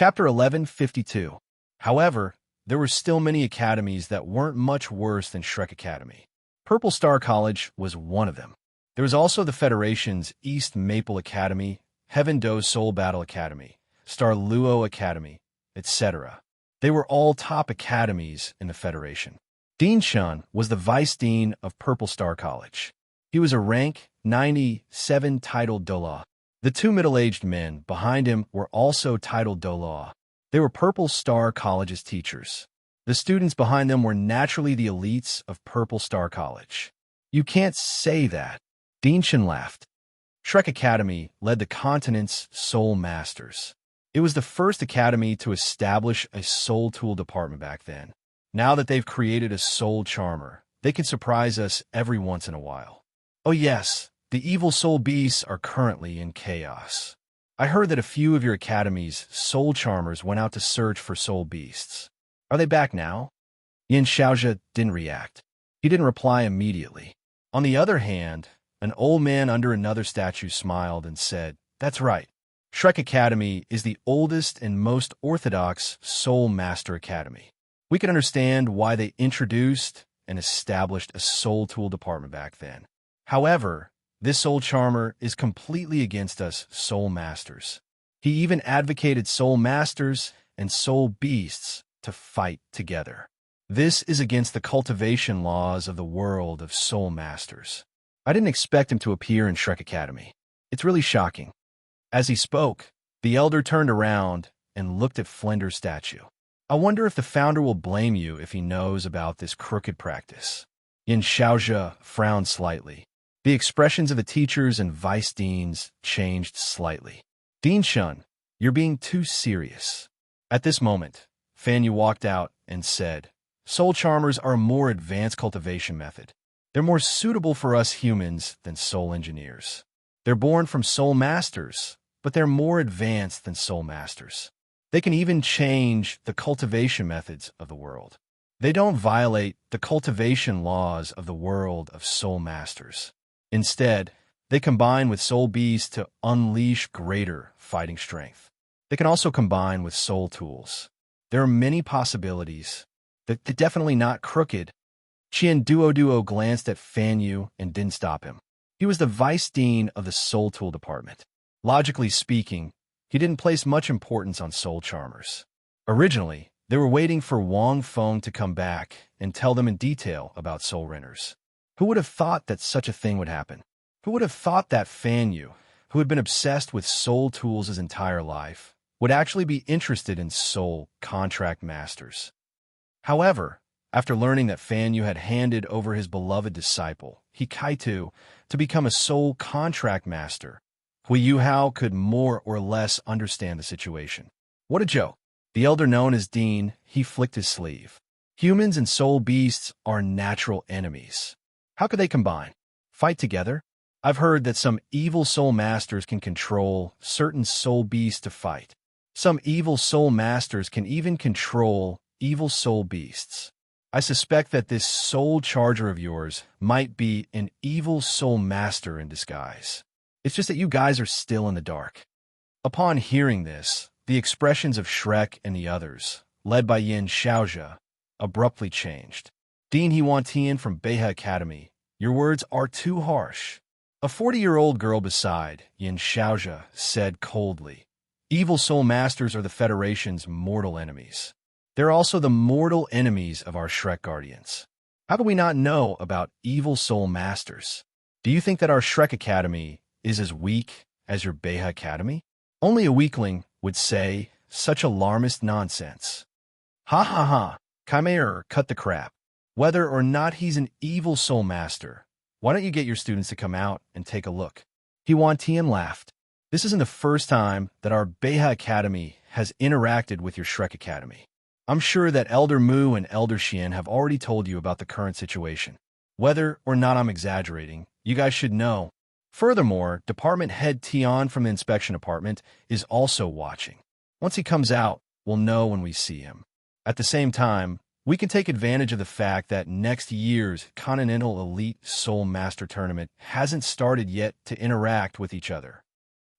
Chapter 1152. However, there were still many academies that weren't much worse than Shrek Academy. Purple Star College was one of them. There was also the Federation's East Maple Academy, Heaven Do Soul Battle Academy, Star Luo Academy, etc. They were all top academies in the Federation. Dean Shun was the Vice Dean of Purple Star College. He was a rank 97 titled Douluo. The two middle-aged men behind him were also titled Douluo. They were Purple Star College's teachers. The students behind them were naturally the elites of Purple Star College. You can't say that. Dean Shun laughed. Shrek Academy led the continent's Soul Masters. It was the first academy to establish a Soul Tool department back then. Now that they've created a Soul Charmer, they can surprise us every once in a while. Oh yes, the evil Soul Beasts are currently in chaos. I heard that a few of your academy's Soul Charmers went out to search for Soul Beasts. Are they back now? Yin Xiaozhe didn't react. He didn't reply immediately. On the other hand, an old man under another statue smiled and said, "That's right. Shrek Academy is the oldest and most orthodox Soul Master Academy. We can understand why they introduced and established a Soul Tool department back then. However, this Soul Charmer is completely against us Soul Masters. He even advocated Soul Masters and Soul Beasts to fight together. This is against the cultivation laws of the world of Soul Masters. I didn't expect him to appear in Shrek Academy. It's really shocking." As he spoke, the elder turned around and looked at Flender's statue. "I wonder if the founder will blame you if he knows about this crooked practice." Yin Xiaozhe frowned slightly. The expressions of the teachers and vice deans changed slightly. "Dean Shun, you're being too serious." At this moment, Fan Yu walked out and said, "Soul Charmers are a more advanced cultivation method. They're more suitable for us humans than Soul Engineers. They're born from Soul Masters, but they're more advanced than Soul Masters. They can even change the cultivation methods of the world. They don't violate the cultivation laws of the world of Soul Masters. Instead, they combine with Soul Beasts to unleash greater fighting strength. They can also combine with Soul Tools. There are many possibilities. They're definitely not crooked." Qian Duo glanced at Fan Yu and didn't stop him. He was the Vice Dean of the Soul Tool Department. Logically speaking, he didn't place much importance on Soul Charmers. Originally, they were waiting for Wang Feng to come back and tell them in detail about Soul Renters. Who would have thought that such a thing would happen? Who would have thought that Fan Yu, who had been obsessed with Soul Tools his entire life, would actually be interested in Soul Contract Masters? However, after learning that Fan Yu had handed over his beloved disciple, Hikaitu, to become a Soul Contract Master, Hui Yuhao could more or less understand the situation. What a joke. The elder known as Dean, he flicked his sleeve. Humans and Soul Beasts are natural enemies. How could they combine? Fight together? I've heard that some evil Soul Masters can control certain Soul Beasts to fight. Some evil Soul Masters can even control evil Soul Beasts. I suspect that this Soul Charger of yours might be an evil Soul Master in disguise. It's just that you guys are still in the dark." Upon hearing this, the expressions of Shrek and the others, led by Yin Xiaozhe, abruptly changed. "Dean Huantian from Beihe Academy, your words are too harsh." A 40-year-old girl beside Yin Xiaozhe said coldly, "Evil Soul Masters are the Federation's mortal enemies. They're also the mortal enemies of our Shrek Guardians. How do we not know about evil Soul Masters? Do you think that our Shrek Academy is as weak as your Beihe Academy?" Only a weakling would say such alarmist nonsense. "Ha ha ha, Chimera, cut the crap. Whether or not he's an evil Soul Master, why don't you get your students to come out and take a look?" Huantian laughed. "This isn't the first time that our Beihe Academy has interacted with your Shrek Academy. I'm sure that Elder Mu and Elder Xian have already told you about the current situation. Whether or not I'm exaggerating, you guys should know. Furthermore, Department Head Tian from the Inspection Department is also watching. Once he comes out, we'll know when we see him. At the same time, we can take advantage of the fact that next year's Continental Elite Soul Master Tournament hasn't started yet to interact with each other."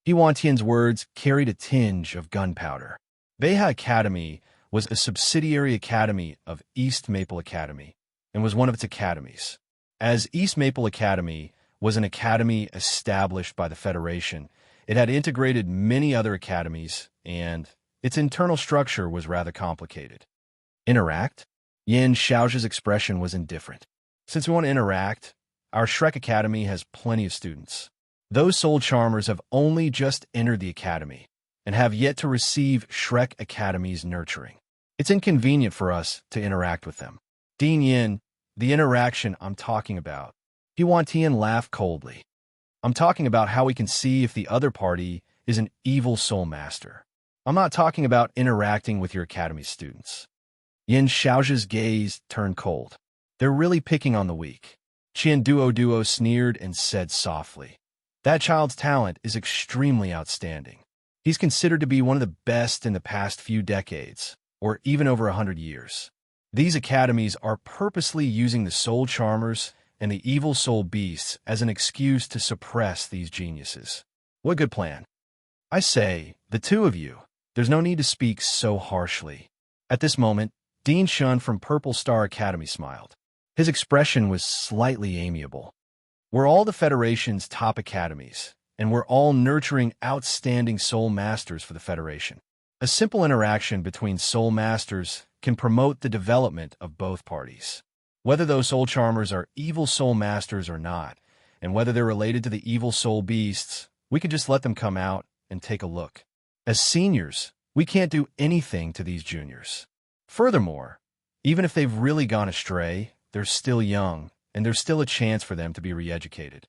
Huantian's words carried a tinge of gunpowder. Beha Academy was a subsidiary academy of East Maple Academy and was one of its academies. As East Maple Academy was an academy established by the Federation, it had integrated many other academies, and its internal structure was rather complicated. Interact? Yin Xiao's expression was indifferent. Since we want to interact, our Shrek Academy has plenty of students. Those soul charmers have only just entered the academy and have yet to receive Shrek Academy's nurturing. It's inconvenient for us to interact with them. Dean Yin, the interaction I'm talking about. Huan Tian laughed coldly. I'm talking about how we can see if the other party is an evil soul master. I'm not talking about interacting with your academy students. Yin Xiao's gaze turned cold. They're really picking on the weak. Qian Duo sneered and said softly, that child's talent is extremely outstanding. He's considered to be one of the best in the past few decades, or even over 100 years. These academies are purposely using the soul charmers and the evil soul beasts as an excuse to suppress these geniuses. What good plan. I say, the two of you, there's no need to speak so harshly. At this moment, Dean Shun from Purple Star Academy smiled. His expression was slightly amiable. We're all the Federation's top academies, and we're all nurturing outstanding soul masters for the Federation. A simple interaction between soul masters can promote the development of both parties. Whether those soul charmers are evil soul masters or not, and whether they're related to the evil soul beasts, we can just let them come out and take a look. As seniors, we can't do anything to these juniors. Furthermore, even if they've really gone astray, they're still young, and there's still a chance for them to be re-educated.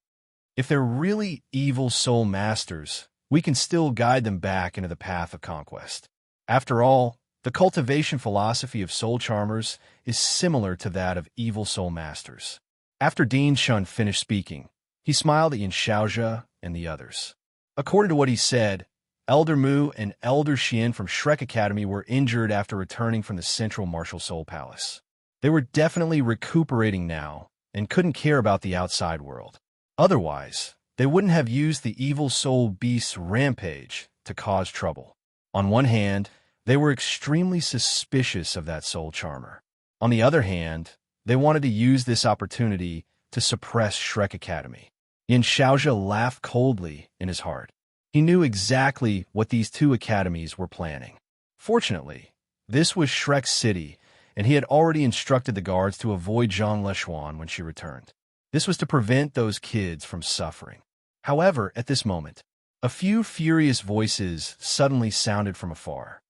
If they're really evil soul masters, we can still guide them back into the path of conquest. After all, the cultivation philosophy of soul charmers is similar to that of evil soul masters. After Dean Shun finished speaking, he smiled at Yin Xiaozhe and the others. According to what he said, Elder Mu and Elder Xian from Shrek Academy were injured after returning from the Central Martial Soul Palace. They were definitely recuperating now and couldn't care about the outside world. Otherwise, they wouldn't have used the evil soul beast's rampage to cause trouble. On one hand, they were extremely suspicious of that soul charmer. On the other hand, they wanted to use this opportunity to suppress Shrek Academy. Yin Xiaozhe laughed coldly in his heart. He knew exactly what these two academies were planning. Fortunately, this was Shrek City, and he had already instructed the guards to avoid Zhang Leshuan when she returned. This was to prevent those kids from suffering. However, at this moment, a few furious voices suddenly sounded from afar.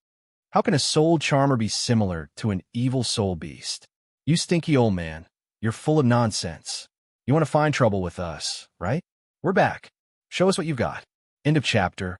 How can a soul charmer be similar to an evil soul beast? You stinky old man, you're full of nonsense. You want to find trouble with us, right? We're back. Show us what you've got. End of chapter.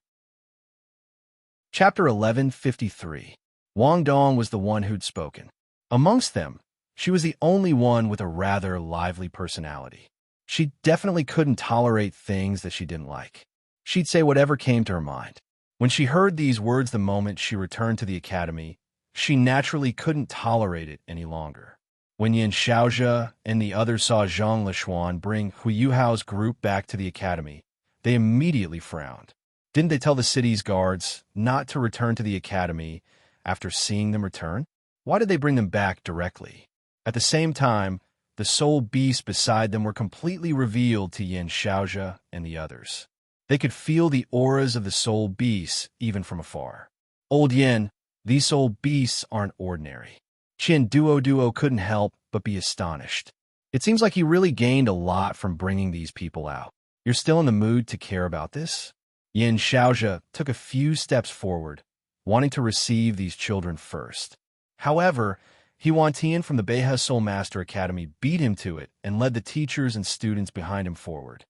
Chapter 1153. Wang Dong was the one who'd spoken. Amongst them, she was the only one with a rather lively personality. She definitely couldn't tolerate things that she didn't like. She'd say whatever came to her mind. When she heard these words the moment she returned to the academy, she naturally couldn't tolerate it any longer. When Yin Xiaozhe and the others saw Zhang Leshuan bring Hu Yuhao's group back to the academy, they immediately frowned. Didn't they tell the city's guards not to return to the academy after seeing them return? Why did they bring them back directly? At the same time, the soul beasts beside them were completely revealed to Yin Xiaozhe and the others. They could feel the auras of the soul beasts even from afar. Old Yin, these soul beasts aren't ordinary. Qian Duo couldn't help but be astonished. It seems like he really gained a lot from bringing these people out. You're still in the mood to care about this? Yin Xiaozhe took a few steps forward, wanting to receive these children first. However, Huan Tian from the Beha Soul Master Academy beat him to it and led the teachers and students behind him forward.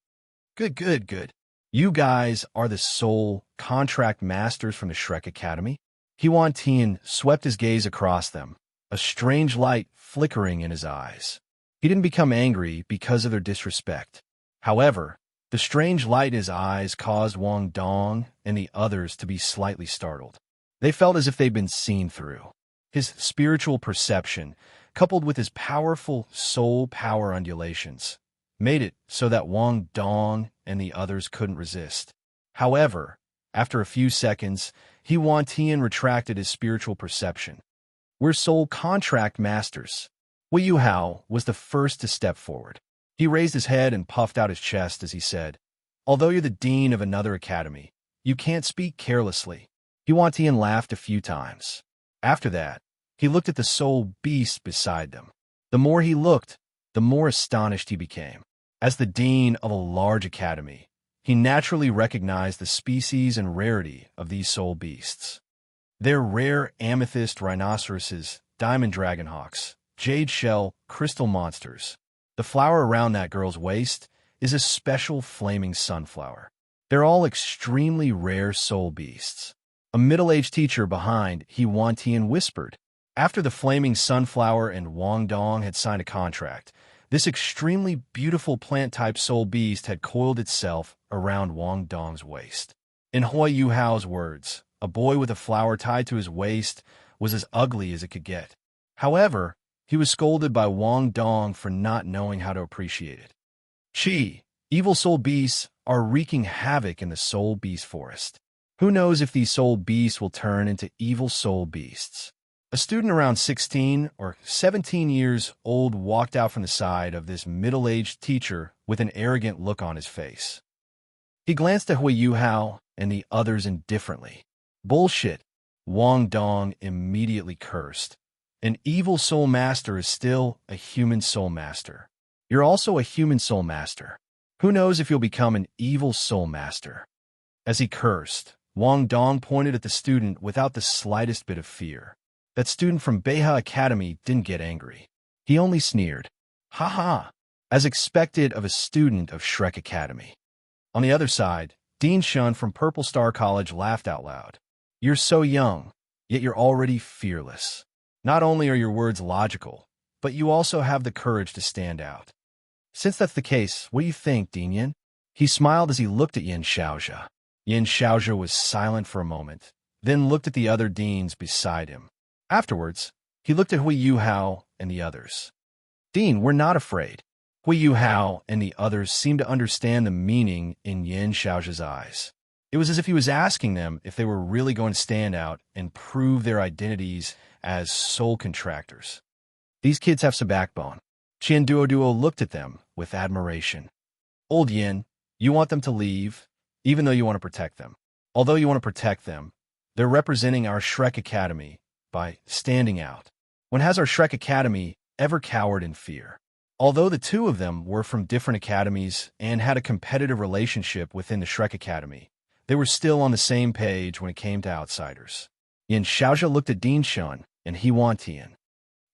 Good. You guys are the soul contract masters from the Shrek Academy? Huan Tian swept his gaze across them, a strange light flickering in his eyes. He didn't become angry because of their disrespect. However, the strange light in his eyes caused Wang Dong and the others to be slightly startled. They felt as if they'd been seen through. His spiritual perception, coupled with his powerful soul power undulations, made it so that Wang Dong and the others couldn't resist. However, After a few seconds, Wan Tian retracted his spiritual perception. We're soul contract masters. Wei Hao was the first to step forward. He raised his head and puffed out his chest as he said, although you're the dean of another academy, you can't speak carelessly. Wan Tian laughed a few times. After that, he looked at the soul beast beside them. The more he looked, the more astonished he became. As the dean of a large academy, he naturally recognized the species and rarity of these soul beasts. They're rare amethyst rhinoceroses, diamond dragonhawks, jade shell, crystal monsters. The flower around that girl's waist is a special flaming sunflower. They're all extremely rare soul beasts. A middle-aged teacher behind Wan Tian whispered. After the flaming sunflower and Wang Dong had signed a contract, this extremely beautiful plant-type soul beast had coiled itself around Wang Dong's waist. In Hui Hao's words, a boy with a flower tied to his waist was as ugly as it could get. However, he was scolded by Wang Dong for not knowing how to appreciate it. Evil soul beasts are wreaking havoc in the soul beast forest. Who knows if these soul beasts will turn into evil soul beasts? A student around 16 or 17 years old walked out from the side of this middle-aged teacher with an arrogant look on his face. He glanced at Hui Hao and the others indifferently. Bullshit, Wang Dong immediately cursed. An evil soul master is still a human soul master. You're also a human soul master. Who knows if you'll become an evil soul master? As he cursed, Wang Dong pointed at the student without the slightest bit of fear. That student from Beiha Academy didn't get angry. He only sneered. Ha ha! As expected of a student of Shrek Academy. On the other side, Dean Shun from Purple Star College laughed out loud. You're so young, yet you're already fearless. Not only are your words logical, but you also have the courage to stand out. Since that's the case, what do you think, Dean Yin? He smiled as he looked at Yin Xiaozhe. Yin Xiaozhe was silent for a moment, then looked at the other deans beside him. Afterwards, he looked at Hui Hao and the others. Dean, we're not afraid. Hui Hao and the others seemed to understand the meaning in Yin Xiaozhe's eyes. It was as if he was asking them if they were really going to stand out and prove their identities as soul contractors. These kids have some backbone. Duo looked at them with admiration. Old Yin, you want them to leave, even though you want to protect them. Although you want to protect them, they're representing our Shrek Academy by standing out. When has our Shrek Academy ever cowered in fear? Although the two of them were from different academies and had a competitive relationship within the Shrek Academy, they were still on the same page when it came to outsiders. Yin Xiaozhe looked at Dean Shun and Wan Tian.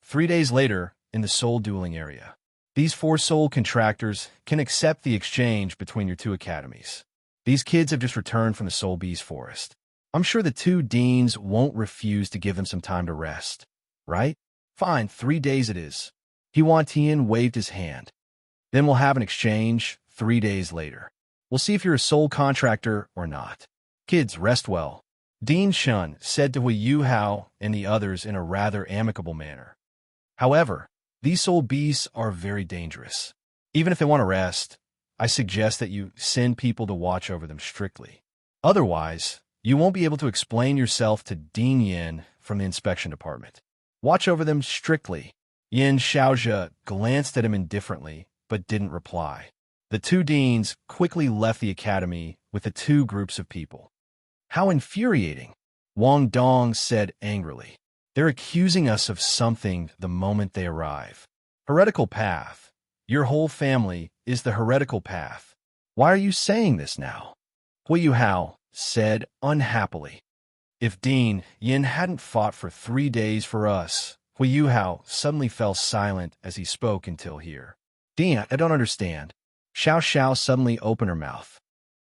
3 days later, in the soul dueling area, these 4 soul contractors can accept the exchange between your 2 academies. These kids have just returned from the soul beast forest. I'm sure the 2 deans won't refuse to give them some time to rest, right? Fine, 3 days it is. Wan Tian waved his hand. Then we'll have an exchange 3 days later. We'll see if you're a soul contractor or not. Kids, rest well. Dean Shun said to Hui Hao and the others in a rather amicable manner. However, these soul beasts are very dangerous. Even if they want to rest, I suggest that you send people to watch over them strictly. Otherwise, you won't be able to explain yourself to Dean Yin from the inspection department. Watch over them strictly. Yin Xiaozhe glanced at him indifferently, but didn't reply. The 2 deans quickly left the academy with the 2 groups of people. How infuriating, Wang Dong said angrily. They're accusing us of something the moment they arrive. Heretical path. Your whole family is the heretical path. Why are you saying this now? Hui Hao said unhappily. If Dean Yin hadn't fought for 3 days for us, Hui Hao suddenly fell silent as he spoke until here. Dean, I don't understand. Xiao Xiao suddenly opened her mouth.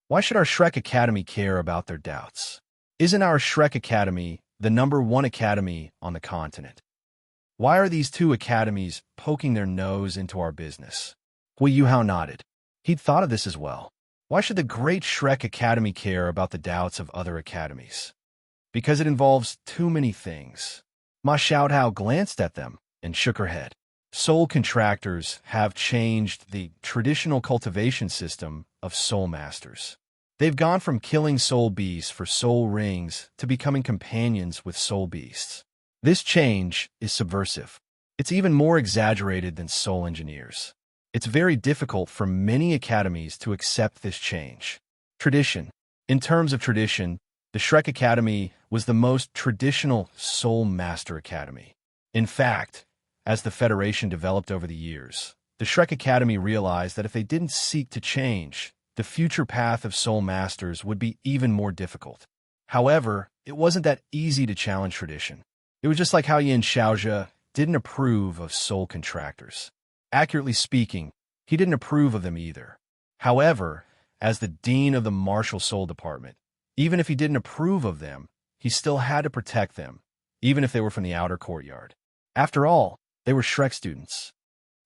Why should our Shrek Academy care about their doubts? Isn't our Shrek Academy the #1 academy on the continent? Why are these 2 academies poking their nose into our business? Hui Hao nodded. He'd thought of this as well. Why should the great Shrek Academy care about the doubts of other academies? Because it involves too many things. Ma Xiaohao glanced at them and shook her head. Soul contractors have changed the traditional cultivation system of soul masters. They've gone from killing soul beasts for soul rings to becoming companions with soul beasts. This change is subversive. It's even more exaggerated than soul engineers. It's very difficult for many academies to accept this change. Tradition. In terms of tradition, the Shrek Academy was the most traditional Soul Master Academy. In fact, as the Federation developed over the years, the Shrek Academy realized that if they didn't seek to change, the future path of Soul Masters would be even more difficult. However, it wasn't that easy to challenge tradition. It was just like how Yin Xiaozhe didn't approve of soul contractors. Accurately speaking, he didn't approve of them either. However, as the dean of the Martial Soul Department, even if he didn't approve of them, he still had to protect them, even if they were from the outer courtyard. After all, they were Shrek students.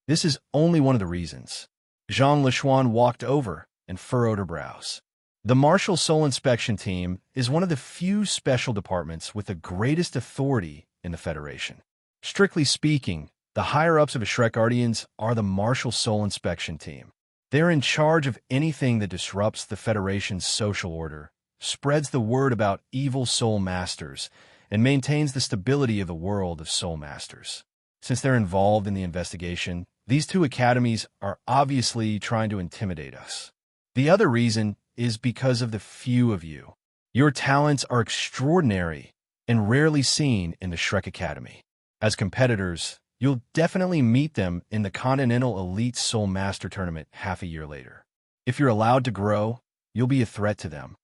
This is only one of the reasons. Zhang Lishuan walked over and furrowed her brows. The Martial Soul Inspection Team is one of the few special departments with the greatest authority in the Federation. Strictly speaking, the higher-ups of the Shrek Guardians are the Martial Soul Inspection Team. They're in charge of anything that disrupts the Federation's social order, spreads the word about evil Soul Masters, and maintains the stability of the world of Soul Masters. Since they're involved in the investigation, these two academies are obviously trying to intimidate us. The other reason is because of the few of you. Your talents are extraordinary and rarely seen in the Shrek Academy. As competitors, you'll definitely meet them in the Continental Elite Soul Master Tournament half a year later. If you're allowed to grow, you'll be a threat to them.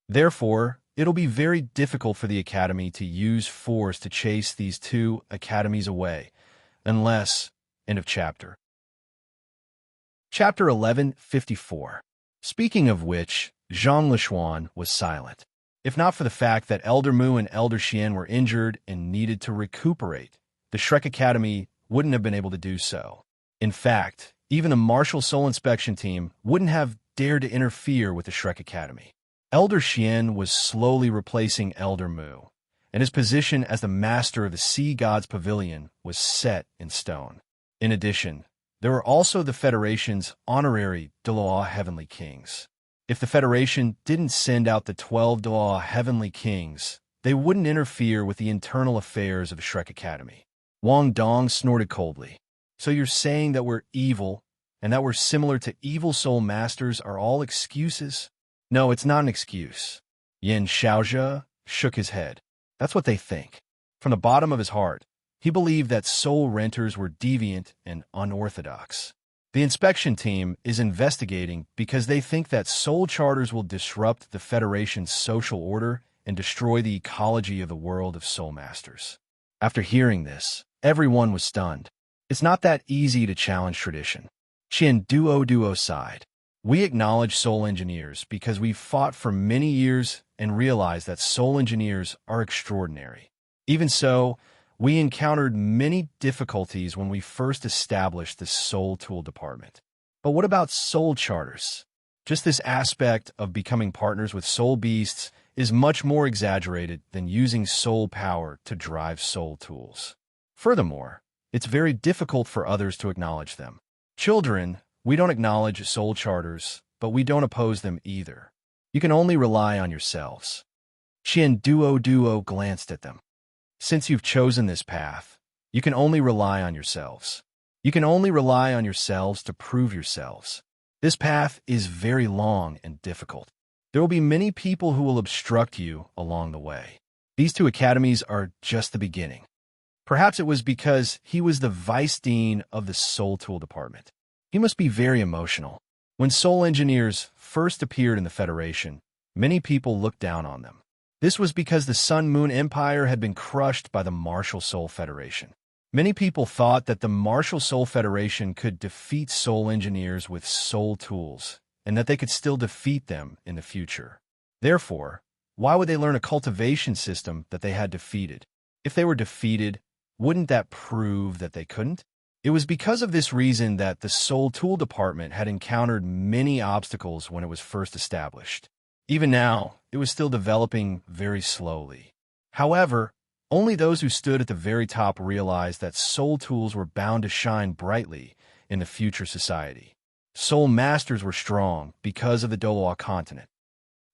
Therefore, it'll be very difficult for the Academy to use force to chase these two academies away, unless... End of chapter. Chapter 1154. Speaking of which, Zhang Lishuan was silent. If not for the fact that Elder Mu and Elder Xian were injured and needed to recuperate, the Shrek Academy wouldn't have been able to do so. In fact, even the Martial Soul Inspection Team wouldn't have dared to interfere with the Shrek Academy. Elder Xian was slowly replacing Elder Mu, and his position as the master of the Sea God's Pavilion was set in stone. In addition, there were also the Federation's honorary Douluo Heavenly Kings. If the Federation didn't send out the 12 Douluo Heavenly Kings, they wouldn't interfere with the internal affairs of the Shrek Academy. Wang Dong snorted coldly. So you're saying that we're evil, and that we're similar to evil soul masters are all excuses? No, it's not an excuse. Yin Xiaozhe shook his head. That's what they think. From the bottom of his heart, he believed that soul renters were deviant and unorthodox. The inspection team is investigating because they think that soul charters will disrupt the Federation's social order and destroy the ecology of the world of soul masters. After hearing this, everyone was stunned. It's not that easy to challenge tradition. Duo sighed. We acknowledge soul engineers because we've fought for many years and realized that soul engineers are extraordinary. Even so, we encountered many difficulties when we first established the Soul Tool Department. But what about soul charters? Just this aspect of becoming partners with soul beasts is much more exaggerated than using soul power to drive soul tools. Furthermore, it's very difficult for others to acknowledge them. Children, we don't acknowledge soul charters, but we don't oppose them either. You can only rely on yourselves. Duo glanced at them. Since you've chosen this path, you can only rely on yourselves. You can only rely on yourselves to prove yourselves. This path is very long and difficult. There will be many people who will obstruct you along the way. These two academies are just the beginning. Perhaps it was because he was the vice dean of the Soul Tool Department. He must be very emotional. When soul engineers first appeared in the Federation, many people looked down on them. This was because the Sun Moon Empire had been crushed by the Martial Soul Federation. Many people thought that the Martial Soul Federation could defeat soul engineers with soul tools, and that they could still defeat them in the future. Therefore, why would they learn a cultivation system that they had defeated? If they were defeated, wouldn't that prove that they couldn't? It was because of this reason that the Soul Tool Department had encountered many obstacles when it was first established. Even now, it was still developing very slowly. However, only those who stood at the very top realized that soul tools were bound to shine brightly in the future society. Soul masters were strong because of the Douluo continent.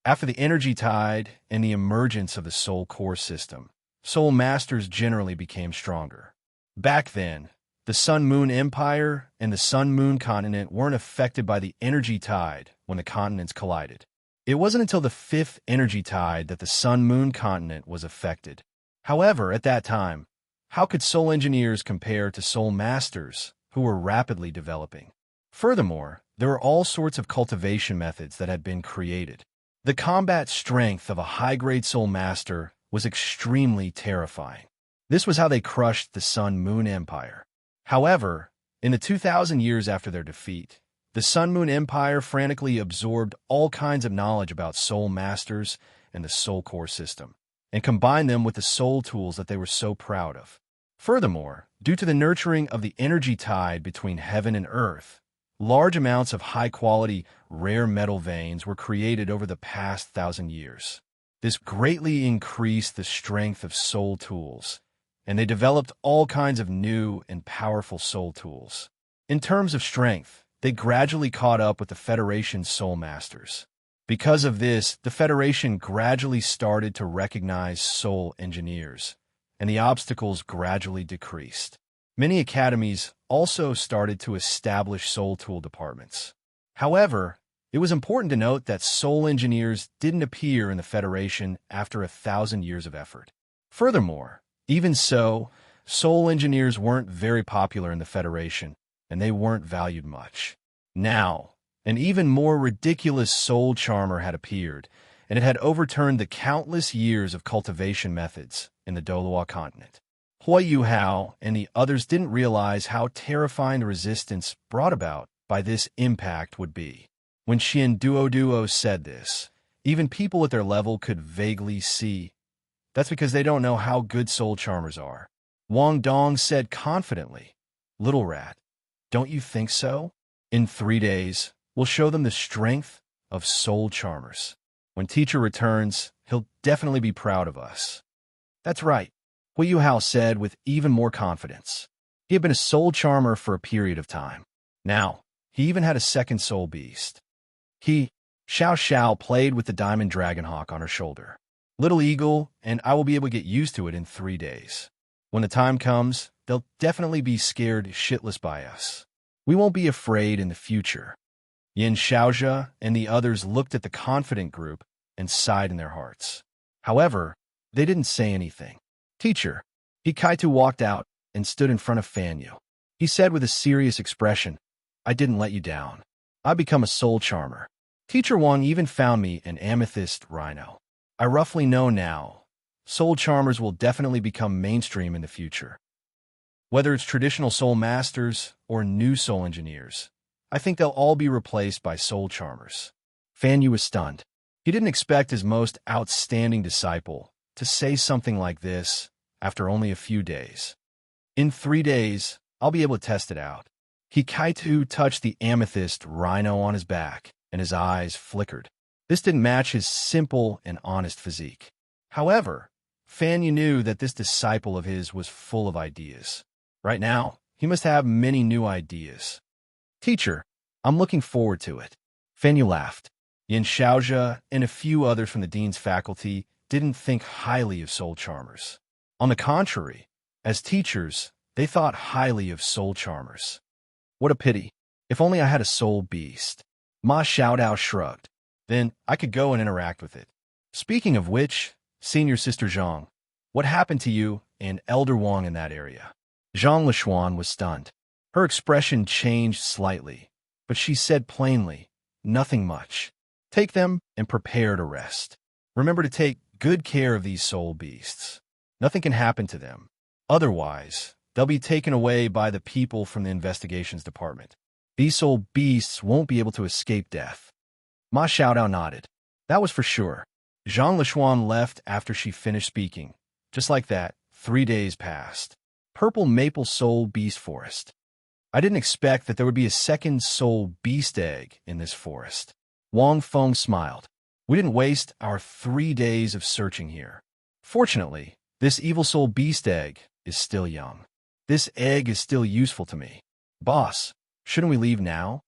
After the energy tide and the emergence of the soul core system, soul masters generally became stronger. Back then, the Sun-Moon Empire and the Sun-Moon continent weren't affected by the energy tide when the continents collided. It wasn't until the fifth energy tide that the Sun-Moon continent was affected. However, at that time, how could soul engineers compare to soul masters who were rapidly developing? Furthermore, there were all sorts of cultivation methods that had been created. The combat strength of a high-grade soul master was extremely terrifying. This was how they crushed the Sun-Moon Empire. However, in the 2,000 years after their defeat, the Sun-Moon Empire frantically absorbed all kinds of knowledge about soul masters and the soul core system, and combined them with the soul tools that they were so proud of. Furthermore, due to the nurturing of the energy tide between heaven and earth, large amounts of high-quality, rare metal veins were created over the past 1,000 years. This greatly increased the strength of soul tools, and they developed all kinds of new and powerful soul tools. In terms of strength, they gradually caught up with the Federation's soul masters. Because of this, the Federation gradually started to recognize soul engineers, and the obstacles gradually decreased. Many academies also started to establish soul tool departments. However, it was important to note that soul engineers didn't appear in the Federation after 1,000 years of effort. Furthermore, even so, soul engineers weren't very popular in the Federation, and they weren't valued much. Now, an even more ridiculous soul charmer had appeared, and it had overturned the countless years of cultivation methods in the Douluo continent. Huayu Hao and the others didn't realize how terrifying the resistance brought about by this impact would be. When Xian Duo said this, even people at their level could vaguely see. That's because they don't know how good soul charmers are. Wang Dong said confidently, "Little rat, don't you think so? In 3 days, we'll show them the strength of soul charmers. When teacher returns, he'll definitely be proud of us." "That's right," Huayu Hao said with even more confidence. He had been a soul charmer for a period of time. Now, he even had a second soul beast. Xiao Xiao played with the diamond dragonhawk on her shoulder. "Little eagle, and I will be able to get used to it in 3 days. When the time comes, they'll definitely be scared shitless by us. We won't be afraid in the future." Yin Xiaozhe and the others looked at the confident group and sighed in their hearts. However, they didn't say anything. "Teacher." Kaitu walked out and stood in front of Fanyu. He said with a serious expression, "I didn't let you down. I become a soul charmer. Teacher Wang even found me an amethyst rhino. I roughly know now. Soul charmers will definitely become mainstream in the future. Whether it's traditional soul masters or new soul engineers, I think they'll all be replaced by soul charmers." Fanyu was stunned. He didn't expect his most outstanding disciple to say something like this after only a few days. "In 3 days, I'll be able to test it out." Kaitu touched the amethyst rhino on his back, and his eyes flickered. This didn't match his simple and honest physique. However, Fanyu knew that this disciple of his was full of ideas. Right now, he must have many new ideas. "Teacher, I'm looking forward to it." Fanyu laughed. Yin Xiaozhe and a few others from the dean's faculty didn't think highly of soul charmers. On the contrary, as teachers, they thought highly of soul charmers. "What a pity. If only I had a soul beast." Ma Xiaodao shrugged. "Then I could go and interact with it." "Speaking of which, senior sister Zhang, what happened to you and Elder Wang in that area?" Zhang Lishuan was stunned. Her expression changed slightly, but she said plainly, "Nothing much. Take them and prepare to rest. Remember to take good care of these soul beasts. Nothing can happen to them. Otherwise, they'll be taken away by the people from the investigations department. These soul beasts won't be able to escape death." Ma Xiaodao nodded. That was for sure. Zhang Lishuan left after she finished speaking. Just like that, 3 days passed. Purple maple soul beast forest. I didn't expect that there would be a second soul beast egg in this forest. Wang Feng smiled. We didn't waste our 3 days of searching here. Fortunately, this evil soul beast egg is still young. This egg is still useful to me. Boss, shouldn't we leave now?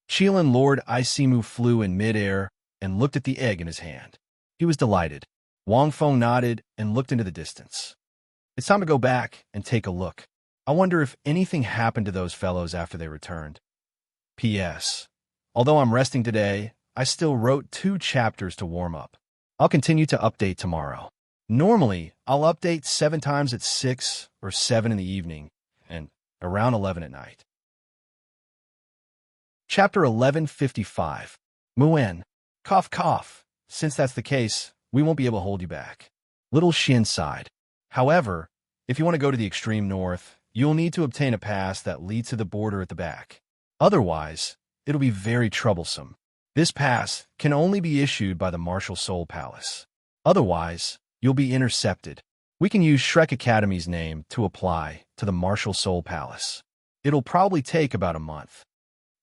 Qilin Lord Isimu flew in midair, and looked at the egg in his hand. He was delighted. Wang Feng nodded and looked into the distance. It's time to go back and take a look. I wonder if anything happened to those fellows after they returned. P.S. Although I'm resting today, I still wrote 2 chapters to warm up. I'll continue to update tomorrow. Normally, I'll update 7 times at 6 or 7 in the evening and around 11 at night. Chapter 1155. Muan. Cough, cough. Since that's the case, we won't be able to hold you back. Little Xin sighed. However, if you want to go to the extreme north, you'll need to obtain a pass that leads to the border at the back. Otherwise, it'll be very troublesome. This pass can only be issued by the Martial Soul Palace. Otherwise, you'll be intercepted. We can use Shrek Academy's name to apply to the Martial Soul Palace. It'll probably take about a month.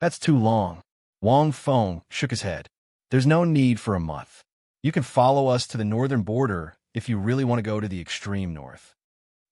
That's too long. Wang Feng shook his head. There's no need for a month. You can follow us to the northern border if you really want to go to the extreme north.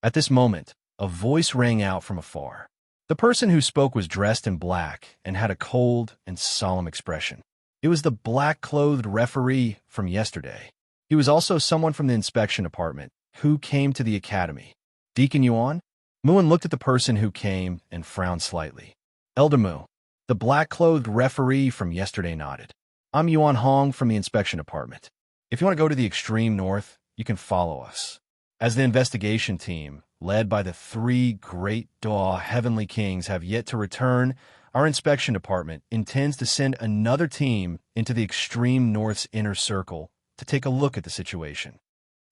At this moment, a voice rang out from afar. The person who spoke was dressed in black and had a cold and solemn expression. It was the black-clothed referee from yesterday. He was also someone from the inspection department who came to the academy. Deacon Yuan? Muan looked at the person who came and frowned slightly. Elder Mu. The black-clothed referee from yesterday nodded. I'm Yuan Hong from the inspection department. If you want to go to the extreme north, you can follow us. As the investigation team, led by the 3 great Dalu heavenly kings, have yet to return, our inspection department intends to send another team into the extreme north's inner circle to take a look at the situation.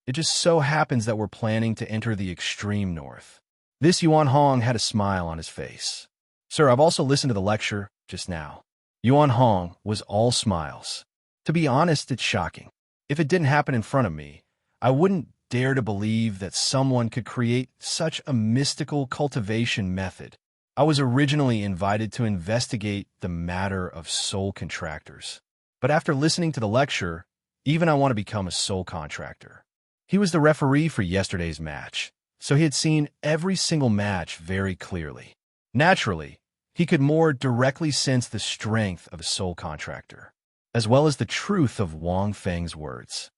It just so happens that we're planning to enter the extreme north. This Yuan Hong had a smile on his face. Sir, I've also listened to the lecture just now. Yuan Hong was all smiles. To be honest, it's shocking. If it didn't happen in front of me, I wouldn't dare to believe that someone could create such a mystical cultivation method. I was originally invited to investigate the matter of soul contractors. But after listening to the lecture, even I want to become a soul contractor. He was the referee for yesterday's match, so he had seen every single match very clearly. Naturally, he could more directly sense the strength of a soul contractor, as well as the truth of Wang Feng's words.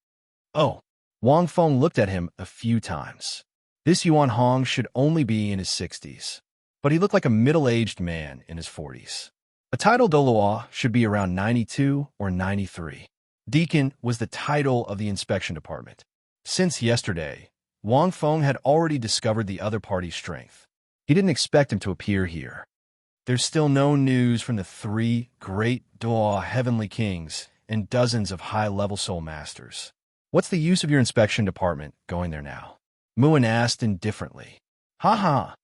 Oh, Wang Feng looked at him a few times. This Yuan Hong should only be in his 60s, but he looked like a middle-aged man in his 40s. A title Douluo should be around 92 or 93. Deacon was the title of the inspection department. Since yesterday, Wang Feng had already discovered the other party's strength. He didn't expect him to appear here. There's still no news from the 3 great Dalu heavenly kings and dozens of high-level soul masters. What's the use of your inspection department going there now? Muan asked indifferently. Ha ha!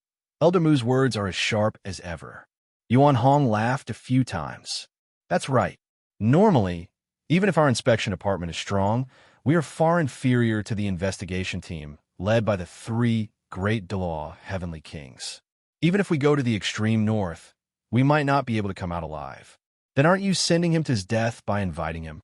Elder Mu's words are as sharp as ever. Yuan Hong laughed a few times. That's right. Normally, even if our inspection department is strong, we are far inferior to the investigation team, led by the 3 great Dalu heavenly kings. Even if we go to the extreme north, we might not be able to come out alive. Then aren't you sending him to his death by inviting him?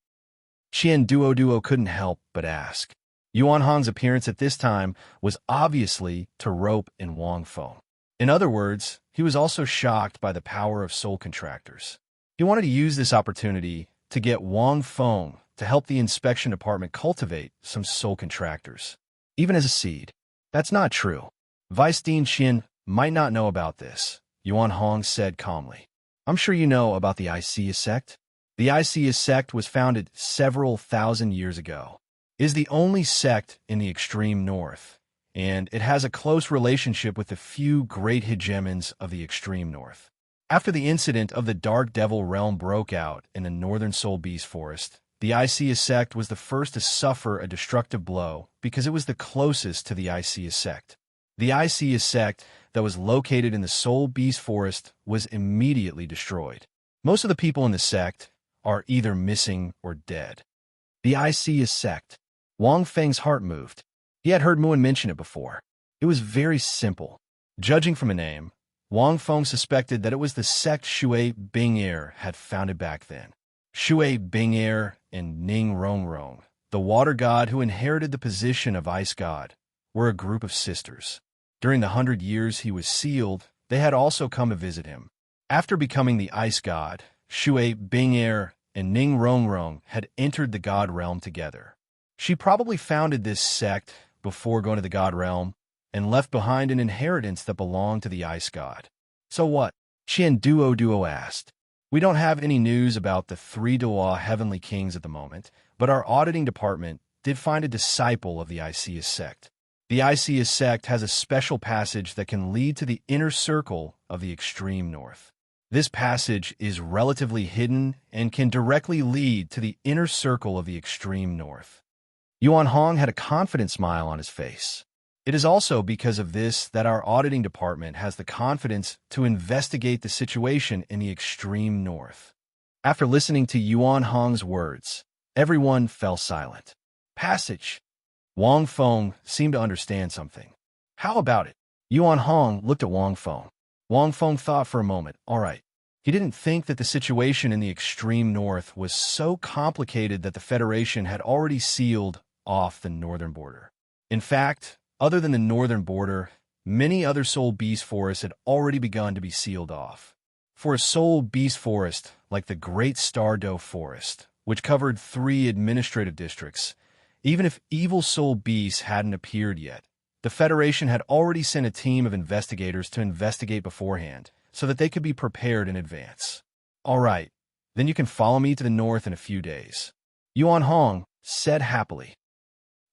Qian Duo couldn't help but ask. Yuan Hong's appearance at this time was obviously to rope in Wang Feng. In other words, he was also shocked by the power of soul contractors. He wanted to use this opportunity to get Wang Feng to help the inspection department cultivate some soul contractors, even as a seed. That's not true. Vice Dean Qian might not know about this, Yuan Hong said calmly. I'm sure you know about the Icea sect. The Icea sect was founded several thousand years ago. It is the only sect in the extreme north, and it has a close relationship with the few great hegemons of the extreme north. After the incident of the Dark Devil realm broke out in the northern Soul Beast Forest, the Icea sect was the first to suffer a destructive blow because it was the closest to the Icea sect. The Icea sect that was located in the Soul Beast Forest was immediately destroyed. Most of the people in the sect are either missing or dead. The Icea sect. Wang Feng's heart moved. He had heard Muan mention it before. It was very simple. Judging from a name, Wang Feng suspected that it was the sect Shui Bing'er had founded back then. Shui Bing'er and Ning Rongrong, the water god who inherited the position of ice god, were a group of sisters. During the 100 years he was sealed, they had also come to visit him. After becoming the ice god, Shui Bing'er and Ning Rongrong had entered the God Realm together. She probably founded this sect before going to the God Realm and left behind an inheritance that belonged to the Ice God. So what? Duo asked. We don't have any news about the three Douluo heavenly kings at the moment, but our auditing department did find a disciple of the Iseus sect. The Iseus sect has a special passage that can lead to the inner circle of the extreme north. This passage is relatively hidden and can directly lead to the inner circle of the extreme north. Yuan Hong had a confident smile on his face. It is also because of this that our auditing department has the confidence to investigate the situation in the extreme north. After listening to Yuan Hong's words, everyone fell silent. Passage. Wang Feng seemed to understand something. How about it? Yuan Hong looked at Wang Feng. Wang Feng thought for a moment. All right. He didn't think that the situation in the extreme north was so complicated that the Federation had already sealed off the northern border. In fact, other than the northern border, many other soul beast forests had already begun to be sealed off. For a soul beast forest like the Great Stardow Forest, which covered 3 administrative districts, even if evil soul beasts hadn't appeared yet, the Federation had already sent a team of investigators to investigate beforehand so that they could be prepared in advance. All right, then you can follow me to the north in a few days. Yuan Hong said happily.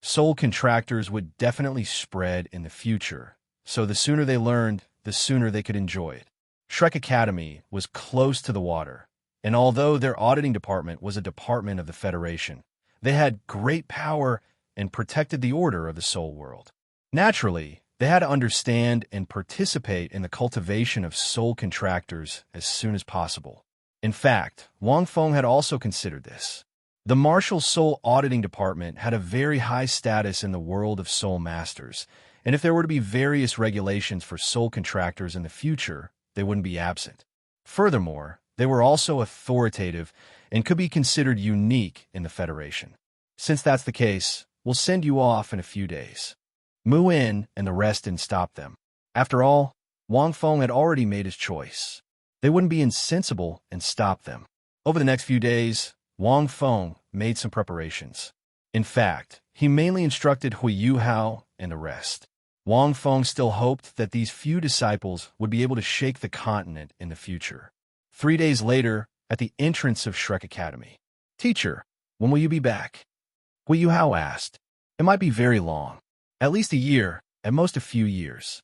Soul contractors would definitely spread in the future, so the sooner they learned, the sooner they could enjoy it. Shrek Academy was close to the water, and although their auditing department was a department of the Federation, they had great power and protected the order of the soul world. Naturally, they had to understand and participate in the cultivation of soul contractors as soon as possible. In fact, Wang Feng had also considered this. The Martial Soul Auditing Department had a very high status in the world of soul masters, and if there were to be various regulations for soul contractors in the future, they wouldn't be absent. Furthermore, they were also authoritative and could be considered unique in the Federation. Since that's the case, we'll send you off in a few days. Mu In and the rest didn't stop them. After all, Wang Feng had already made his choice. They wouldn't be insensible and stop them. Over the next few days, Wang Feng made some preparations. In fact, he mainly instructed Hui Yuhao and the rest. Wang Feng still hoped that these few disciples would be able to shake the continent in the future. 3 days later, at the entrance of Shrek Academy. Teacher, when will you be back? Hui Yuhao asked. It might be very long. At least a year, at most a few years.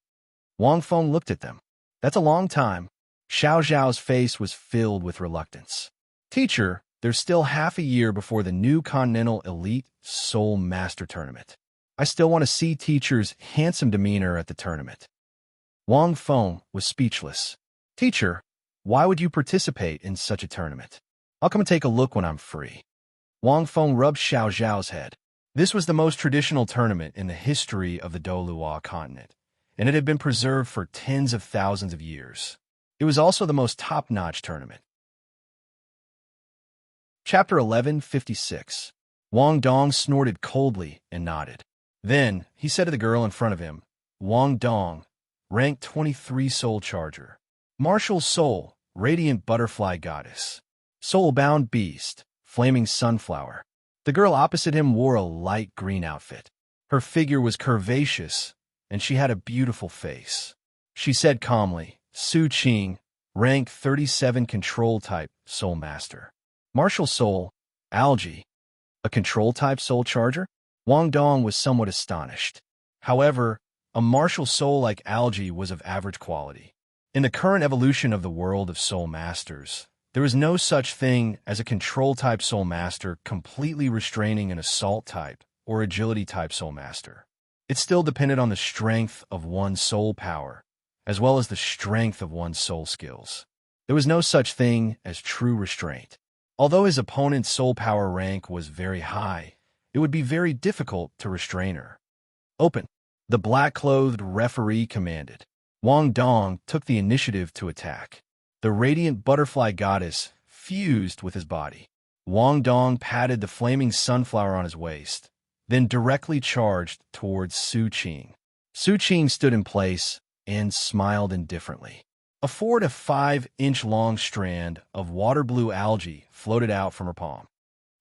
Wang Feng looked at them. That's a long time. Xiao Zhao's face was filled with reluctance. Teacher, there's still half a year before the new Continental Elite Soul Master Tournament. I still want to see teacher's handsome demeanor at the tournament. Wang Feng was speechless. Teacher, why would you participate in such a tournament? I'll come and take a look when I'm free. Wang Feng rubbed Xiao Zhao's head. This was the most traditional tournament in the history of the Douluo continent, and it had been preserved for tens of thousands of years. It was also the most top-notch tournament. Chapter 1156. Wang Dong snorted coldly and nodded. Then, he said to the girl in front of him, Wang Dong, rank 23 soul charger. Martial soul, radiant butterfly goddess. Soul-bound beast, flaming sunflower. The girl opposite him wore a light green outfit. Her figure was curvaceous, and she had a beautiful face. She said calmly, Su Qing, rank 37 control type, soul master. Martial soul, algae. A control type soul charger? Wang Dong was somewhat astonished. However, a martial soul like algae was of average quality. In the current evolution of the world of soul masters, there is no such thing as a control type soul master completely restraining an assault type or agility type soul master. It still depended on the strength of one's soul power, as well as the strength of one's soul skills. There was no such thing as true restraint. Although his opponent's soul power rank was very high, it would be very difficult to restrain her. Open, the black-clothed referee commanded. Wang Dong took the initiative to attack. The radiant butterfly goddess fused with his body. Wang Dong patted the flaming sunflower on his waist, then directly charged towards Su Qing. Su Qing stood in place and smiled indifferently. A 4 to 5-inch long strand of water blue algae floated out from her palm.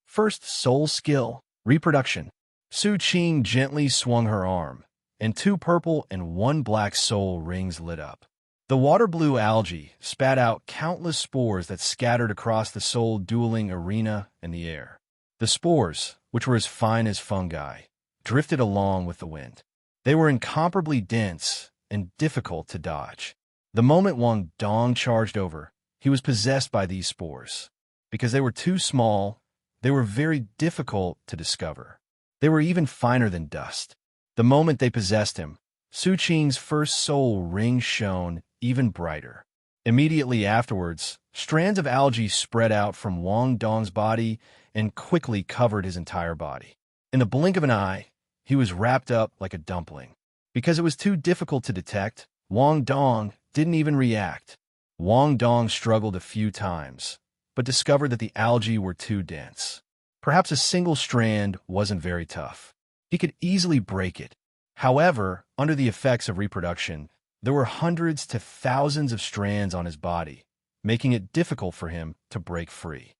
First soul skill, reproduction. Su Qing gently swung her arm, and 2 purple and 1 black soul rings lit up. The water blue algae spat out countless spores that scattered across the soul dueling arena and the air. The spores, which were as fine as fungi, drifted along with the wind. They were incomparably dense and difficult to dodge. The moment Wang Dong charged over, he was possessed by these spores. Because they were too small, they were very difficult to discover. They were even finer than dust. The moment they possessed him, Su Qing's first soul ring shone even brighter. Immediately afterwards, strands of algae spread out from Wang Dong's body and quickly covered his entire body. In the blink of an eye, he was wrapped up like a dumpling. Because it was too difficult to detect, Wang Dong didn't even react. Wang Dong struggled a few times, but discovered that the algae were too dense. Perhaps a single strand wasn't very tough. He could easily break it. However, under the effects of reproduction, there were hundreds to thousands of strands on his body, making it difficult for him to break free.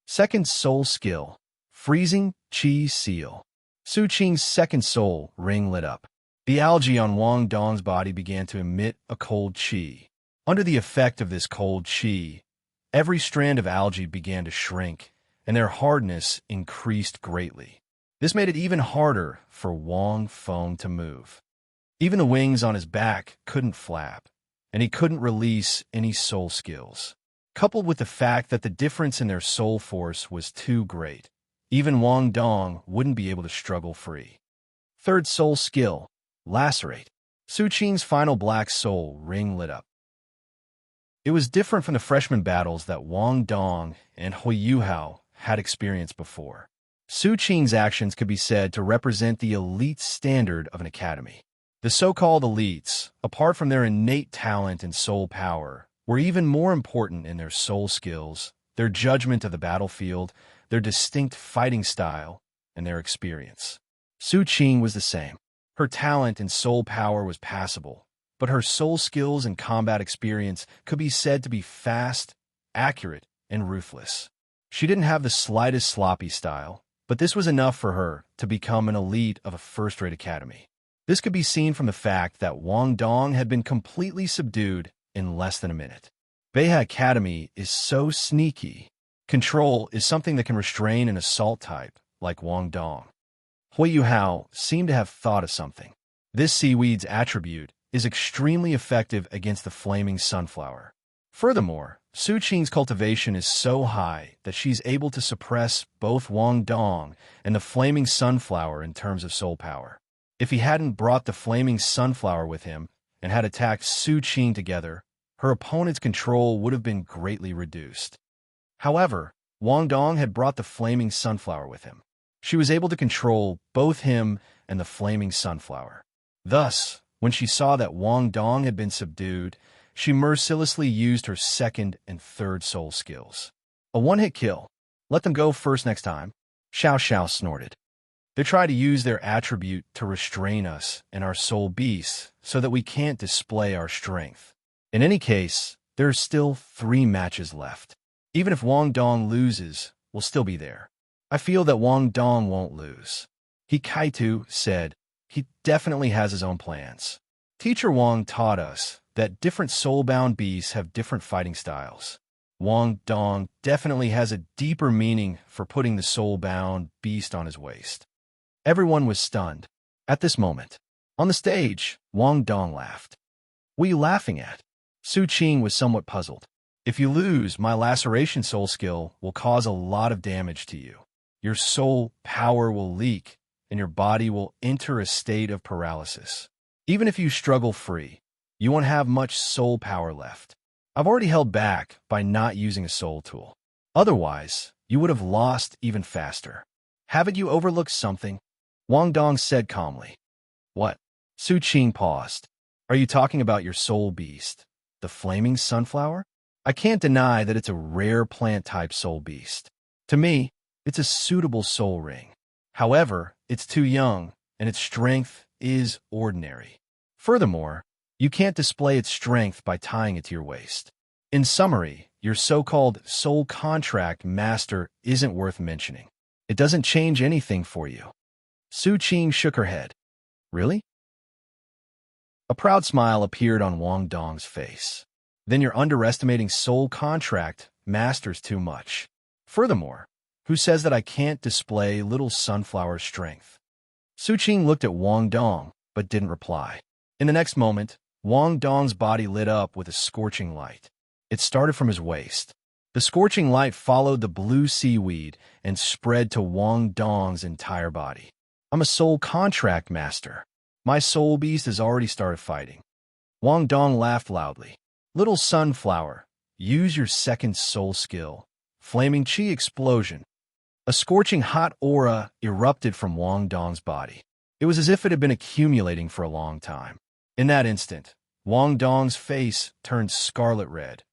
Second soul skill, freezing qi seal. Su Qing's second soul ring lit up. The algae on Wang Dong's body began to emit a cold qi. Under the effect of this cold qi, every strand of algae began to shrink, and their hardness increased greatly. This made it even harder for Wang Feng to move. Even the wings on his back couldn't flap, and he couldn't release any soul skills. Coupled with the fact that the difference in their soul force was too great, even Wang Dong wouldn't be able to struggle free. Third soul skill, lacerate. Su Qing's final black soul ring lit up. It was different from the freshman battles that Wang Dong and Hui Yuhao had experienced before. Su Qing's actions could be said to represent the elite standard of an academy. The so-called elites, apart from their innate talent and soul power, were even more important in their soul skills, their judgment of the battlefield, their distinct fighting style, and their experience. Su Qing was the same. Her talent and soul power was passable, but her soul skills and combat experience could be said to be fast, accurate, and ruthless. She didn't have the slightest sloppy style, but this was enough for her to become an elite of a first-rate academy. This could be seen from the fact that Wang Dong had been completely subdued in less than a minute. Beiha Academy is so sneaky. Control is something that can restrain an assault type, like Wang Dong. Hui Yuhao seemed to have thought of something. This seaweed's attribute is extremely effective against the flaming sunflower. Furthermore, Su Qing's cultivation is so high that she's able to suppress both Wang Dong and the flaming sunflower in terms of soul power. If he hadn't brought the flaming sunflower with him and had attacked Su Qing together, her opponent's control would have been greatly reduced. However, Wang Dong had brought the flaming sunflower with him. She was able to control both him and the flaming sunflower. Thus, when she saw that Wang Dong had been subdued, she mercilessly used her second and third soul skills. A one-hit kill. Let them go first next time. Xiao Xiao snorted. They try to use their attribute to restrain us and our soul beasts so that we can't display our strength. In any case, there are still 3 matches left. Even if Wang Dong loses, we'll still be there. I feel that Wang Dong won't lose. He Kaitu said he definitely has his own plans. Teacher Wang taught us that different soul-bound beasts have different fighting styles. Wang Dong definitely has a deeper meaning for putting the soul-bound beast on his waist. Everyone was stunned. At this moment, on the stage, Wang Dong laughed. What are you laughing at? Su Qing was somewhat puzzled. If you lose, my laceration soul skill will cause a lot of damage to you. Your soul power will leak, and your body will enter a state of paralysis. Even if you struggle free, you won't have much soul power left. I've already held back by not using a soul tool. Otherwise, you would have lost even faster. Haven't you overlooked something? Wang Dong said calmly. What? Su Qing paused. Are you talking about your soul beast, the flaming sunflower? I can't deny that it's a rare plant-type soul beast. To me, it's a suitable soul ring. However, it's too young, and its strength is ordinary. Furthermore, You can't display its strength by tying it to your waist. In summary, your so-called soul contract master isn't worth mentioning. It doesn't change anything for you. Su Qing shook her head. Really? A proud smile appeared on Wang Dong's face. Then you're underestimating soul contract masters too much. Furthermore, who says that I can't display little sunflower strength? Su Qing looked at Wang Dong, but didn't reply. In the next moment, Wang Dong's body lit up with a scorching light. It started from his waist. The scorching light followed the blue seaweed and spread to Wang Dong's entire body. I'm a soul contract master. My soul beast has already started fighting. Wang Dong laughed loudly. Little sunflower, use your second soul skill. Flaming chi explosion. A scorching hot aura erupted from Wang Dong's body. It was as if it had been accumulating for a long time. In that instant, Wang Dong's face turned scarlet red,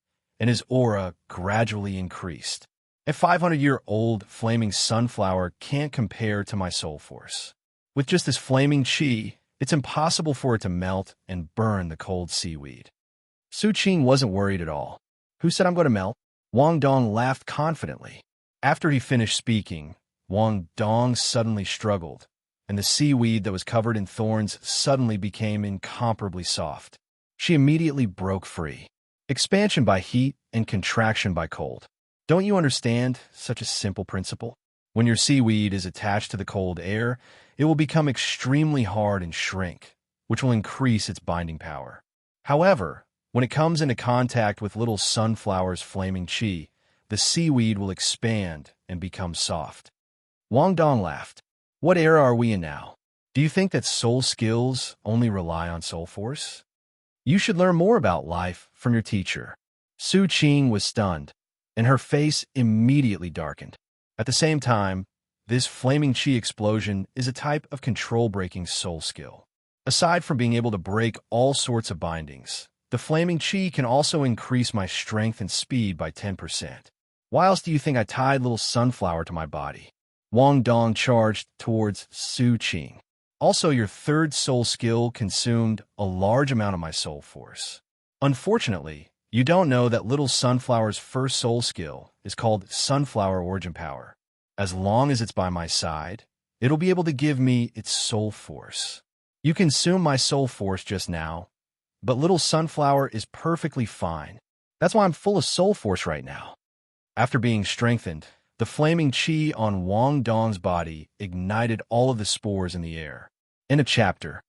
and his aura gradually increased. A 500-year-old flaming sunflower can't compare to my soul force. With just this flaming chi, it's impossible for it to melt and burn the cold seaweed. Su Qing wasn't worried at all. Who said I'm going to melt? Wang Dong laughed confidently. After he finished speaking, Wang Dong suddenly struggled, and the seaweed that was covered in thorns suddenly became incomparably soft. She immediately broke free. Expansion by heat and contraction by cold. Don't you understand such a simple principle? When your seaweed is attached to the cold air, it will become extremely hard and shrink, which will increase its binding power. However, when it comes into contact with little sunflower's flaming chi, the seaweed will expand and become soft. Wang Dong laughed. What era are we in now? Do you think that soul skills only rely on soul force? You should learn more about life from your teacher. Su Qing was stunned, and her face immediately darkened. At the same time, this flaming chi explosion is a type of control-breaking soul skill. Aside from being able to break all sorts of bindings, the flaming chi can also increase my strength and speed by 10%. Why else do you think I tied little sunflower to my body? Wang Dong charged towards Su Qing. Also, your third soul skill consumed a large amount of my soul force. Unfortunately, you don't know that little sunflower's first soul skill is called sunflower origin power. As long as it's by my side, it'll be able to give me its soul force. You consumed my soul force just now, but little sunflower is perfectly fine. That's why I'm full of soul force right now. After being strengthened, the flaming chi on Wang Dong's body ignited all of the spores in the air. End of chapter.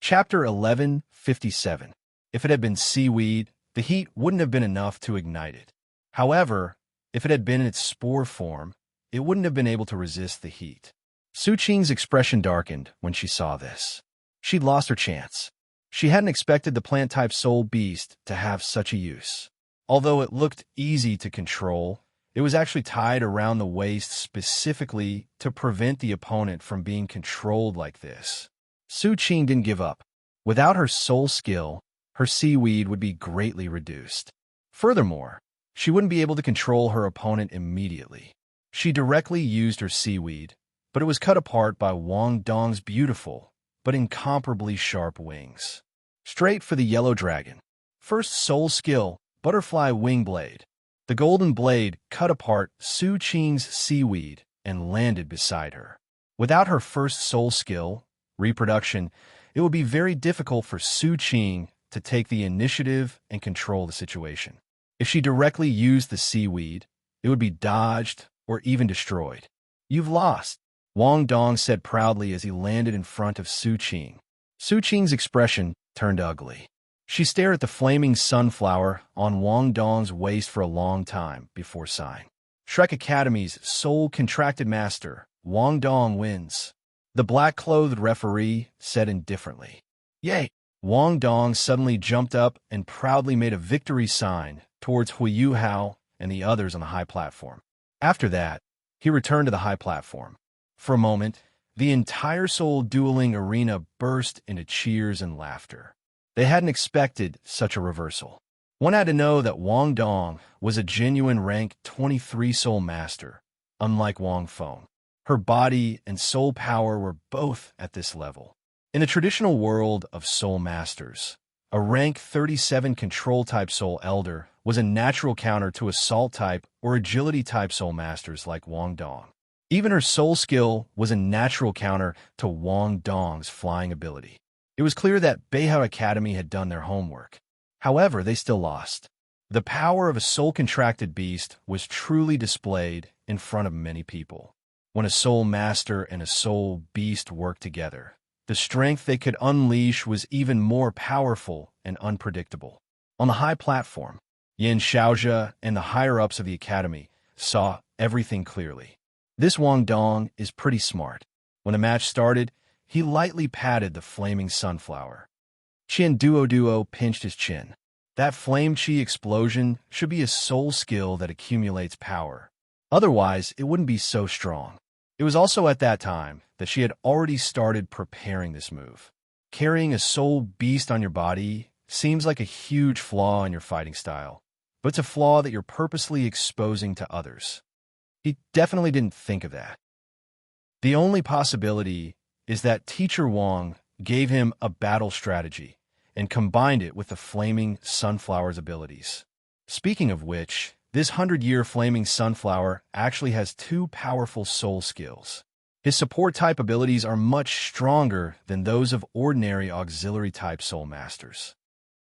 Chapter 1157. If it had been seaweed, the heat wouldn't have been enough to ignite it. However, if it had been in its spore form, it wouldn't have been able to resist the heat. Su Qing's expression darkened when she saw this. She'd lost her chance. She hadn't expected the plant-type soul beast to have such a use. Although it looked easy to control, it was actually tied around the waist specifically to prevent the opponent from being controlled like this. Su Qing didn't give up. Without her soul skill, her seaweed would be greatly reduced. Furthermore, she wouldn't be able to control her opponent immediately. She directly used her seaweed, but it was cut apart by Wang Dong's beautiful but incomparably sharp wings. Straight for the yellow dragon. First soul skill, butterfly wing blade. The golden blade cut apart Su Qing's seaweed and landed beside her. Without her first soul skill, reproduction, it would be very difficult for Su Qing to take the initiative and control the situation. If she directly used the seaweed, it would be dodged or even destroyed. You've lost, Wang Dong said proudly as he landed in front of Su Qing. Su Qing's expression turned ugly. She stared at the flaming sunflower on Wang Dong's waist for a long time before sighing. Shrek Academy's soul contracted master, Wang Dong, wins. The black-clothed referee said indifferently. Yay! Wang Dong suddenly jumped up and proudly made a victory sign towards Huiyu Hao and the others on the high platform. After that, he returned to the high platform. For a moment, the entire soul dueling arena burst into cheers and laughter. They hadn't expected such a reversal. One had to know that Wang Dong was a genuine rank 23 soul master, unlike Wang Feng. Her body and soul power were both at this level. In the traditional world of soul masters, a rank 37 control-type soul elder was a natural counter to assault-type or agility-type soul masters like Wang Dong. Even her soul skill was a natural counter to Wang Dong's flying ability. It was clear that Beihao Academy had done their homework. However, they still lost. The power of a soul-contracted beast was truly displayed in front of many people. When a soul master and a soul beast worked together, the strength they could unleash was even more powerful and unpredictable. On the high platform, Yin Xiaozhe and the higher-ups of the academy saw everything clearly. This Wang Dong is pretty smart. When the match started, he lightly patted the flaming sunflower. Duo pinched his chin. That flame chi explosion should be a soul skill that accumulates power. Otherwise, it wouldn't be so strong. It was also at that time that she had already started preparing this move. Carrying a soul beast on your body seems like a huge flaw in your fighting style, but it's a flaw that you're purposely exposing to others. He definitely didn't think of that. The only possibility is that Teacher Wang gave him a battle strategy and combined it with the flaming sunflower's abilities. Speaking of which, this 100-year flaming sunflower actually has two powerful soul skills. His support-type abilities are much stronger than those of ordinary auxiliary-type soul masters.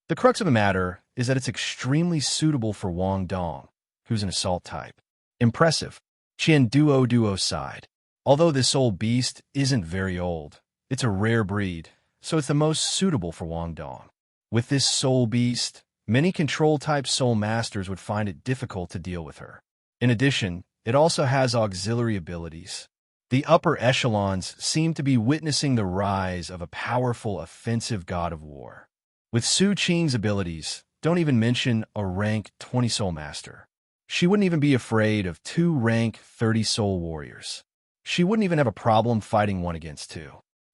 The crux of the matter is that it's extremely suitable for Wang Dong, who's an assault type. Impressive. Duo sighed. Although this soul beast isn't very old, it's a rare breed, so it's the most suitable for Wang Dong. With this soul beast, many control-type soul masters would find it difficult to deal with her. In addition, it also has auxiliary abilities. The upper echelons seem to be witnessing the rise of a powerful offensive god of war. With Su Qing's abilities, don't even mention a rank 20 soul master. She wouldn't even be afraid of two rank 30 soul warriors. She wouldn't even have a problem fighting 1 against 2.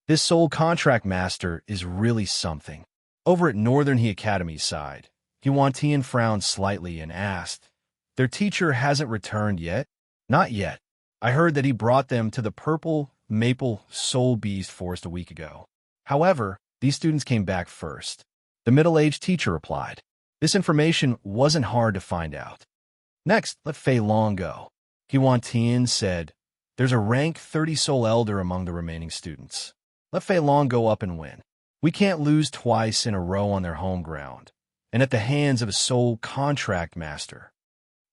This soul contract master is really something. Over at Northern He Academy's side, Yuan Tian frowned slightly and asked, "Their teacher hasn't returned yet?" "Not yet. I heard that he brought them to the Purple Maple Soul Beast Forest a week ago. However, these students came back first." The middle-aged teacher replied. This information wasn't hard to find out. "Next, let Fei Long go." Yuan Tian said, "There's a rank 30 soul elder among the remaining students. Let Fei Long go up and win. We can't lose twice in a row on their home ground, and at the hands of a soul contract master."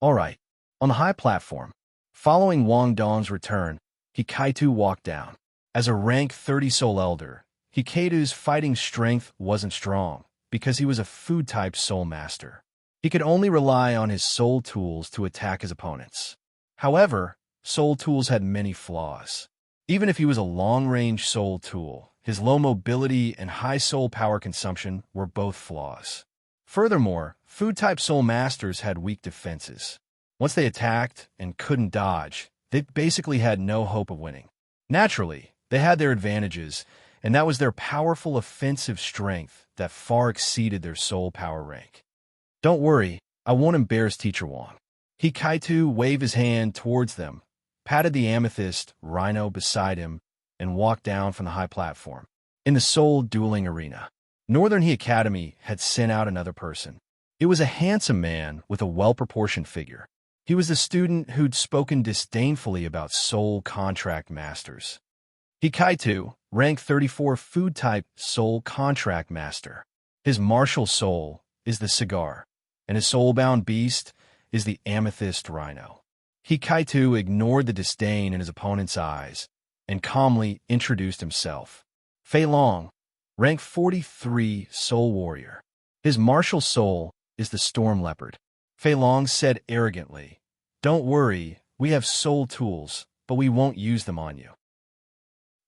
All right. On the high platform, following Wang Dong's return, Hikaitu walked down. As a rank 30 soul elder, Hikaitu's fighting strength wasn't strong because he was a food-type soul master. He could only rely on his soul tools to attack his opponents. However, soul tools had many flaws. Even if he was a long-range soul tool, his low mobility and high soul power consumption were both flaws. Furthermore, food-type soul masters had weak defenses. Once they attacked and couldn't dodge, they basically had no hope of winning. Naturally, they had their advantages, and that was their powerful offensive strength that far exceeded their soul power rank. "Don't worry, I won't embarrass Teacher Wang." Hikaitu waved his hand towards them, patted the amethyst rhino beside him, and walked down from the high platform. In the soul dueling arena, Northern He Academy had sent out another person. It was a handsome man with a well-proportioned figure. He was the student who'd spoken disdainfully about soul contract masters. Hikaitu, rank 34 food-type soul contract master. His martial soul is the cigar, and his soul-bound beast is the amethyst rhino. Hikaitu ignored the disdain in his opponent's eyes and calmly introduced himself. Fei Long, rank 43 soul warrior. His martial soul is the storm leopard. Fei Long said arrogantly, "Don't worry, we have soul tools, but we won't use them on you."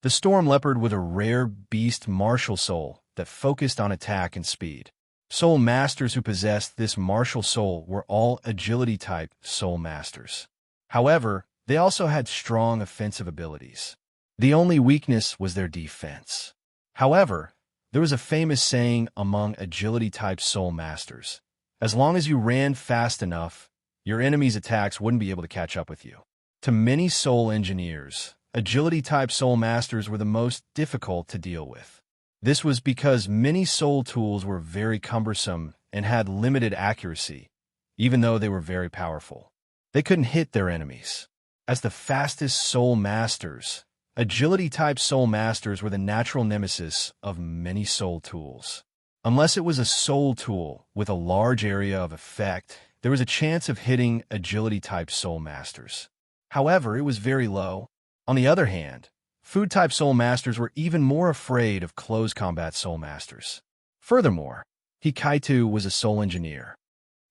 The storm leopard was a rare beast martial soul that focused on attack and speed. Soul masters who possessed this martial soul were all agility-type soul masters. However, they also had strong offensive abilities. The only weakness was their defense. However, there was a famous saying among agility-type soul masters: as long as you ran fast enough, your enemy's attacks wouldn't be able to catch up with you. To many soul engineers, agility-type soul masters were the most difficult to deal with. This was because many soul tools were very cumbersome and had limited accuracy, even though they were very powerful. They couldn't hit their enemies. As the fastest soul masters, agility-type soul masters were the natural nemesis of many soul tools. Unless it was a soul tool with a large area of effect, there was a chance of hitting agility-type soul masters. However, it was very low. On the other hand, food-type soul masters were even more afraid of close combat soul masters. Furthermore, Hikaitu was a soul engineer.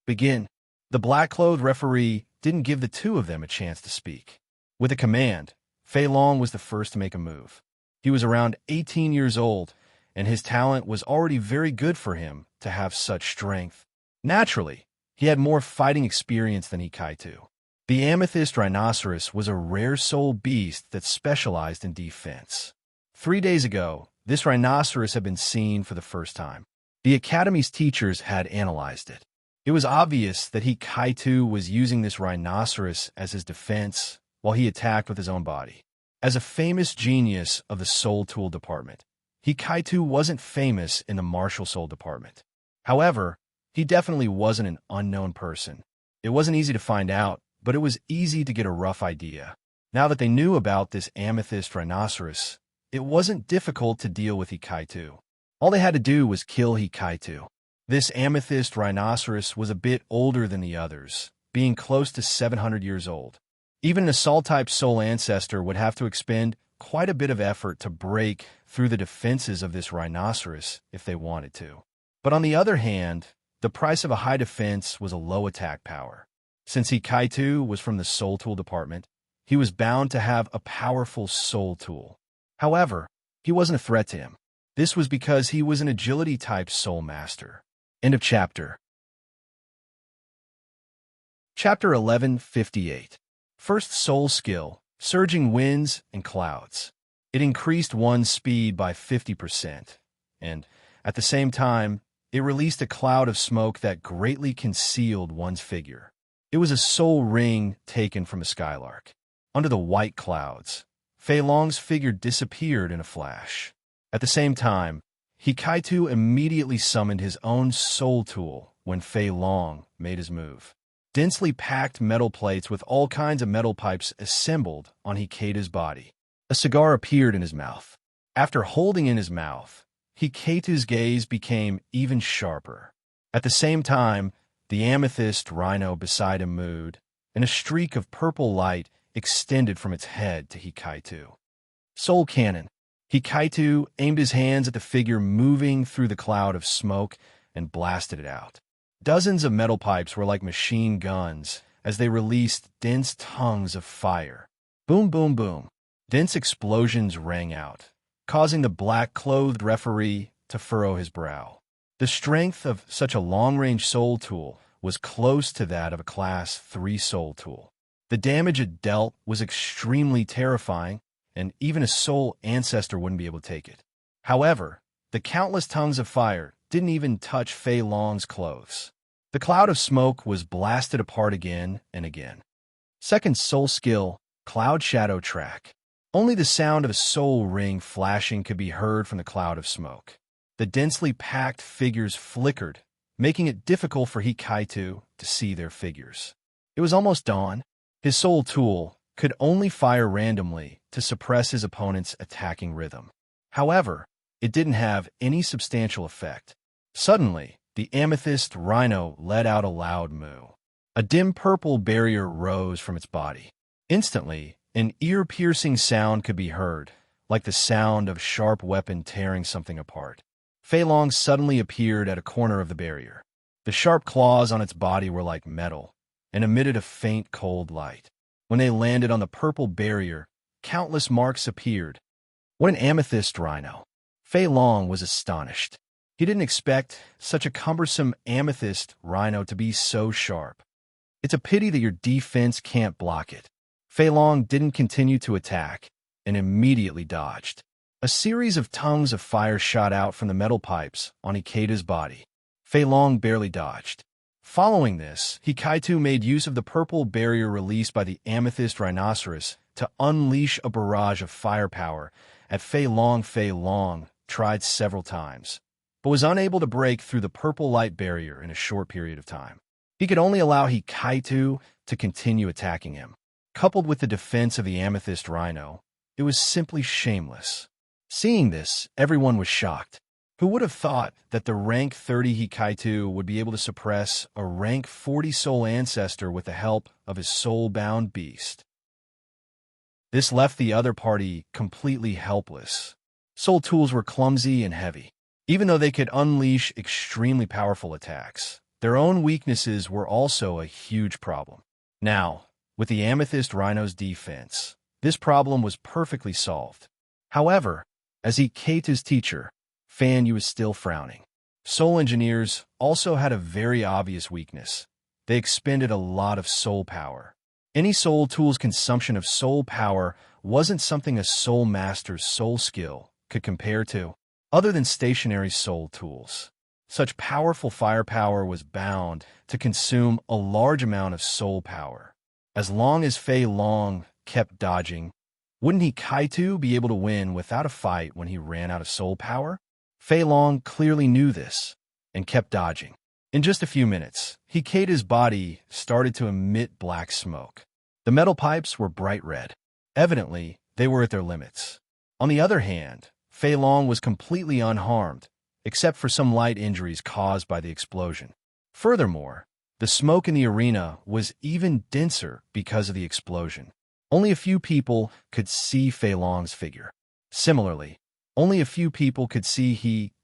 Begin. The black-clothed referee didn't give the two of them a chance to speak. With a command, Fei Long was the first to make a move. He was around 18 years old, and his talent was already very good for him to have such strength. Naturally, he had more fighting experience than Hikaitu. The amethyst rhinoceros was a rare soul beast that specialized in defense. 3 days ago, this rhinoceros had been seen for the first time. The Academy's teachers had analyzed it. It was obvious that Hikaitu was using this rhinoceros as his defense while he attacked with his own body. As a famous genius of the Soul Tool department, Hikaitu wasn't famous in the martial soul department. However, he definitely wasn't an unknown person. It wasn't easy to find out, but it was easy to get a rough idea. Now that they knew about this amethyst rhinoceros, it wasn't difficult to deal with Hikaitu. All they had to do was kill Hikaitu. This amethyst rhinoceros was a bit older than the others, being close to 700 years old. Even an assault-type soul ancestor would have to expend quite a bit of effort to break through the defenses of this rhinoceros if they wanted to. But on the other hand, the price of a high defense was a low attack power. Since Hikaitu was from the Soul Tool department, he was bound to have a powerful soul tool. However, he wasn't a threat to him. This was because he was an agility-type soul master. End of chapter. Chapter 1158. First soul skill, surging winds and clouds. It increased one's speed by 50%, and at the same time, it released a cloud of smoke that greatly concealed one's figure. It was a soul ring taken from a skylark. Under the white clouds, Fei Long's figure disappeared in a flash. At the same time, Hikaitu immediately summoned his own soul tool when Fei Long made his move. Densely packed metal plates with all kinds of metal pipes assembled on Hikaitu's body. A cigar appeared in his mouth. After holding in his mouth, Hikaitu's gaze became even sharper. At the same time, the amethyst rhino beside him moved, and a streak of purple light extended from its head to Hikaitu. Soul Cannon. Hikaitu aimed his hands at the figure moving through the cloud of smoke and blasted it out. Dozens of metal pipes were like machine guns as they released dense tongues of fire. Boom, boom, boom. Dense explosions rang out, causing the black-clothed referee to furrow his brow. The strength of such a long-range soul tool was close to that of a Class 3 soul tool. The damage it dealt was extremely terrifying, and even a soul ancestor wouldn't be able to take it. However, the countless tongues of fire didn't even touch Fei Long's clothes. The cloud of smoke was blasted apart again and again. Second soul skill, Cloud Shadow Track. Only the sound of a soul ring flashing could be heard from the cloud of smoke. The densely packed figures flickered, making it difficult for Hikaitu to see their figures. It was almost dawn. His soul tool could only fire randomly to suppress his opponent's attacking rhythm. However, it didn't have any substantial effect. Suddenly, the amethyst rhino let out a loud moo. A dim purple barrier rose from its body. Instantly, an ear-piercing sound could be heard, like the sound of a sharp weapon tearing something apart. Fei Long suddenly appeared at a corner of the barrier. The sharp claws on its body were like metal and emitted a faint cold light. When they landed on the purple barrier, countless marks appeared. What an amethyst rhino! Fei Long was astonished. He didn't expect such a cumbersome amethyst rhino to be so sharp. It's a pity that your defense can't block it. Fei Long didn't continue to attack and immediately dodged. A series of tongues of fire shot out from the metal pipes on Hikaitu's body. Fei Long barely dodged. Following this, Hikaitu made use of the purple barrier released by the amethyst rhinoceros to unleash a barrage of firepower at Fei Long. Fei Long tried several times, but was unable to break through the purple light barrier in a short period of time. He could only allow Hikaitu to continue attacking him. Coupled with the defense of the amethyst rhino, it was simply shameless. Seeing this, everyone was shocked. Who would have thought that the rank 30 Hikaitu would be able to suppress a rank 40 soul ancestor with the help of his soul-bound beast? This left the other party completely helpless. Soul tools were clumsy and heavy. Even though they could unleash extremely powerful attacks, their own weaknesses were also a huge problem. Now, with the amethyst rhino's defense, this problem was perfectly solved. However, as Hikaitu's teacher, Fan Yu was still frowning. Soul engineers also had a very obvious weakness. They expended a lot of soul power. Any soul tool's consumption of soul power wasn't something a soul master's soul skill could compare to, other than stationary soul tools. Such powerful firepower was bound to consume a large amount of soul power. As long as Fei Long kept dodging, wouldn't Hikaitu be able to win without a fight when he ran out of soul power? Fei Long clearly knew this and kept dodging. In just a few minutes, Hikaitu's body started to emit black smoke. The metal pipes were bright red. Evidently, they were at their limits. On the other hand, Fei Long was completely unharmed, except for some light injuries caused by the explosion. Furthermore, the smoke in the arena was even denser because of the explosion. Only a few people could see Fei Long's figure. Similarly, only a few people could see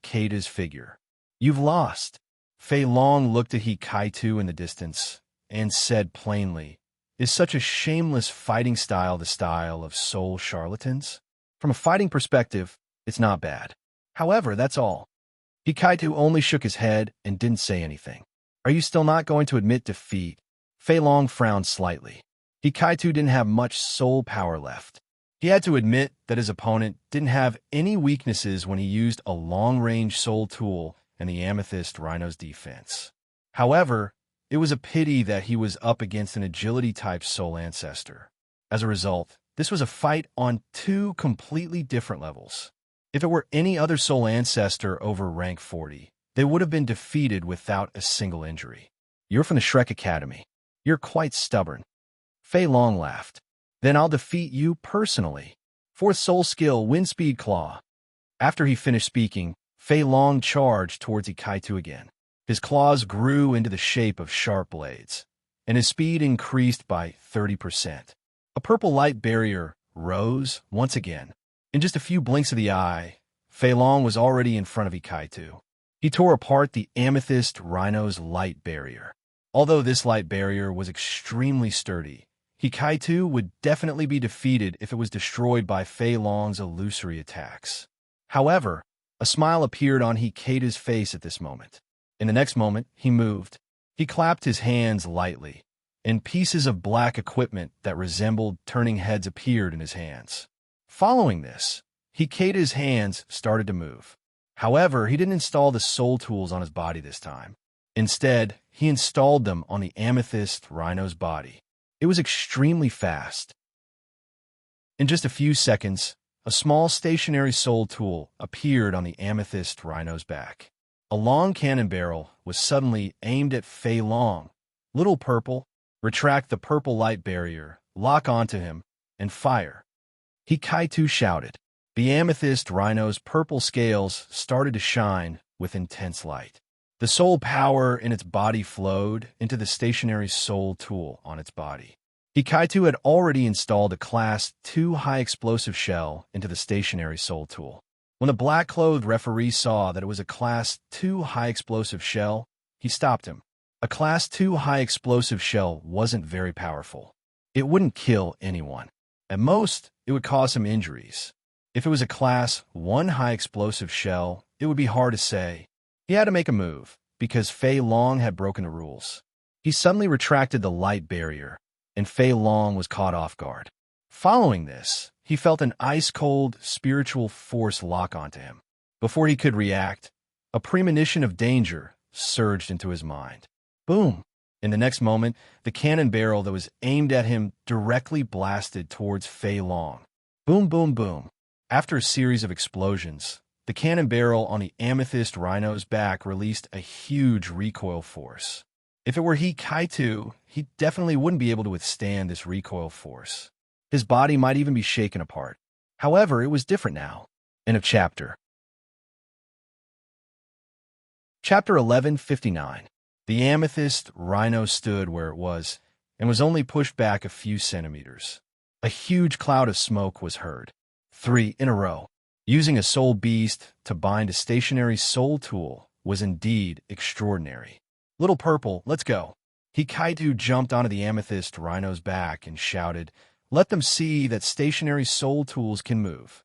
Hikaitu's figure. "You've lost." Fei Long looked at Hikaitu in the distance and said plainly, "Is such a shameless fighting style the style of soul charlatans? From a fighting perspective, it's not bad. However, that's all." Hikaitu only shook his head and didn't say anything. "Are you still not going to admit defeat?" Fei Long frowned slightly. Hikaitu didn't have much soul power left. He had to admit that his opponent didn't have any weaknesses when he used a long-range soul tool and the amethyst rhino's defense. However, it was a pity that he was up against an agility-type soul ancestor. As a result, this was a fight on two completely different levels. If it were any other soul ancestor over rank 40, they would have been defeated without a single injury. "You're from the Shrek Academy. You're quite stubborn." Fei Long laughed. "Then I'll defeat you personally. Fourth soul skill, Wind Speed Claw." After he finished speaking, Fei Long charged towards Hikaitu again. His claws grew into the shape of sharp blades, and his speed increased by 30%. A purple light barrier rose once again. In just a few blinks of the eye, Fei Long was already in front of Hikaitu. He tore apart the amethyst rhino's light barrier. Although this light barrier was extremely sturdy, Hikaitu would definitely be defeated if it was destroyed by Fei Long's illusory attacks. However, a smile appeared on Hikaitu's face at this moment. In the next moment, he moved. He clapped his hands lightly, and pieces of black equipment that resembled turning heads appeared in his hands. Following this, Hikaitu's hands started to move. However, he didn't install the soul tools on his body this time. Instead, he installed them on the amethyst rhino's body. It was extremely fast. In just a few seconds, a small stationary soul tool appeared on the amethyst rhino's back. A long cannon barrel was suddenly aimed at Fei Long. "Little Purple, retract the purple light barrier, lock onto him, and fire." Hikaitu shouted. The amethyst rhino's purple scales started to shine with intense light. The soul power in its body flowed into the stationary soul tool on its body. Hikaitu had already installed a Class 2 high-explosive shell into the stationary soul tool. When the black-clothed referee saw that it was a Class 2 high-explosive shell, he stopped him. A Class 2 high-explosive shell wasn't very powerful. It wouldn't kill anyone. At most, it would cause some injuries. If it was a Class 1 high-explosive shell, it would be hard to say. He had to make a move, because Fei Long had broken the rules. He suddenly retracted the light barrier, and Fei Long was caught off guard. Following this, he felt an ice-cold spiritual force lock onto him. Before he could react, a premonition of danger surged into his mind. Boom! In the next moment, the cannon barrel that was aimed at him directly blasted towards Fei Long. Boom, boom, boom. After a series of explosions, The cannon barrel on the amethyst rhino's back released a huge recoil force. If it were he Kaito, he definitely wouldn't be able to withstand this recoil force. His body might even be shaken apart. However, it was different now. End of chapter. Chapter 1159. The amethyst rhino stood where it was and was only pushed back a few centimeters. A huge cloud of smoke was heard. 3 in a row. Using a soul beast to bind a stationary soul tool was indeed extraordinary. Little Purple, let's go. Hikaitu jumped onto the amethyst rhino's back and shouted, "Let them see that stationary soul tools can move."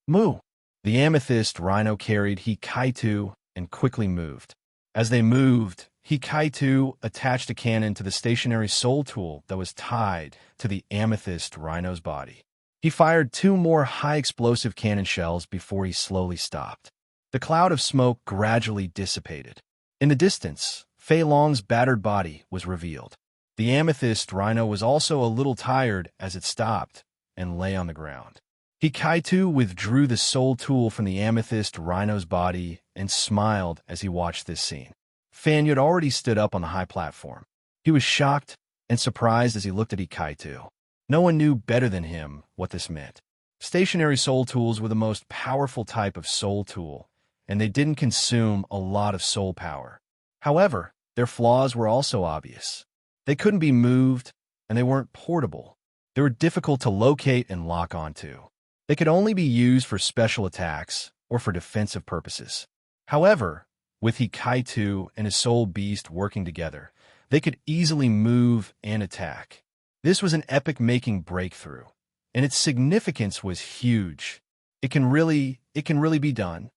Moo! The amethyst rhino carried Hikaitu and quickly moved. As they moved, Hikaitu attached a cannon to the stationary soul tool that was tied to the amethyst rhino's body. He fired 2 more high-explosive cannon shells before he slowly stopped. The cloud of smoke gradually dissipated. In the distance, Fei Long's battered body was revealed. The amethyst rhino was also a little tired as it stopped and lay on the ground. Hikaitu withdrew the soul tool from the amethyst rhino's body and smiled as he watched this scene. Fan had already stood up on the high platform. He was shocked and surprised as he looked at Hikaitu. No one knew better than him what this meant. Stationary soul tools were the most powerful type of soul tool, and they didn't consume a lot of soul power. However, their flaws were also obvious. They couldn't be moved, and they weren't portable. They were difficult to locate and lock onto. They could only be used for special attacks or for defensive purposes. However, with Hikaitu and his soul beast working together, they could easily move and attack. This was an epic-making breakthrough, and its significance was huge. It can really be done.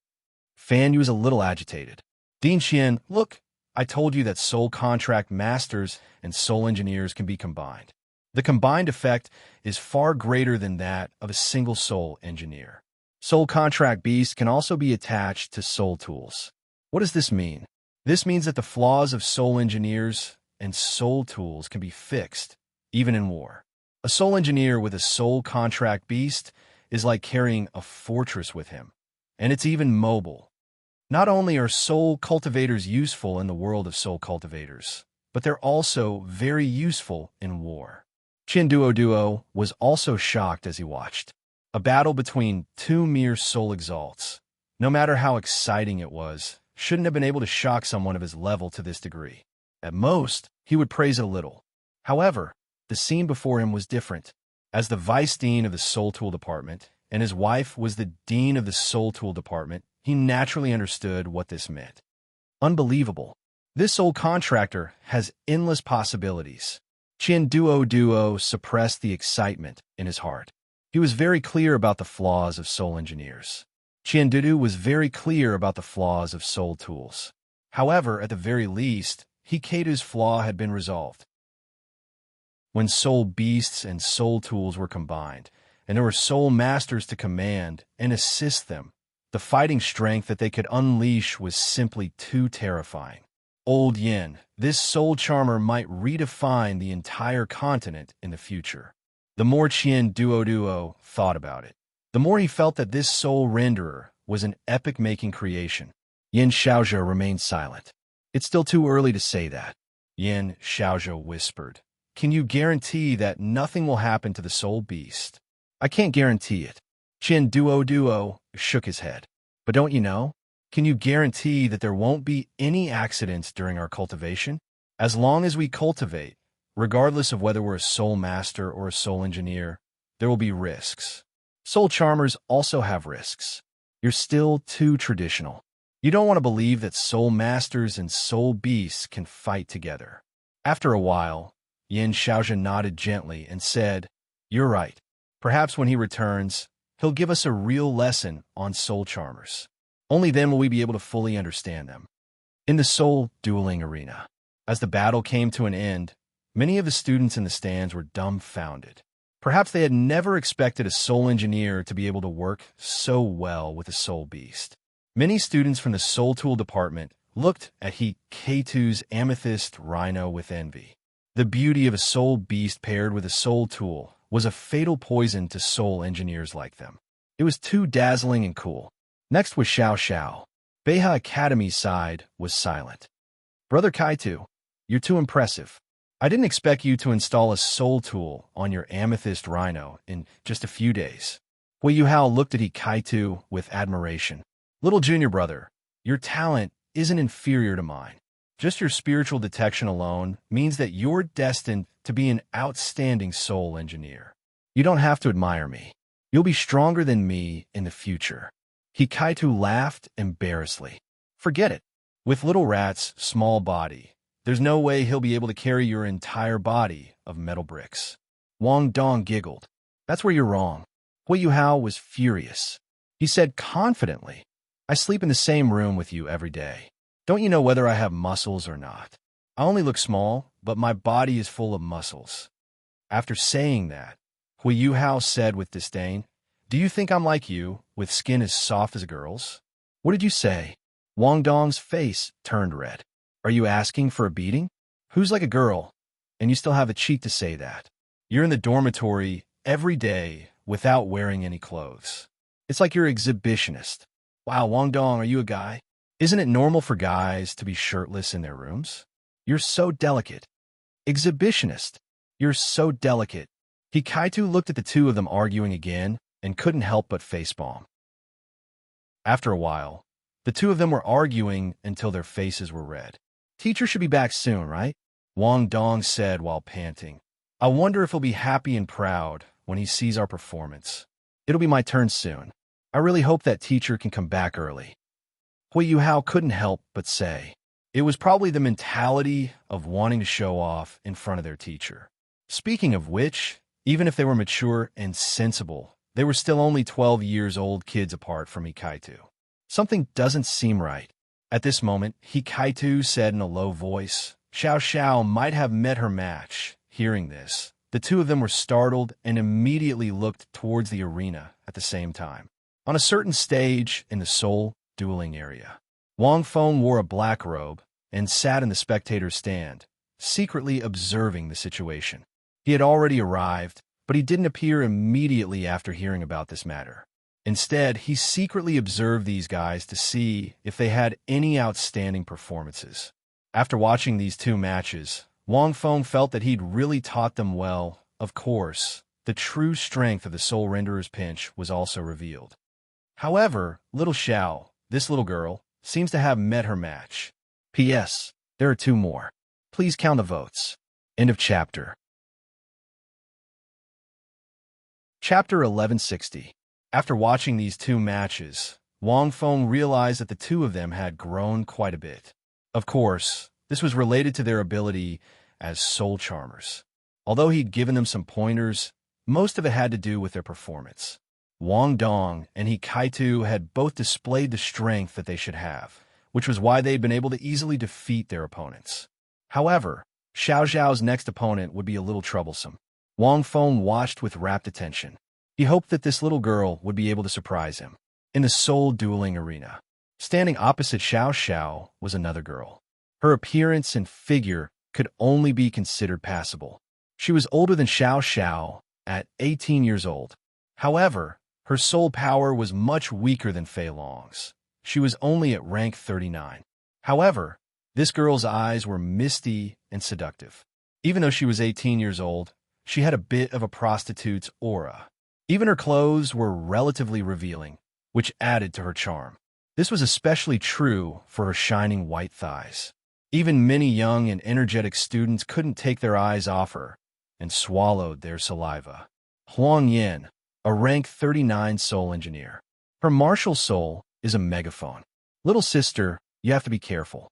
Fan Yu was a little agitated. Dean Xian, look, I told you that soul contract masters and soul engineers can be combined. The combined effect is far greater than that of a single soul engineer. Soul contract beasts can also be attached to soul tools. What does this mean? This means that the flaws of soul engineers and soul tools can be fixed, even in war. A soul engineer with a soul contract beast is like carrying a fortress with him, and it's even mobile. Not only are soul cultivators useful in the world of soul cultivators, but they're also very useful in war. Duo was also shocked as he watched. A battle between 2 mere soul exalts, no matter how exciting it was, shouldn't have been able to shock someone of his level to this degree. At most, he would praise it a little. However, the scene before him was different. As the vice dean of the soul tool department, and his wife was the dean of the soul tool department, he naturally understood what this meant. Unbelievable. This soul contractor has endless possibilities. Duo suppressed the excitement in his heart. He was very clear about the flaws of soul engineers. Dudu was very clear about the flaws of soul tools. However, at the very least, Hikaitu's flaw had been resolved. When soul beasts and soul tools were combined, and there were soul masters to command and assist them, the fighting strength that they could unleash was simply too terrifying. Old Yin, this soul charmer might redefine the entire continent in the future. The more Duo thought about it, the more he felt that this soul renderer was an epic-making creation. Yin Xiaozhou remained silent. It's still too early to say that. Yin Xiaozhou whispered, "Can you guarantee that nothing will happen to the soul beast?" "I can't guarantee it." Duo shook his head. "But don't you know? Can you guarantee that there won't be any accidents during our cultivation? As long as we cultivate, regardless of whether we're a soul master or a soul engineer, there will be risks. Soul charmers also have risks. You're still too traditional. You don't want to believe that soul masters and soul beasts can fight together." After a while, Yin Xiaozhen nodded gently and said, "You're right. Perhaps when he returns, he'll give us a real lesson on soul charmers. Only then will we be able to fully understand them." In the soul dueling arena, as the battle came to an end, many of the students in the stands were dumbfounded. Perhaps they had never expected a soul engineer to be able to work so well with a soul beast. Many students from the soul tool department looked at Hikaitu's amethyst rhino with envy. The beauty of a soul beast paired with a soul tool was a fatal poison to soul engineers like them. It was too dazzling and cool. Next was Xiao Xiao. Beha Academy's side was silent. Brother Kaito, you're too impressive. I didn't expect you to install a soul tool on your amethyst rhino in just a few days. Hui Yuhao looked at Kaito with admiration. Little junior brother, your talent isn't inferior to mine. Just your spiritual detection alone means that you're destined to be an outstanding soul engineer. You don't have to admire me. You'll be stronger than me in the future. Kaito laughed embarrassedly. Forget it. With Little Rat's small body, there's no way he'll be able to carry your entire body of metal bricks. Wang Dong giggled. That's where you're wrong. Hui Yuhao was furious. He said confidently, I sleep in the same room with you every day. Don't you know whether I have muscles or not? I only look small, but my body is full of muscles. After saying that, Hui Yuhao said with disdain, do you think I'm like you, with skin as soft as a girl's? What did you say? Wang Dong's face turned red. Are you asking for a beating? Who's like a girl? And you still have the cheek to say that. You're in the dormitory every day without wearing any clothes. It's like you're an exhibitionist. Wow, Wang Dong, are you a guy? Isn't it normal for guys to be shirtless in their rooms? You're so delicate. Exhibitionist. You're so delicate. Kaito looked at the two of them arguing again and couldn't help but facepalm. After a while, the two of them were arguing until their faces were red. Teacher should be back soon, right? Wang Dong said while panting. I wonder if he'll be happy and proud when he sees our performance. It'll be my turn soon. I really hope that teacher can come back early. Hui Yuhao couldn't help but say. It was probably the mentality of wanting to show off in front of their teacher. Speaking of which, even if they were mature and sensible, they were still only 12 years old kids apart from Kaito. Something doesn't seem right. At this moment, Kaito said in a low voice, Xiao Xiao might have met her match. Hearing this, the two of them were startled and immediately looked towards the arena at the same time. On a certain stage in the soul dueling area, Wang Feng wore a black robe and sat in the spectator's stand, secretly observing the situation. He had already arrived, but he didn't appear immediately after hearing about this matter. Instead, he secretly observed these guys to see if they had any outstanding performances. After watching these two matches, Wang Feng felt that he'd really taught them well. Of course, the true strength of the Soul Renderer's pinch was also revealed. However, little Xiao, this little girl, seems to have met her match. P.S. There are two more. Please count the votes. End of chapter. Chapter 1160. After watching these two matches, Wang Feng realized that the two of them had grown quite a bit. Of course, this was related to their ability as soul charmers. Although he'd given them some pointers, most of it had to do with their performance. Wang Dong and Kaito had both displayed the strength that they should have, which was why they'd been able to easily defeat their opponents. However, Xiao Xiao's next opponent would be a little troublesome. Wang Feng watched with rapt attention. He hoped that this little girl would be able to surprise him. In the soul dueling arena, standing opposite Xiao Xiao was another girl. Her appearance and figure could only be considered passable. She was older than Xiao Xiao, at 18 years old. However, her soul power was much weaker than Fei Long's. She was only at rank 39. However, this girl's eyes were misty and seductive. Even though she was 18 years old, she had a bit of a prostitute's aura. Even her clothes were relatively revealing, which added to her charm. This was especially true for her shining white thighs. Even many young and energetic students couldn't take their eyes off her and swallowed their saliva. Huang Yin, a rank 39 soul engineer. Her martial soul is a megaphone. Little sister, you have to be careful.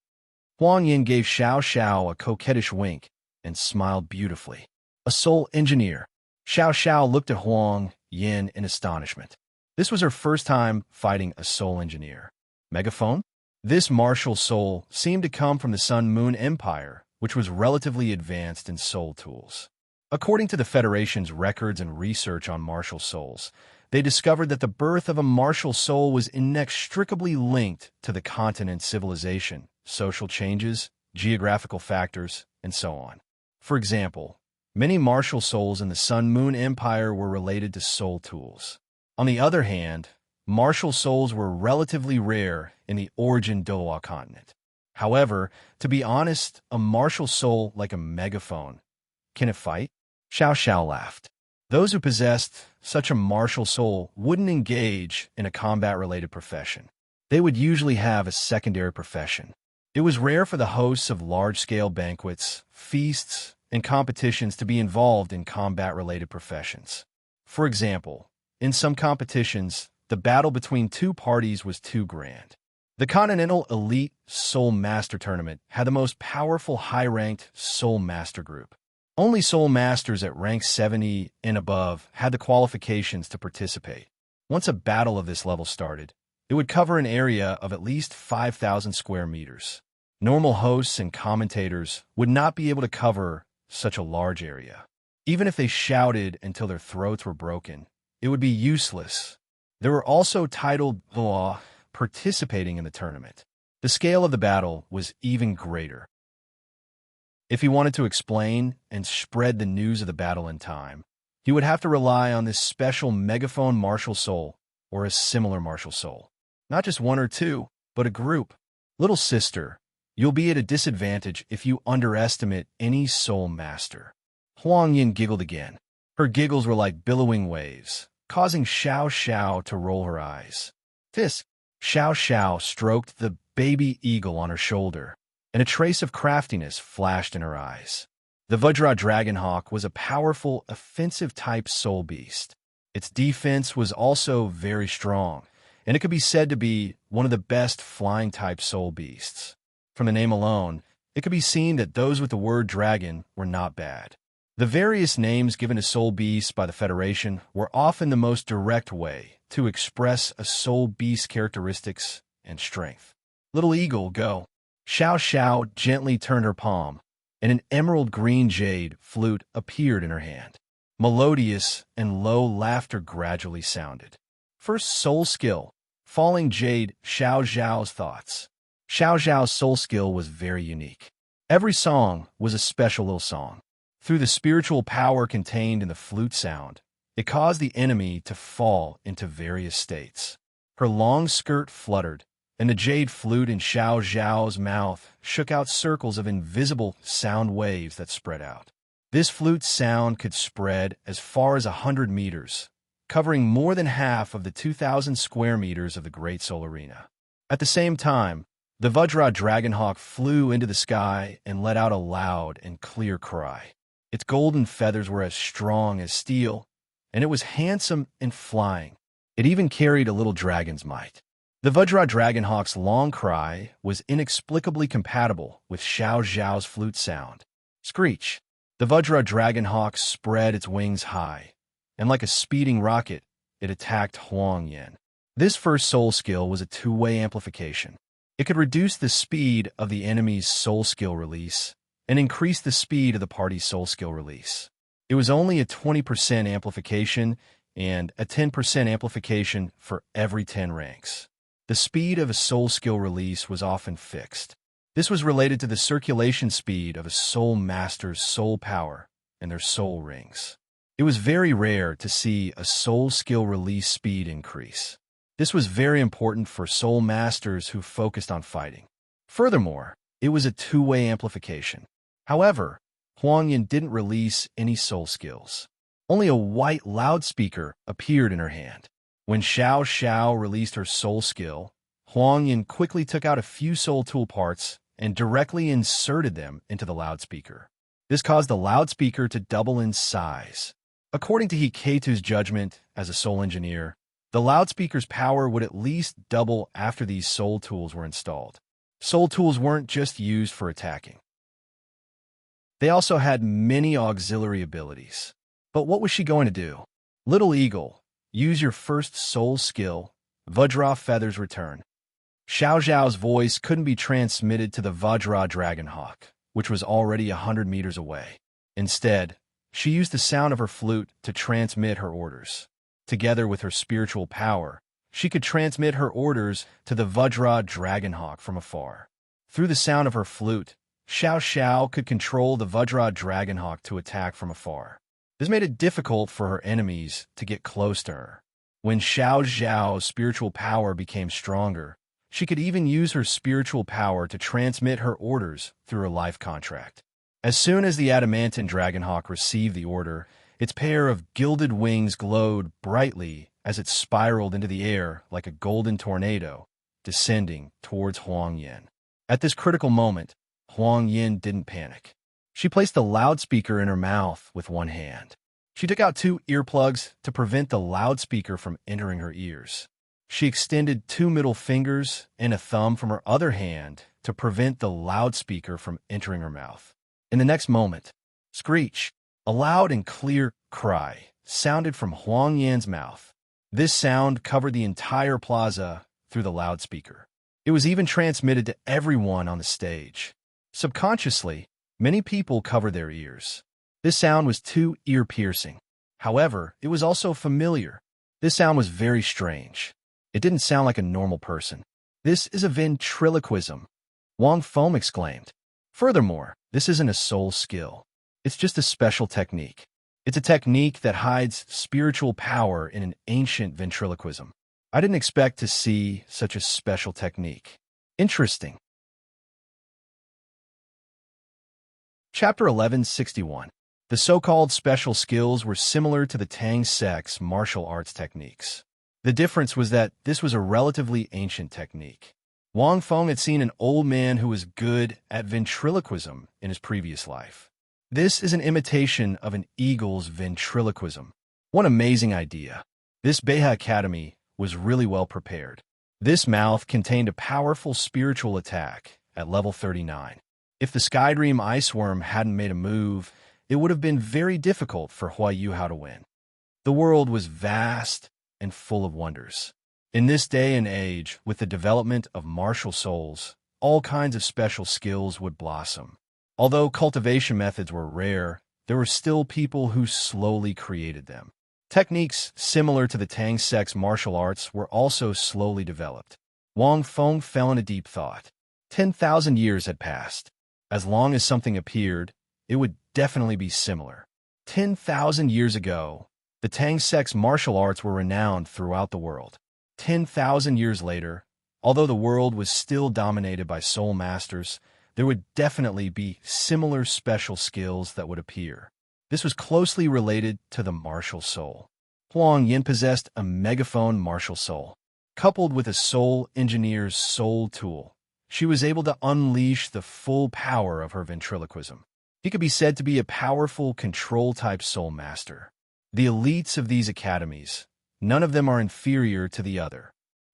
Huang Yin gave Xiao Xiao a coquettish wink and smiled beautifully. A soul engineer. Xiao Xiao looked at Huang Yin in astonishment. This was her first time fighting a soul engineer. Megaphone? This martial soul seemed to come from the Sun Moon Empire, which was relatively advanced in soul tools. According to the Federation's records and research on martial souls, they discovered that the birth of a martial soul was inextricably linked to the continent's civilization, social changes, geographical factors, and so on. For example, many martial souls in the Sun Moon Empire were related to soul tools. On the other hand, martial souls were relatively rare in the origin Douluo continent. However, to be honest, a martial soul like a megaphone, can it fight? Xiao Xiao laughed. Those who possessed such a martial soul wouldn't engage in a combat-related profession. They would usually have a secondary profession. It was rare for the hosts of large-scale banquets, feasts, and competitions to be involved in combat-related professions. For example, in some competitions, the battle between two parties was too grand. The Continental Elite Soul Master Tournament had the most powerful high-ranked Soul Master group. Only Soul Masters at rank 70 and above had the qualifications to participate. Once a battle of this level started, it would cover an area of at least 5,000 square meters. Normal hosts and commentators would not be able to cover such a large area. Even if they shouted until their throats were broken, it would be useless. There were also titled Douluo participating in the tournament. The scale of the battle was even greater. If he wanted to explain and spread the news of the battle in time, he would have to rely on this special megaphone martial soul or a similar martial soul. Not just one or two, but a group. Little sister, you'll be at a disadvantage if you underestimate any soul master. Huang Yin giggled again. Her giggles were like billowing waves, causing Xiao Xiao to roll her eyes. Tisk! Xiao Xiao stroked the baby eagle on her shoulder, and a trace of craftiness flashed in her eyes. The Vajra Dragonhawk was a powerful, offensive-type soul beast. Its defense was also very strong, and it could be said to be one of the best flying-type soul beasts. From the name alone, it could be seen that those with the word dragon were not bad. The various names given to soul beasts by the Federation were often the most direct way to express a soul beast's characteristics and strength. Little eagle, go. Xiao Xiao gently turned her palm, and an emerald green jade flute appeared in her hand. Melodious and low laughter gradually sounded. First soul skill, falling jade, Xiao Xiao's thoughts. Xiao Xiao's soul skill was very unique. Every song was a special little song. Through the spiritual power contained in the flute sound, it caused the enemy to fall into various states. Her long skirt fluttered, and the jade flute in Xiao Xiao's mouth shook out circles of invisible sound waves that spread out. This flute sound could spread as far as 100 meters, covering more than half of the 2,000 square meters of the Great Soul Arena. At the same time, the Vajra Dragonhawk flew into the sky and let out a loud and clear cry. Its golden feathers were as strong as steel, and it was handsome and flying. It even carried a little dragon's might. The Vajra Dragonhawk's long cry was inexplicably compatible with Xiao Xiao's flute sound. Screech! The Vajra Dragonhawk spread its wings high, and like a speeding rocket, it attacked Huang Yin. This first soul skill was a two-way amplification. It could reduce the speed of the enemy's soul skill release and increase the speed of the party's soul skill release. It was only a 20% amplification and a 10% amplification for every 10 ranks. The speed of a soul skill release was often fixed. This was related to the circulation speed of a soul master's soul power and their soul rings. It was very rare to see a soul skill release speed increase. This was very important for soul masters who focused on fighting. Furthermore, it was a two-way amplification. However, Huang Yin didn't release any soul skills. Only a white loudspeaker appeared in her hand. When Xiao Xiao released her soul skill, Huang Yin quickly took out a few soul tool parts and directly inserted them into the loudspeaker. This caused the loudspeaker to double in size. According to Hiketu's judgment as a soul engineer, the loudspeaker's power would at least double after these soul tools were installed. Soul tools weren't just used for attacking. They also had many auxiliary abilities. But what was she going to do? Little Eagle, use your first soul skill, Vajra Feather's Return. Xiao Zhao's voice couldn't be transmitted to the Vajra Dragonhawk, which was already 100 meters away. Instead, she used the sound of her flute to transmit her orders. Together with her spiritual power, she could transmit her orders to the Vajra Dragonhawk from afar. Through the sound of her flute, Xiao Xiao could control the Vajra Dragonhawk to attack from afar. This made it difficult for her enemies to get close to her. When Xiao Zhao's spiritual power became stronger, she could even use her spiritual power to transmit her orders through her life contract. As soon as the adamantine dragonhawk received the order, its pair of gilded wings glowed brightly as it spiraled into the air like a golden tornado, descending towards Huang Yin. At this critical moment, Huang Yin didn't panic. She placed the loudspeaker in her mouth with one hand. She took out 2 earplugs to prevent the loudspeaker from entering her ears. She extended 2 middle fingers and a thumb from her other hand to prevent the loudspeaker from entering her mouth. In the next moment, screech, a loud and clear cry, sounded from Huang Yan's mouth. This sound covered the entire plaza through the loudspeaker. It was even transmitted to everyone on the stage. Subconsciously, many people covered their ears. This sound was too ear-piercing. However, it was also familiar. This sound was very strange. It didn't sound like a normal person. "This is a ventriloquism," Wang Feng exclaimed. "Furthermore, this isn't a soul skill. It's just a special technique. It's a technique that hides spiritual power in an ancient ventriloquism. I didn't expect to see such a special technique. Interesting." Chapter 1161. The so-called special skills were similar to the Tang sect's martial arts techniques. The difference was that this was a relatively ancient technique. Wang Feng had seen an old man who was good at ventriloquism in his previous life. This is an imitation of an eagle's ventriloquism. One amazing idea. This Beha Academy was really well prepared. This mouth contained a powerful spiritual attack at level 39. If the Skydream Iceworm hadn't made a move, it would have been very difficult for Hua Yuhao to win. The world was vast and full of wonders. In this day and age, with the development of martial souls, all kinds of special skills would blossom. Although cultivation methods were rare, there were still people who slowly created them. Techniques similar to the Tang sect's martial arts were also slowly developed. Wang Feng fell into deep thought. 10,000 years had passed. As long as something appeared, it would definitely be similar. 10,000 years ago, the Tang sect's martial arts were renowned throughout the world. 10,000 years later, although the world was still dominated by soul masters, there would definitely be similar special skills that would appear. This was closely related to the martial soul. Huang Yin possessed a megaphone martial soul. Coupled with a soul engineer's soul tool, she was able to unleash the full power of her ventriloquism. He could be said to be a powerful control-type soul master. The elites of these academies, none of them are inferior to the other.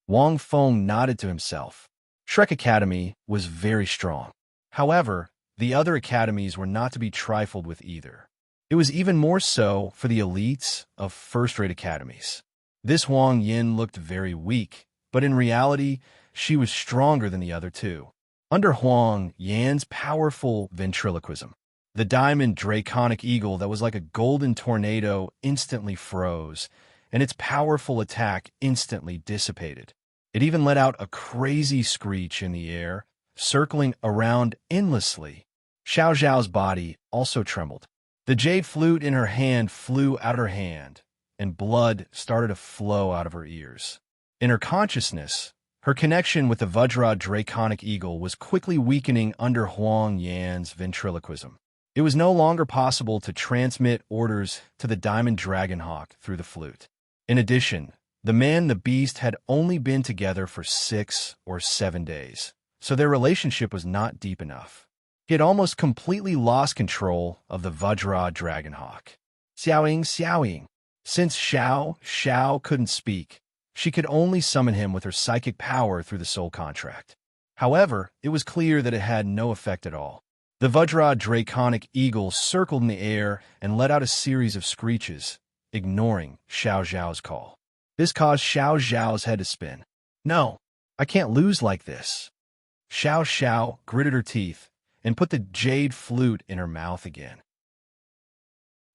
Wang Feng nodded to himself. Shrek Academy was very strong. However, the other academies were not to be trifled with either. It was even more so for the elites of first-rate academies. This Huang Yin looked very weak, but in reality, she was stronger than the other two. Under Huang Yan's powerful ventriloquism, the diamond draconic eagle that was like a golden tornado instantly froze, and its powerful attack instantly dissipated. It even let out a crazy screech in the air, circling around endlessly. Xiao Zhao's body also trembled. The jade flute in her hand flew out of her hand, and blood started to flow out of her ears. In her consciousness, her connection with the Vajra draconic eagle was quickly weakening under Huang Yan's ventriloquism. It was no longer possible to transmit orders to the diamond dragonhawk through the flute. In addition, the man and the beast had only been together for 6 or 7 days, so their relationship was not deep enough. He had almost completely lost control of the Vajra dragonhawk. Xiaoying, Xiaoying. Since Xiao couldn't speak, she could only summon him with her psychic power through the soul contract. However, it was clear that it had no effect at all. The Vajra draconic eagle circled in the air and let out a series of screeches, ignoring Xiao Zhao's call. This caused Xiao Zhao's head to spin. "No, I can't lose like this." Xiao gritted her teeth and put the jade flute in her mouth again.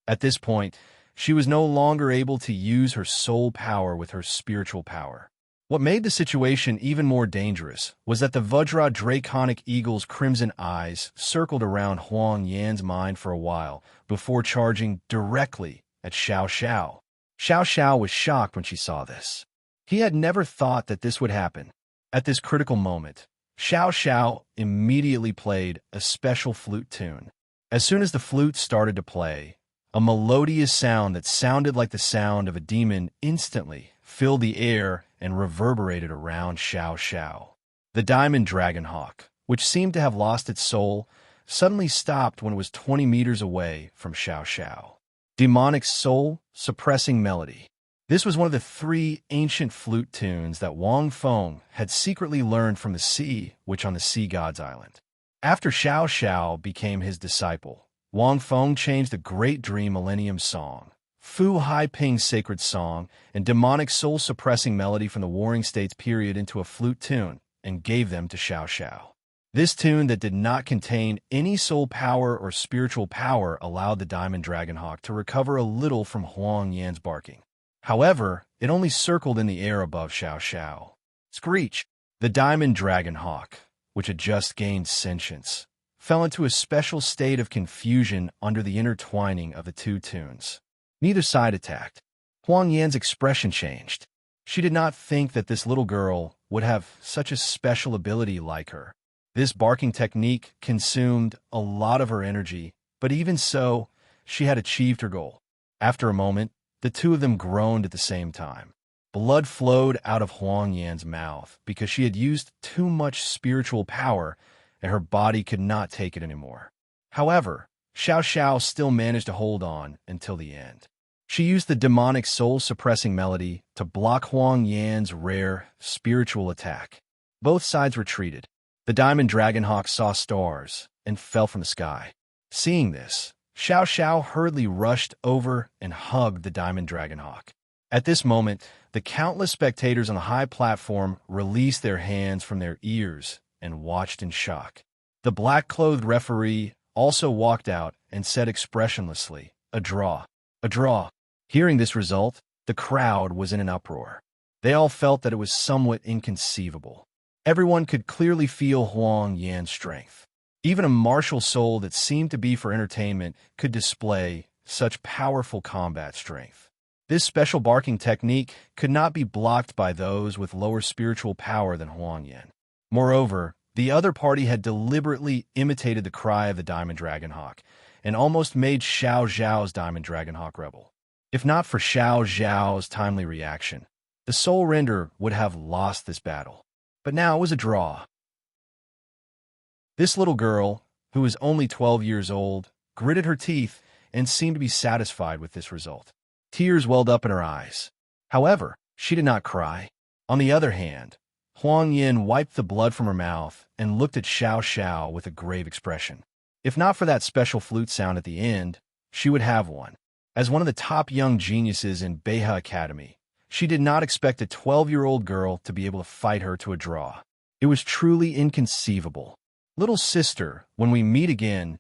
At this point, she was no longer able to use her soul power with her spiritual power. What made the situation even more dangerous was that the Vajra draconic eagle's crimson eyes circled around Huang Yan's mind for a while before charging directly at Xiao. Xiao Xiao was shocked when she saw this. He had never thought that this would happen. At this critical moment, Xiao Xiao immediately played a special flute tune. As soon as the flute started to play, a melodious sound that sounded like the sound of a demon instantly filled the air and reverberated around Xiao Xiao. The diamond dragon hawk, which seemed to have lost its soul, suddenly stopped when it was 20 meters away from Xiao Xiao. Demonic soul-suppressing melody. This was one of the 3 ancient flute tunes that Wang Feng had secretly learned from the sea witch on the Sea God's Island. After Xiao Xiao became his disciple, Wang Feng changed the Great Dream Millennium Song, Fu Hai Ping's Sacred Song, and demonic soul-suppressing melody from the Warring States period into a flute tune and gave them to Xiao Xiao. This tune that did not contain any soul power or spiritual power allowed the Diamond Dragon Hawk to recover a little from Huang Yan's barking. However, it only circled in the air above Xiao Xiao. Screech! The Diamond Dragon Hawk, which had just gained sentience, fell into a special state of confusion under the intertwining of the 2 tunes. Neither side attacked. Huang Yan's expression changed. She did not think that this little girl would have such a special ability like her. This barking technique consumed a lot of her energy, but even so, she had achieved her goal. After a moment, the 2 of them groaned at the same time. Blood flowed out of Huang Yan's mouth because she had used too much spiritual power and her body could not take it anymore. However, Xiao Xiao still managed to hold on until the end. She used the demonic soul-suppressing melody to block Huang Yan's rare spiritual attack. Both sides retreated. The Diamond Dragon Hawk saw stars and fell from the sky. Seeing this, Xiao Xiao hurriedly rushed over and hugged the Diamond Dragon Hawk. At this moment, the countless spectators on the high platform released their hands from their ears and watched in shock. The black-clothed referee also walked out and said expressionlessly, "A draw. A draw." Hearing this result, the crowd was in an uproar. They all felt that it was somewhat inconceivable. Everyone could clearly feel Huang Yan's strength. Even a martial soul that seemed to be for entertainment could display such powerful combat strength. This special barking technique could not be blocked by those with lower spiritual power than Huang Yan. Moreover, the other party had deliberately imitated the cry of the Diamond Dragon Hawk and almost made Xiao Zhao's Diamond Dragon Hawk rebel. If not for Xiao Zhao's timely reaction, the Soul Render would have lost this battle. But now it was a draw. This little girl, who was only 12 years old, gritted her teeth and seemed to be satisfied with this result. Tears welled up in her eyes. However, she did not cry. On the other hand, Huang Yan wiped the blood from her mouth and looked at Xiao Xiao with a grave expression. If not for that special flute sound at the end, she would have one. As one of the top young geniuses in Beha Academy, she did not expect a 12-year-old girl to be able to fight her to a draw. It was truly inconceivable. Little sister, when we meet again,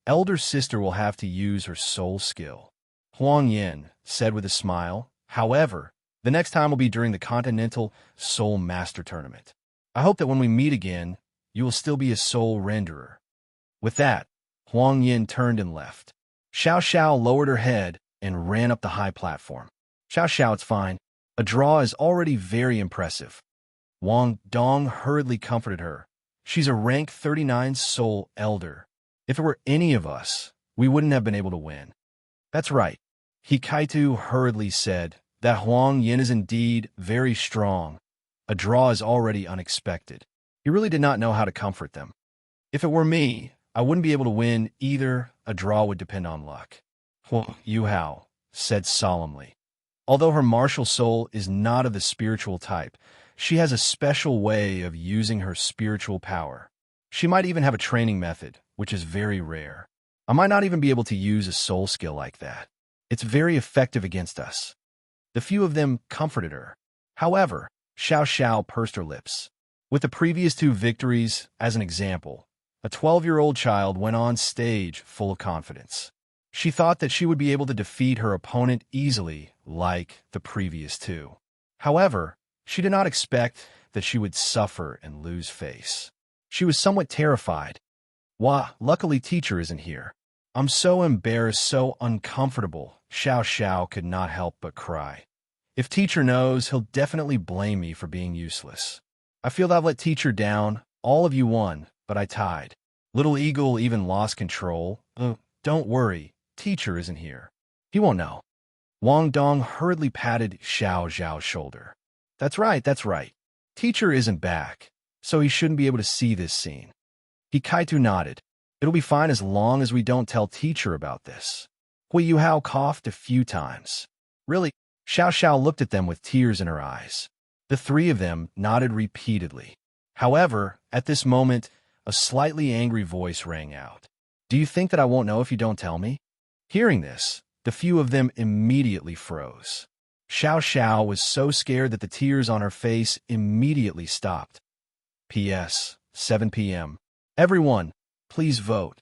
elder sister will have to use her soul skill, Huang Yan said with a smile. However, the next time will be during the Continental Soul Master Tournament. I hope that when we meet again, you will still be a soul renderer. With that, Huang Yan turned and left. Xiao Xiao lowered her head and ran up the high platform. Xiao Xiao, it's fine. A draw is already very impressive. Wang Dong hurriedly comforted her. She's a rank 39 soul elder. If it were any of us, we wouldn't have been able to win. That's right. Hikaitu hurriedly said that Huang Yan is indeed very strong. A draw is already unexpected. He really did not know how to comfort them. If it were me, I wouldn't be able to win either. A draw would depend on luck. Huang Yuhao said solemnly. Although her martial soul is not of the spiritual type, she has a special way of using her spiritual power. She might even have a training method, which is very rare. I might not even be able to use a soul skill like that. It's very effective against us. The few of them comforted her. However, Xiao Xiao pursed her lips. With the previous 2 victories as an example, a 12-year-old child went on stage full of confidence. She thought that she would be able to defeat her opponent easily, like the previous 2. However, she did not expect that she would suffer and lose face. She was somewhat terrified. Luckily teacher isn't here. I'm so embarrassed, so uncomfortable. Xiao Xiao could not help but cry. If teacher knows, he'll definitely blame me for being useless. I feel that I've let teacher down. All of you won, but I tied. Little Eagle even lost control. Don't worry, teacher isn't here. He won't know. Wang Dong hurriedly patted Xiao Zhao's shoulder. That's right, that's right. Teacher isn't back, so he shouldn't be able to see this scene. He Kaitu nodded. It'll be fine as long as we don't tell teacher about this. Hui Yuhao coughed a few times. Really? Xiao Xiao looked at them with tears in her eyes. The three of them nodded repeatedly. However, at this moment, a slightly angry voice rang out. Do you think that I won't know if you don't tell me? Hearing this, the few of them immediately froze. Xiao Xiao was so scared that the tears on her face immediately stopped. P.S. 7 p.m. Everyone, please vote.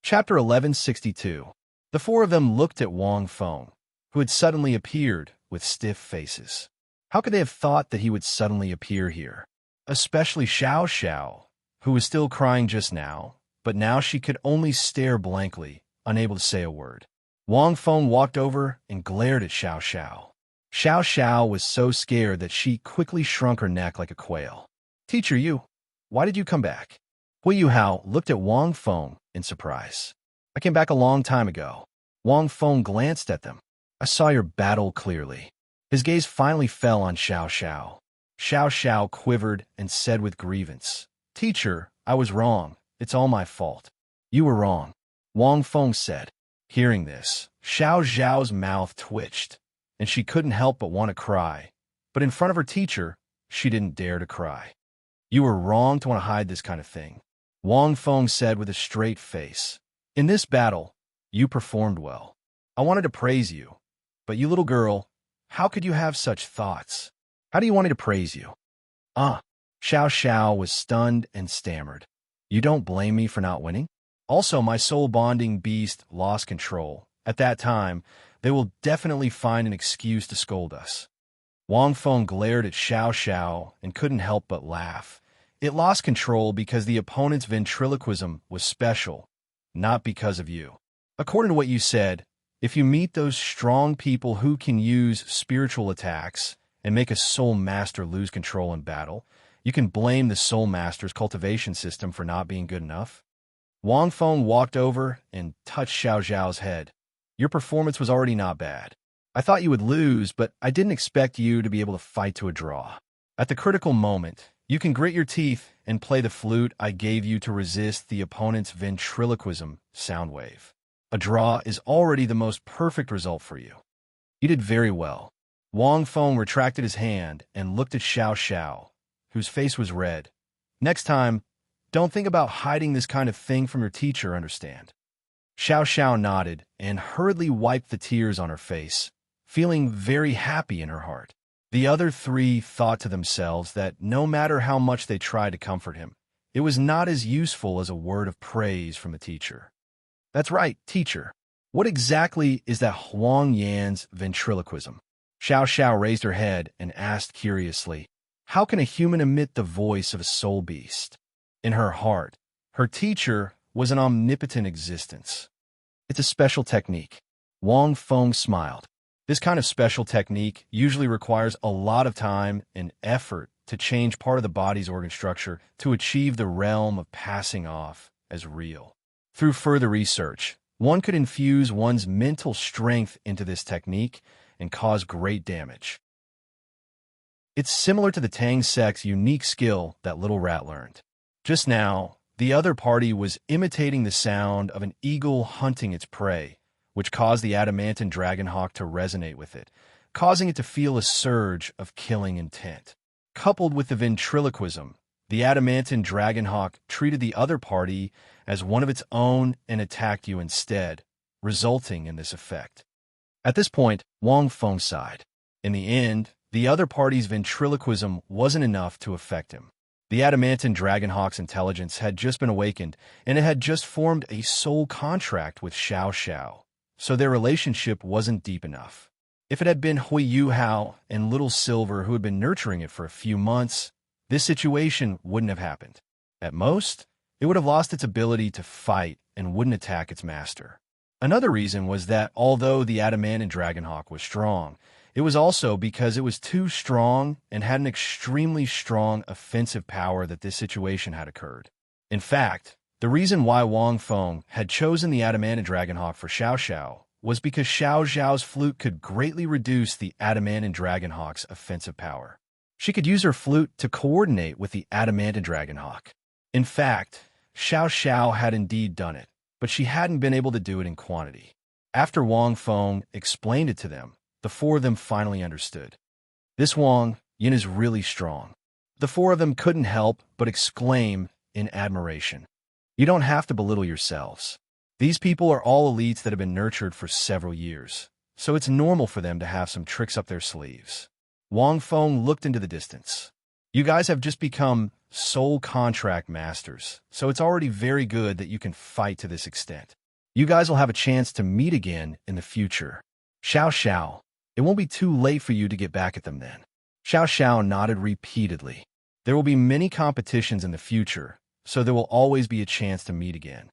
Chapter 1162. The four of them looked at Wang Feng, who had suddenly appeared with stiff faces. How could they have thought that he would suddenly appear here? Especially Xiao Xiao, who was still crying just now, but now she could only stare blankly, unable to say a word. Wang Feng walked over and glared at Xiao Xiao. Xiao Xiao was so scared that she quickly shrunk her neck like a quail. Teacher, why did you come back? Hui Yuhao looked at Wang Feng in surprise. I came back a long time ago. Wang Feng glanced at them. I saw your battle clearly. His gaze finally fell on Xiao Xiao. Xiao Xiao quivered and said with grievance, Teacher, I was wrong. It's all my fault. You were wrong, Wang Feng said. Hearing this, Xiao Zhao's mouth twitched, and she couldn't help but want to cry. But in front of her teacher, she didn't dare to cry. You were wrong to want to hide this kind of thing, Wang Feng said with a straight face. In this battle, you performed well. I wanted to praise you, but you little girl, how could you have such thoughts? How do you want me to praise you? Xiao Xiao was stunned and stammered. You don't blame me for not winning? Also, my soul-bonding beast lost control. At that time, they will definitely find an excuse to scold us. Wang Feng glared at Xiao Xiao and couldn't help but laugh. It lost control because the opponent's ventriloquism was special, not because of you. According to what you said, if you meet those strong people who can use spiritual attacks and make a soul master lose control in battle, you can blame the soul master's cultivation system for not being good enough. Wang Feng walked over and touched Xiao Zhao's head. Your performance was already not bad. I thought you would lose, but I didn't expect you to be able to fight to a draw. At the critical moment, you can grit your teeth and play the flute I gave you to resist the opponent's ventriloquism sound wave. A draw is already the most perfect result for you. You did very well. Wang Feng retracted his hand and looked at Xiao Xiao, whose face was red. Next time, don't think about hiding this kind of thing from your teacher, understand? Xiao Xiao nodded and hurriedly wiped the tears on her face, feeling very happy in her heart. The other three thought to themselves that no matter how much they tried to comfort him, it was not as useful as a word of praise from a teacher. That's right, teacher. What exactly is that Huang Yan's ventriloquism? Xiao Xiao raised her head and asked curiously, how can a human emit the voice of a soul beast? In her heart, her teacher was an omnipotent existence. It's a special technique. Wang Feng smiled. This kind of special technique usually requires a lot of time and effort to change part of the body's organ structure to achieve the realm of passing off as real. Through further research, one could infuse one's mental strength into this technique and cause great damage. It's similar to the Tang sect's unique skill that Little Rat learned. Just now, the other party was imitating the sound of an eagle hunting its prey, which caused the adamantine dragonhawk to resonate with it, causing it to feel a surge of killing intent. Coupled with the ventriloquism, the adamantine dragonhawk treated the other party as one of its own and attacked you instead, resulting in this effect. At this point, Wang Feng sighed. In the end, the other party's ventriloquism wasn't enough to affect him. The adamantine dragonhawk's intelligence had just been awakened, and it had just formed a soul contract with Xiao Xiao, so their relationship wasn't deep enough. If it had been Hui Yuhao and Little Silver who had been nurturing it for a few months, this situation wouldn't have happened. At most, it would have lost its ability to fight and wouldn't attack its master. Another reason was that although the adamantine dragonhawk was strong, it was also because it was too strong and had an extremely strong offensive power that this situation had occurred. In fact, the reason why Wang Feng had chosen the adamantine dragonhawk for Xiao Xiao was because Xiao Xiao's flute could greatly reduce the adamantine dragonhawk's offensive power. She could use her flute to coordinate with the adamantine dragonhawk. In fact, Xiao Xiao had indeed done it, but she hadn't been able to do it in quantity. After Wang Feng explained it to them, the four of them finally understood. This Wang Yin is really strong. The four of them couldn't help but exclaim in admiration. You don't have to belittle yourselves. These people are all elites that have been nurtured for several years, so it's normal for them to have some tricks up their sleeves. Wang Feng looked into the distance. You guys have just become soul contract masters, so it's already very good that you can fight to this extent. You guys will have a chance to meet again in the future. Xiao Xiao, it won't be too late for you to get back at them then. Xiao Xiao nodded repeatedly. There will be many competitions in the future, so there will always be a chance to meet again.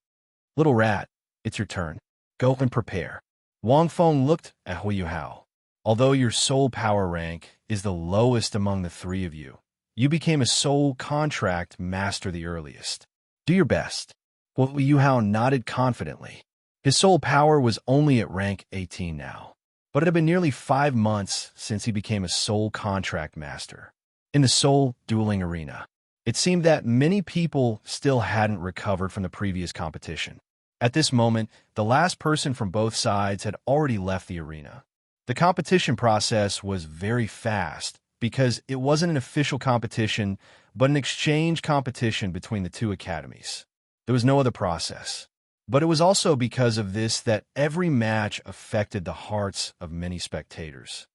Little rat, it's your turn. Go and prepare. Wang Feng looked at Hui Yuhao. Although your soul power rank is the lowest among the three of you, you became a soul contract master the earliest. Do your best. Hui Yuhao nodded confidently. His soul power was only at rank 18 now, but it had been nearly 5 months since he became a soul contract master. In the soul dueling arena, it seemed that many people still hadn't recovered from the previous competition. At this moment, the last person from both sides had already left the arena. The competition process was very fast because it wasn't an official competition, but an exchange competition between the two academies. There was no other process. But it was also because of this that every match affected the hearts of many spectators.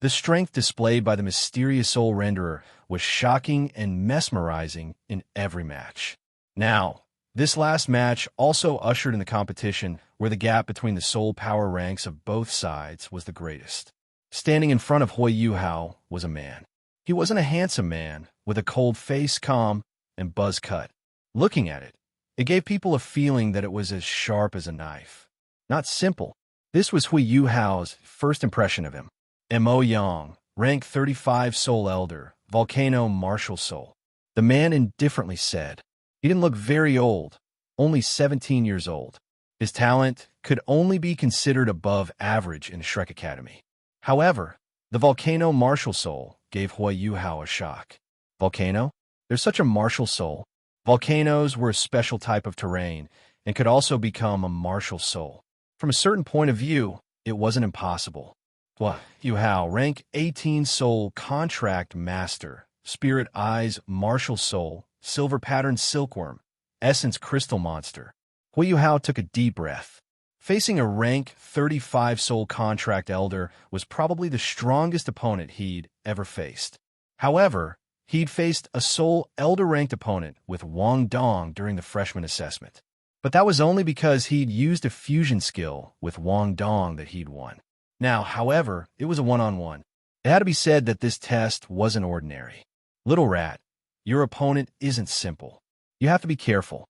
The strength displayed by the mysterious soul renderer was shocking and mesmerizing in every match. Now, this last match also ushered in the competition where the gap between the soul power ranks of both sides was the greatest. Standing in front of Hui Yuhao was a man. He wasn't a handsome man, with a cold face, calm, and buzz cut. Looking at it, it gave people a feeling that it was as sharp as a knife. Not simple. This was Hui Yuhao's first impression of him. Mo Yang, rank 35 Soul Elder, Volcano Martial Soul. The man indifferently said. He didn't look very old, only 17 years old. His talent could only be considered above average in Shrek Academy. However, the Volcano Martial Soul gave Hui Yuhao a shock. Volcano? There's such a martial soul. Volcanoes were a special type of terrain and could also become a martial soul. From a certain point of view, it wasn't impossible. Hui Yuhao, rank 18 Soul Contract Master, Spirit Eyes Martial Soul, Silver Pattern Silkworm, Essence Crystal Monster. Hui Yuhao took a deep breath. Facing a rank 35 Soul Contract Elder was probably the strongest opponent he'd ever faced. However, he'd faced a Soul Elder-ranked opponent with Wang Dong during the freshman assessment. But that was only because he'd used a fusion skill with Wang Dong that he'd won. Now, however, it was a one-on-one. It had to be said that this test wasn't ordinary. Little rat, your opponent isn't simple. You have to be careful.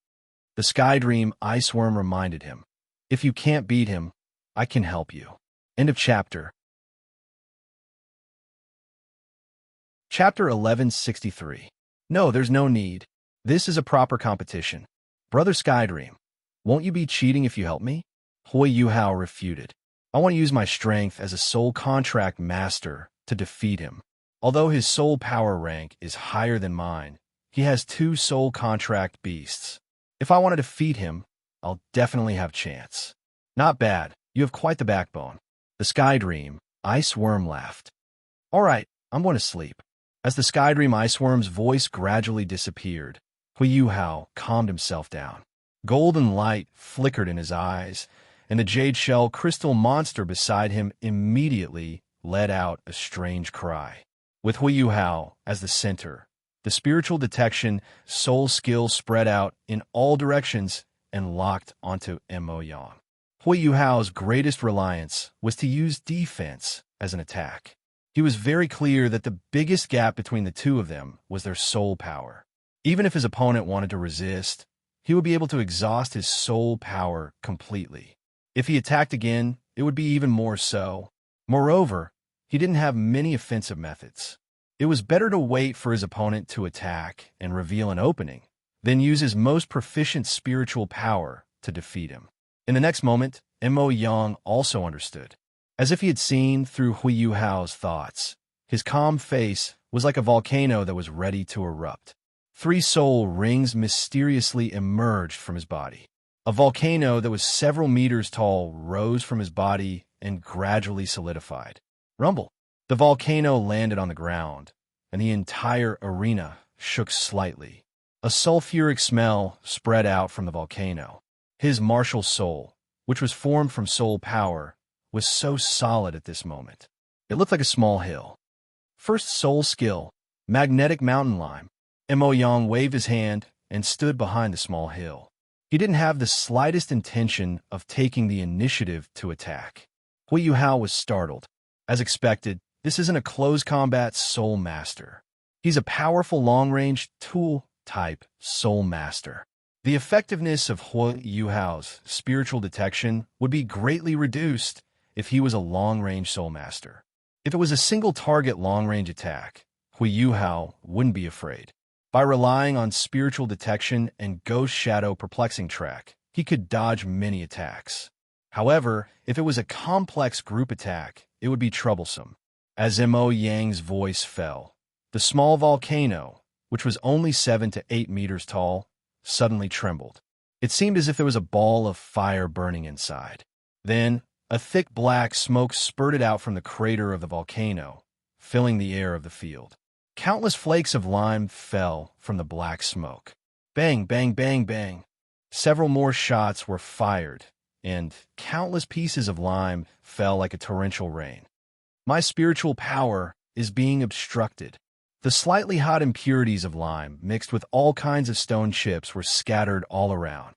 The Sky Dream Iceworm reminded him. If you can't beat him, I can help you. End of chapter. Chapter 1163. No, there's no need. This is a proper competition. Brother Skydream, won't you be cheating if you help me? Hui Yuhao refuted. I want to use my strength as a soul contract master to defeat him. Although his soul power rank is higher than mine, he has 2 soul contract beasts. If I want to defeat him, I'll definitely have a chance. Not bad. You have quite the backbone. The Sky Dream Ice Worm laughed. All right, I'm going to sleep. As the Sky Dream Ice Worm's voice gradually disappeared, Hui Yuhao calmed himself down. Golden light flickered in his eyes, and the jade shell crystal monster beside him immediately let out a strange cry. With Hui Yuhao as the center, the spiritual detection soul skill spread out in all directions and locked onto Mo Yang. Hui Yuhao's greatest reliance was to use defense as an attack. He was very clear that the biggest gap between the two of them was their soul power. Even if his opponent wanted to resist, he would be able to exhaust his soul power completely. If he attacked again, it would be even more so. Moreover, he didn't have many offensive methods. It was better to wait for his opponent to attack and reveal an opening, than use his most proficient spiritual power to defeat him. In the next moment, Mo Yang also understood. As if he had seen through Hui Yuhao's thoughts, his calm face was like a volcano that was ready to erupt. 3 soul rings mysteriously emerged from his body. A volcano that was several meters tall rose from his body and gradually solidified. Rumble. The volcano landed on the ground, and the entire arena shook slightly. A sulfuric smell spread out from the volcano. His martial soul, which was formed from soul power, was so solid at this moment. It looked like a small hill. First soul skill, magnetic mountain lime. Mo Yang waved his hand and stood behind the small hill. He didn't have the slightest intention of taking the initiative to attack. Hui Yuhao was startled. As expected, this isn't a close combat soul master. He's a powerful long-range tool-type soul master. The effectiveness of Hui Yuhao's spiritual detection would be greatly reduced if he was a long-range soul master. If it was a single-target long-range attack, Hui Yuhao wouldn't be afraid. By relying on spiritual detection and ghost shadow perplexing track, he could dodge many attacks. However, if it was a complex group attack, it would be troublesome. As Mo Yang's voice fell, the small volcano, which was only 7 to 8 meters tall, suddenly trembled. It seemed as if there was a ball of fire burning inside. Then, a thick black smoke spurted out from the crater of the volcano, filling the air of the field. Countless flakes of lime fell from the black smoke. Bang, bang, bang, bang. Several more shots were fired, and countless pieces of lime fell like a torrential rain. My spiritual power is being obstructed. The slightly hot impurities of lime mixed with all kinds of stone chips were scattered all around.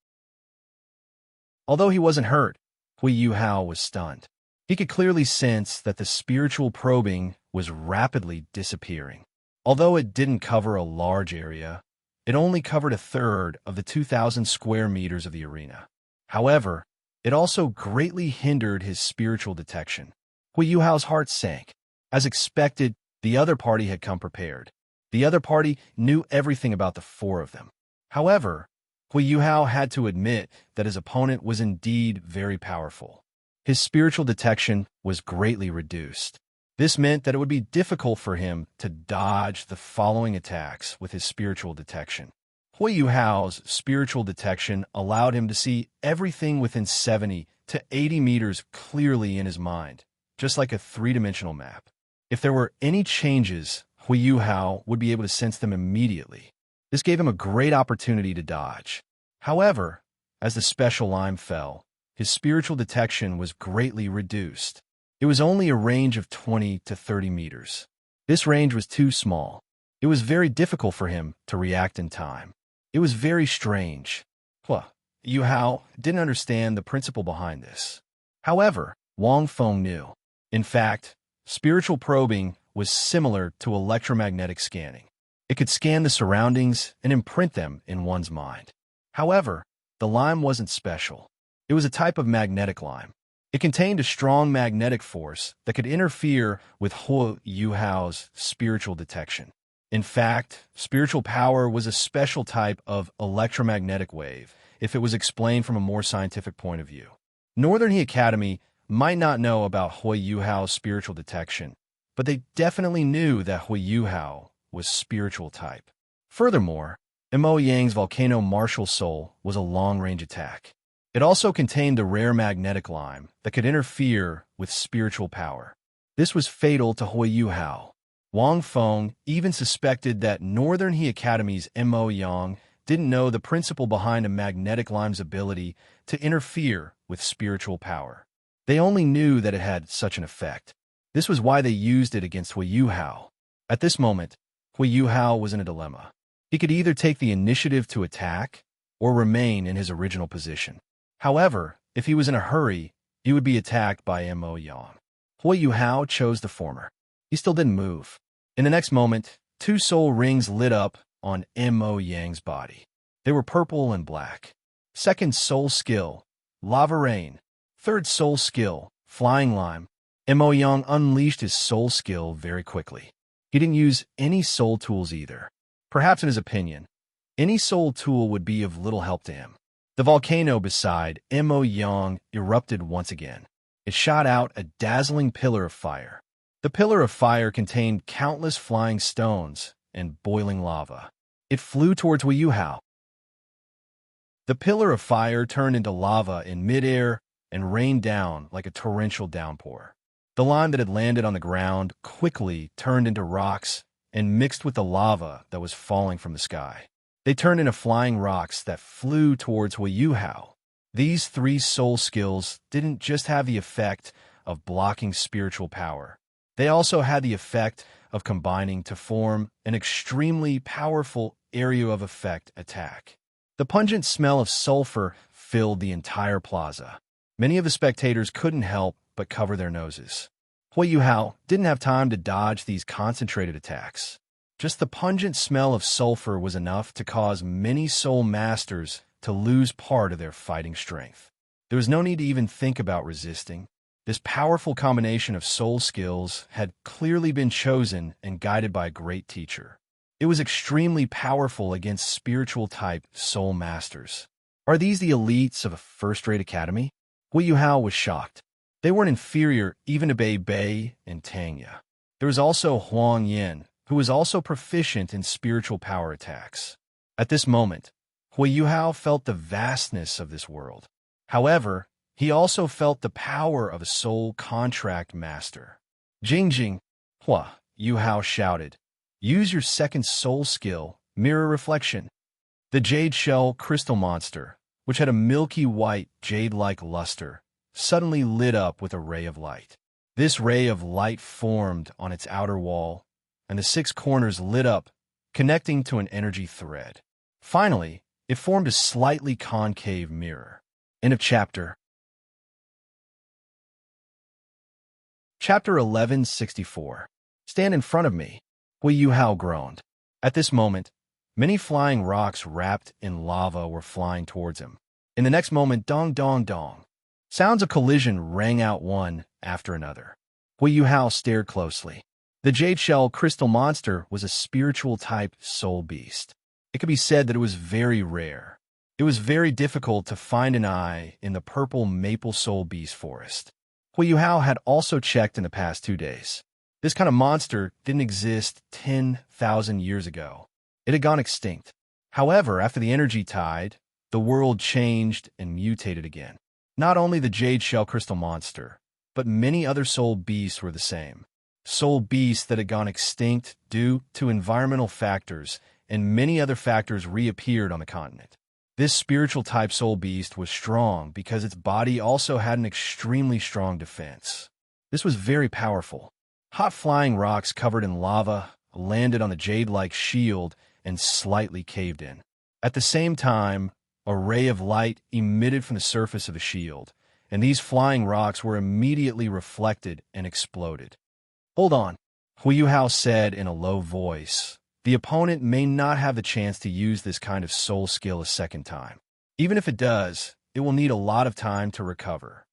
Although he wasn't hurt, Hui Yuhao was stunned. He could clearly sense that the spiritual probing was rapidly disappearing. Although it didn't cover a large area, it only covered a third of the 2,000 square meters of the arena. However, it also greatly hindered his spiritual detection. Hui Yuhao's heart sank. As expected, the other party had come prepared. The other party knew everything about the 4 of them. However, Hui Yuhao had to admit that his opponent was indeed very powerful. His spiritual detection was greatly reduced. This meant that it would be difficult for him to dodge the following attacks with his spiritual detection. Hui Yuhao's spiritual detection allowed him to see everything within 70 to 80 meters clearly in his mind, just like a 3-dimensional map. If there were any changes, Hui Yuhao would be able to sense them immediately. This gave him a great opportunity to dodge. However, as the special lime fell, his spiritual detection was greatly reduced. It was only a range of 20 to 30 meters. This range was too small. It was very difficult for him to react in time. It was very strange. Hui Yuhao didn't understand the principle behind this. However, Wang Feng knew. In fact, spiritual probing was similar to electromagnetic scanning. It could scan the surroundings and imprint them in one's mind. However, the lime wasn't special. It was a type of magnetic lime. It contained a strong magnetic force that could interfere with Hui Yuhao's spiritual detection. In fact, spiritual power was a special type of electromagnetic wave if it was explained from a more scientific point of view. Northern He Academy might not know about Hui Yuhao's spiritual detection, but they definitely knew that Hui Yuhao was spiritual type. Furthermore, Mo Yang's volcano martial soul was a long-range attack. It also contained the rare magnetic lime that could interfere with spiritual power. This was fatal to Hui Yuhao. Wang Feng even suspected that Northern He Academy's Mo Yang didn't know the principle behind a magnetic lime's ability to interfere with spiritual power. They only knew that it had such an effect. This was why they used it against Hui Yuhao. At this moment, Hui Yuhao was in a dilemma. He could either take the initiative to attack or remain in his original position. However, if he was in a hurry, he would be attacked by Mo Yang. Hui Yuhao chose the former. He still didn't move. In the next moment, 2 soul rings lit up on Mo Yang's body. They were purple and black. Second soul skill, lava rain. Third soul skill, flying lime. Mo Yang unleashed his soul skill very quickly. He didn't use any soul tools either. Perhaps in his opinion, any soul tool would be of little help to him. The volcano beside Mo Yang erupted once again. It shot out a dazzling pillar of fire. The pillar of fire contained countless flying stones and boiling lava. It flew towards Hui Yuhao. The pillar of fire turned into lava in midair and rained down like a torrential downpour. The lime that had landed on the ground quickly turned into rocks and mixed with the lava that was falling from the sky. They turned into flying rocks that flew towards Hui Yuhao. These three soul skills didn't just have the effect of blocking spiritual power. They also had the effect of combining to form an extremely powerful area of effect attack. The pungent smell of sulfur filled the entire plaza. Many of the spectators couldn't help but cover their noses. Hui Yuhao didn't have time to dodge these concentrated attacks. Just the pungent smell of sulfur was enough to cause many soul masters to lose part of their fighting strength. There was no need to even think about resisting. This powerful combination of soul skills had clearly been chosen and guided by a great teacher. It was extremely powerful against spiritual-type soul masters. Are these the elites of a first-rate academy? Hui Yuhao was shocked. They weren't inferior even to Bei Bei and Tangya. There was also Huang Yin, who was also proficient in spiritual power attacks. At this moment, Hui Yuhao felt the vastness of this world. However, he also felt the power of a soul contract master. Jing, Hui Yuhao shouted. Use your second soul skill, mirror reflection. The jade shell crystal monster, which had a milky white jade-like luster, suddenly lit up with a ray of light. This ray of light formed on its outer wall, and the 6 corners lit up, connecting to an energy thread. Finally, it formed a slightly concave mirror. End of chapter. Chapter 1164. Stand in front of me. Hui Yuhao groaned. At this moment, many flying rocks wrapped in lava were flying towards him. In the next moment, dong dong dong. Sounds of collision rang out one after another. Hui Yuhao stared closely. The jade shell crystal monster was a spiritual-type soul beast. It could be said that it was very rare. It was very difficult to find an eye in the purple maple soul beast forest. Hui Yuhao had also checked in the past 2 days. This kind of monster didn't exist 10,000 years ago. It had gone extinct. However, after the energy tide, the world changed and mutated again. Not only the jade shell crystal monster, but many other soul beasts were the same. Soul beasts that had gone extinct due to environmental factors and many other factors reappeared on the continent. This spiritual-type soul beast was strong because its body also had an extremely strong defense. This was very powerful. Hot flying rocks covered in lava landed on the jade-like shield and slightly caved in. At the same time, a ray of light emitted from the surface of the shield, and these flying rocks were immediately reflected and exploded. Hold on, Hui Yuhao said in a low voice. The opponent may not have the chance to use this kind of soul skill a second time. Even if it does, it will need a lot of time to recover.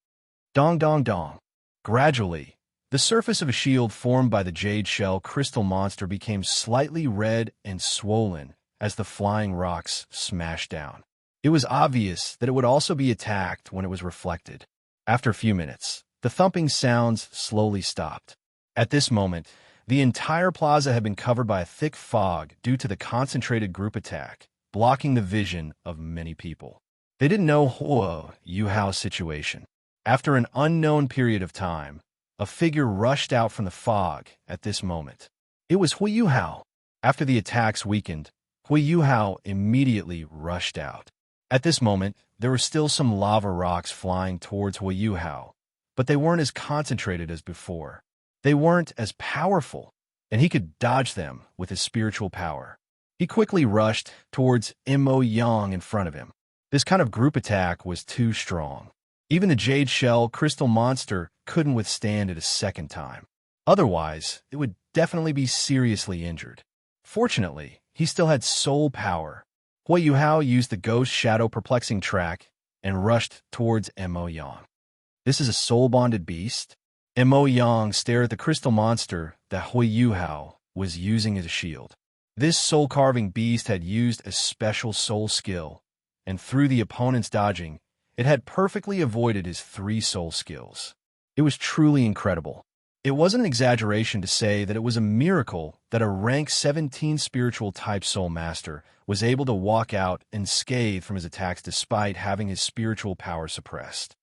Dong dong dong. Gradually, the surface of a shield formed by the jade shell crystal monster became slightly red and swollen as the flying rocks smashed down. It was obvious that it would also be attacked when it was reflected. After a few minutes, the thumping sounds slowly stopped. At this moment, the entire plaza had been covered by a thick fog due to the concentrated group attack, blocking the vision of many people. They didn't know Hui Yuhao's situation. After an unknown period of time, a figure rushed out from the fog at this moment. It was Hui Yuhao. After the attacks weakened, Hui Yuhao immediately rushed out. At this moment, there were still some lava rocks flying towards Hui Yuhao, but they weren't as concentrated as before. They weren't as powerful, and he could dodge them with his spiritual power. He quickly rushed towards Mo Yang in front of him. This kind of group attack was too strong. Even the jade shell crystal monster couldn't withstand it a second time. Otherwise, it would definitely be seriously injured. Fortunately, he still had soul power. Hui Yuhao used the ghost shadow perplexing track and rushed towards Mo Yang. This is a soul-bonded beast? Mo Yang stared at the crystal monster that Hui Yuhao was using as a shield. This soul-carving beast had used a special soul skill, and through the opponent's dodging, it had perfectly avoided his 3 soul skills. It was truly incredible. It wasn't an exaggeration to say that it was a miracle that a rank 17 spiritual type soul master was able to walk out unscathed from his attacks despite having his spiritual power suppressed.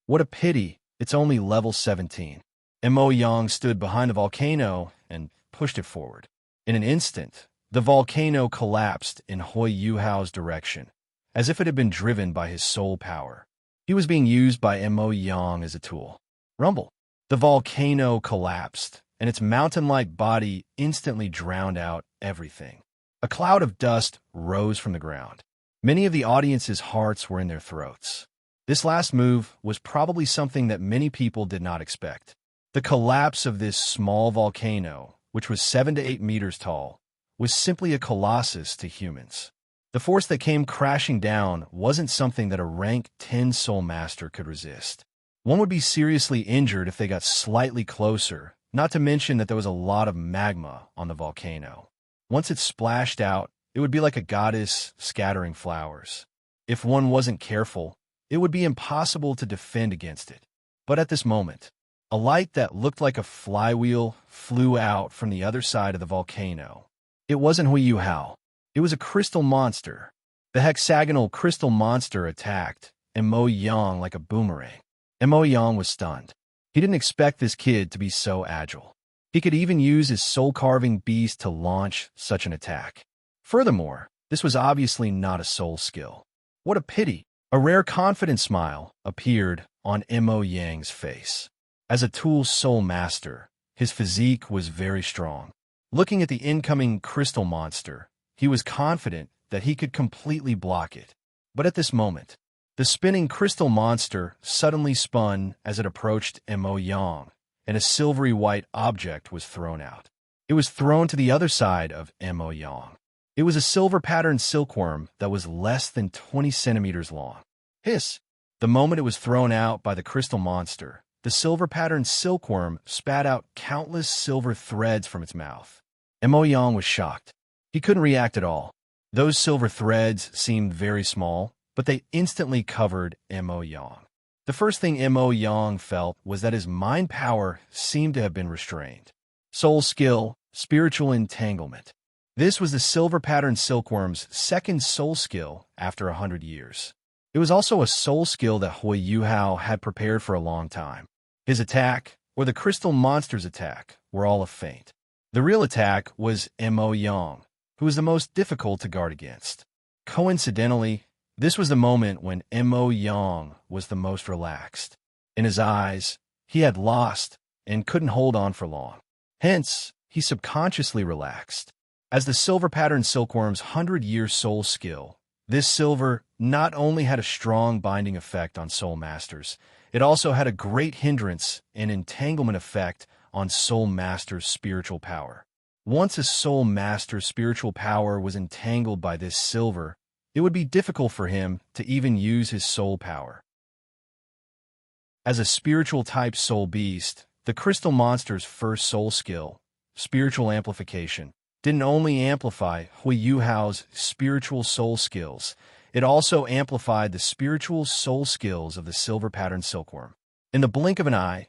What a pity, it's only level 17. Mo Yang stood behind the volcano and pushed it forward. In an instant, the volcano collapsed in Hui Yuhao's direction, as if it had been driven by his soul power. He was being used by Mo Yang as a tool. Rumble. The volcano collapsed, and its mountain-like body instantly drowned out everything. A cloud of dust rose from the ground. Many of the audience's hearts were in their throats. This last move was probably something that many people did not expect. The collapse of this small volcano, which was 7 to 8 meters tall, was simply a colossus to humans. The force that came crashing down wasn't something that a rank 10 soul master could resist. One would be seriously injured if they got slightly closer, not to mention that there was a lot of magma on the volcano. Once it splashed out, it would be like a goddess scattering flowers. If one wasn't careful, it would be impossible to defend against it. But at this moment, a light that looked like a flywheel flew out from the other side of the volcano. It wasn't Hui Yuhao. It was a crystal monster. The hexagonal crystal monster attacked Mo Yang like a boomerang. Mo Yang was stunned. He didn't expect this kid to be so agile. He could even use his soul-carving beast to launch such an attack. Furthermore, this was obviously not a soul skill. What a pity! A rare confident smile appeared on Mo Yang's face. As a tool soul master, his physique was very strong. Looking at the incoming crystal monster, he was confident that he could completely block it. But at this moment, the spinning crystal monster suddenly spun as it approached Mo Yang, and a silvery white object was thrown out. It was thrown to the other side of Mo Yang. It was a silver-patterned silkworm that was less than 20 centimeters long. Hiss! The moment it was thrown out by the crystal monster, the silver-patterned silkworm spat out countless silver threads from its mouth. Mo Yang was shocked. He couldn't react at all. Those silver threads seemed very small, but they instantly covered Mo Yang. The first thing Mo Yang felt was that his mind power seemed to have been restrained. Soul skill, spiritual entanglement. This was the silver-patterned silkworm's second soul skill after 100 years. It was also a soul skill that Hui Yuhao had prepared for a long time. His attack, or the crystal monster's attack, were all a feint. The real attack was Mo Yang, who was the most difficult to guard against. Coincidentally, this was the moment when Mo Yang was the most relaxed. In his eyes, he had lost and couldn't hold on for long. Hence, he subconsciously relaxed. As the silver-patterned silkworm's 100-year soul skill, this silver not only had a strong binding effect on soul masters, it also had a great hindrance and entanglement effect on soul master's spiritual power. Once a soul master's spiritual power was entangled by this silver, it would be difficult for him to even use his soul power. As a spiritual-type soul beast, the crystal monster's first soul skill, spiritual amplification, didn't only amplify Hui Yuhao's spiritual soul skills, it also amplified the spiritual soul skills of the silver-patterned silkworm. In the blink of an eye,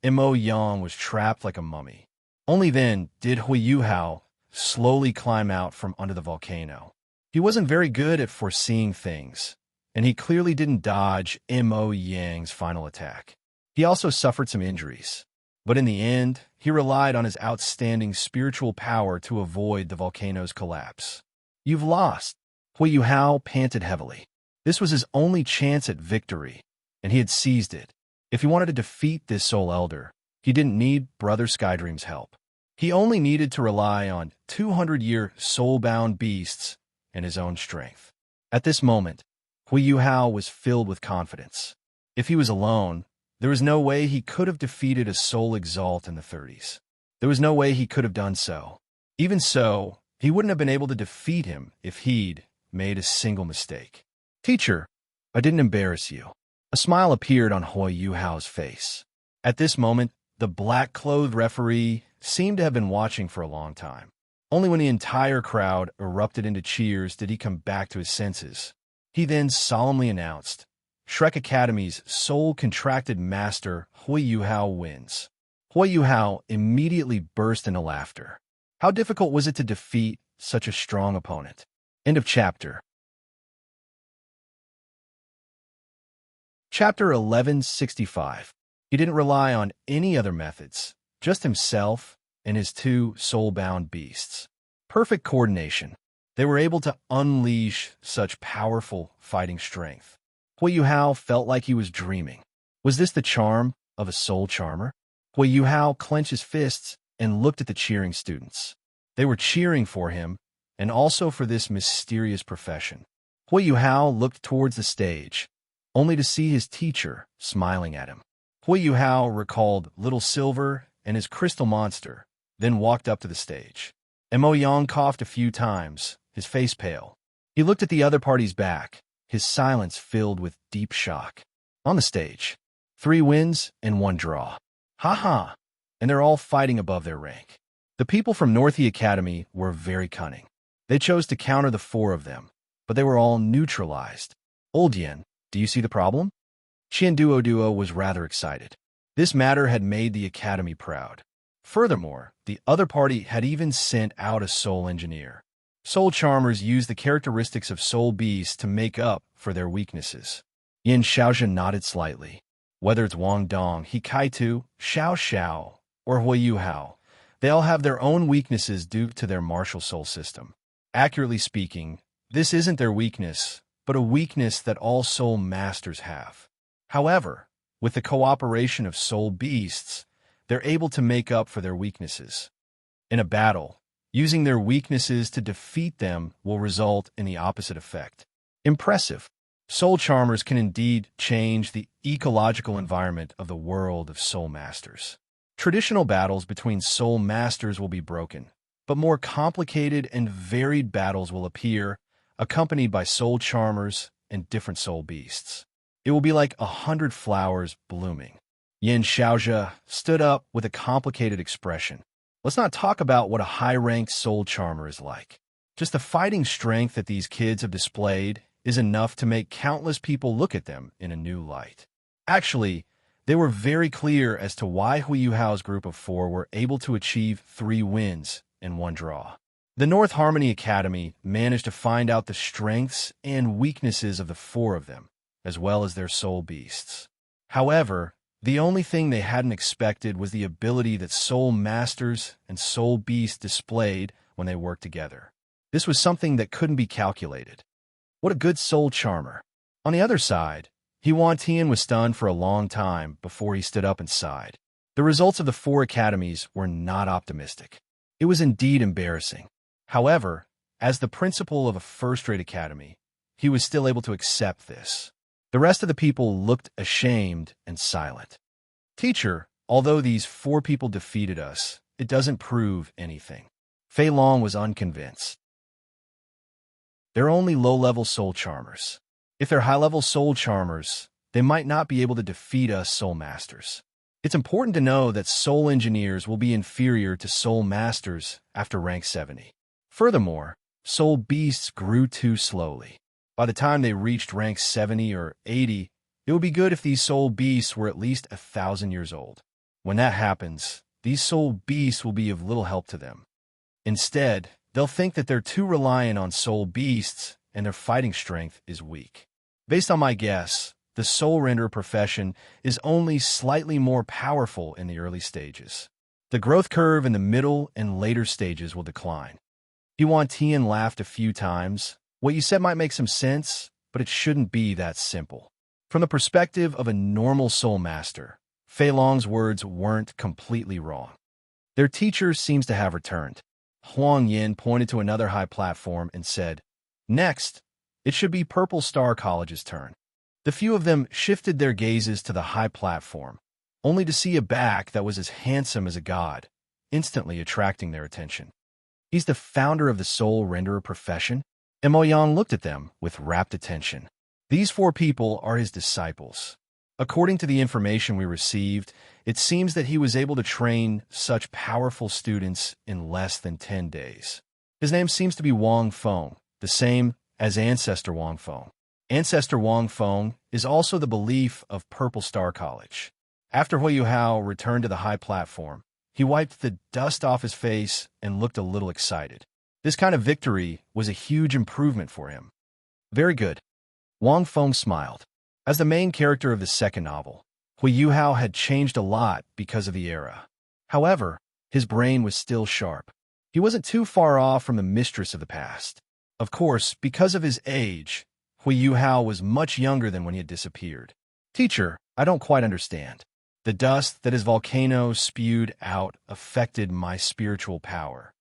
Mo Yang was trapped like a mummy. Only then did Hui Yuhao slowly climb out from under the volcano. He wasn't very good at foreseeing things, and he clearly didn't dodge Mo Yang's final attack. He also suffered some injuries, but in the end, he relied on his outstanding spiritual power to avoid the volcano's collapse. You've lost. Hui Yuhao panted heavily. This was his only chance at victory, and he had seized it. If he wanted to defeat this soul elder, he didn't need Brother Skydream's help. He only needed to rely on 200-year soul-bound beasts and his own strength. At this moment, Hui Yuhao was filled with confidence. If he was alone, there was no way he could have defeated a soul exalt in the 30s. There was no way he could have done so. Even so, He wouldn't have been able to defeat him if he'd made a single mistake. Teacher, I didn't embarrass you. A smile appeared on Hui Yuhao's face. At this moment, the black-clothed referee seemed to have been watching for a long time. Only when the entire crowd erupted into cheers did he come back to his senses. He then solemnly announced, Shrek Academy's sole contracted master, Hui Yuhao, wins. Hui Yuhao immediately burst into laughter. How difficult was it to defeat such a strong opponent? End of chapter. Chapter 1165. He didn't rely on any other methods, just himself and his two soul-bound beasts. Perfect coordination. They were able to unleash such powerful fighting strength. Hui Yuhao felt like he was dreaming. Was this the charm of a soul charmer? Hui Yuhao clenched his fists and looked at the cheering students. They were cheering for him and also for this mysterious profession. Hui Yuhao looked towards the stage, only to see his teacher smiling at him. Hui Yuhao recalled Little Silver and his crystal monster, then walked up to the stage. Mo Yang coughed a few times, his face pale. He looked at the other party's back, his silence filled with deep shock. On the stage, 3 wins and 1 draw. Ha! And they're all fighting above their rank. The people from Northie Academy were very cunning. They chose to counter the 4 of them, but they were all neutralized. Old Yen, do you see the problem? Qian Duo was rather excited. This matter had made the Academy proud. Furthermore, the other party had even sent out a soul engineer. Soul charmers use the characteristics of soul beasts to make up for their weaknesses. Yin Xiaozhen nodded slightly. Whether it's Wang Dong, He Kaitu, Xiao Xiao, or Hui Yuhao, they all have their own weaknesses due to their martial soul system. Accurately speaking, this isn't their weakness, but a weakness that all soul masters have. However, with the cooperation of soul beasts, they're able to make up for their weaknesses. In a battle, using their weaknesses to defeat them will result in the opposite effect. Impressive. Soul charmers can indeed change the ecological environment of the world of soul masters. Traditional battles between soul masters will be broken, but more complicated and varied battles will appear, accompanied by soul charmers and different soul beasts. It will be like 100 flowers blooming. Yin Xiaozhe stood up with a complicated expression. Let's not talk about what a high-ranked soul charmer is like. Just the fighting strength that these kids have displayed is enough to make countless people look at them in a new light. Actually, they were very clear as to why Hui Yuhao's group of 4 were able to achieve 3 wins and 1 draw. The North Harmony Academy managed to find out the strengths and weaknesses of the 4 of them, as well as their soul beasts. However, the only thing they hadn't expected was the ability that soul masters and soul beasts displayed when they worked together. This was something that couldn't be calculated. What a good soul charmer. On the other side, Huan Tian was stunned for a long time before he stood up and sighed. The results of the 4 academies were not optimistic. It was indeed embarrassing. However, as the principal of a first-rate academy, he was still able to accept this. The rest of the people looked ashamed and silent. Teacher, although these 4 people defeated us, it doesn't prove anything. Fei Long was unconvinced. They're only low-level soul charmers. If they're high-level soul charmers, they might not be able to defeat us soul masters. It's important to know that soul engineers will be inferior to soul masters after rank 70. Furthermore, soul beasts grew too slowly. By the time they reached rank 70 or 80, it would be good if these soul beasts were at least 1,000 years old. When that happens, these soul beasts will be of little help to them. Instead, they'll think that they're too reliant on soul beasts and their fighting strength is weak. Based on my guess, the soul renderer profession is only slightly more powerful in the early stages. The growth curve in the middle and later stages will decline. Huan Tian laughed a few times. What you said might make some sense, but it shouldn't be that simple. From the perspective of a normal soul master, Fei Long's words weren't completely wrong. Their teacher seems to have returned. Huang Yin pointed to another high platform and said, Next, it should be Purple Star College's turn. The few of them shifted their gazes to the high platform, only to see a back that was as handsome as a god, instantly attracting their attention. He's the founder of the soul renderer profession. And Mo Yang looked at them with rapt attention. These 4 people are his disciples. According to the information we received, it seems that he was able to train such powerful students in less than 10 days. His name seems to be Wang Feng, the same as Ancestor Wang Feng. Ancestor Wang Feng is also the belief of Purple Star College. After Hui Hao returned to the high platform, he wiped the dust off his face and looked a little excited. This kind of victory was a huge improvement for him. Very good. Wang Feng smiled. As the main character of the second novel, Hui Hao had changed a lot because of the era. However, his brain was still sharp. He wasn't too far off from the mistress of the past. Of course, because of his age, Hui Hao was much younger than when he had disappeared. Teacher, I don't quite understand. The dust that his volcano spewed out affected my spiritual power.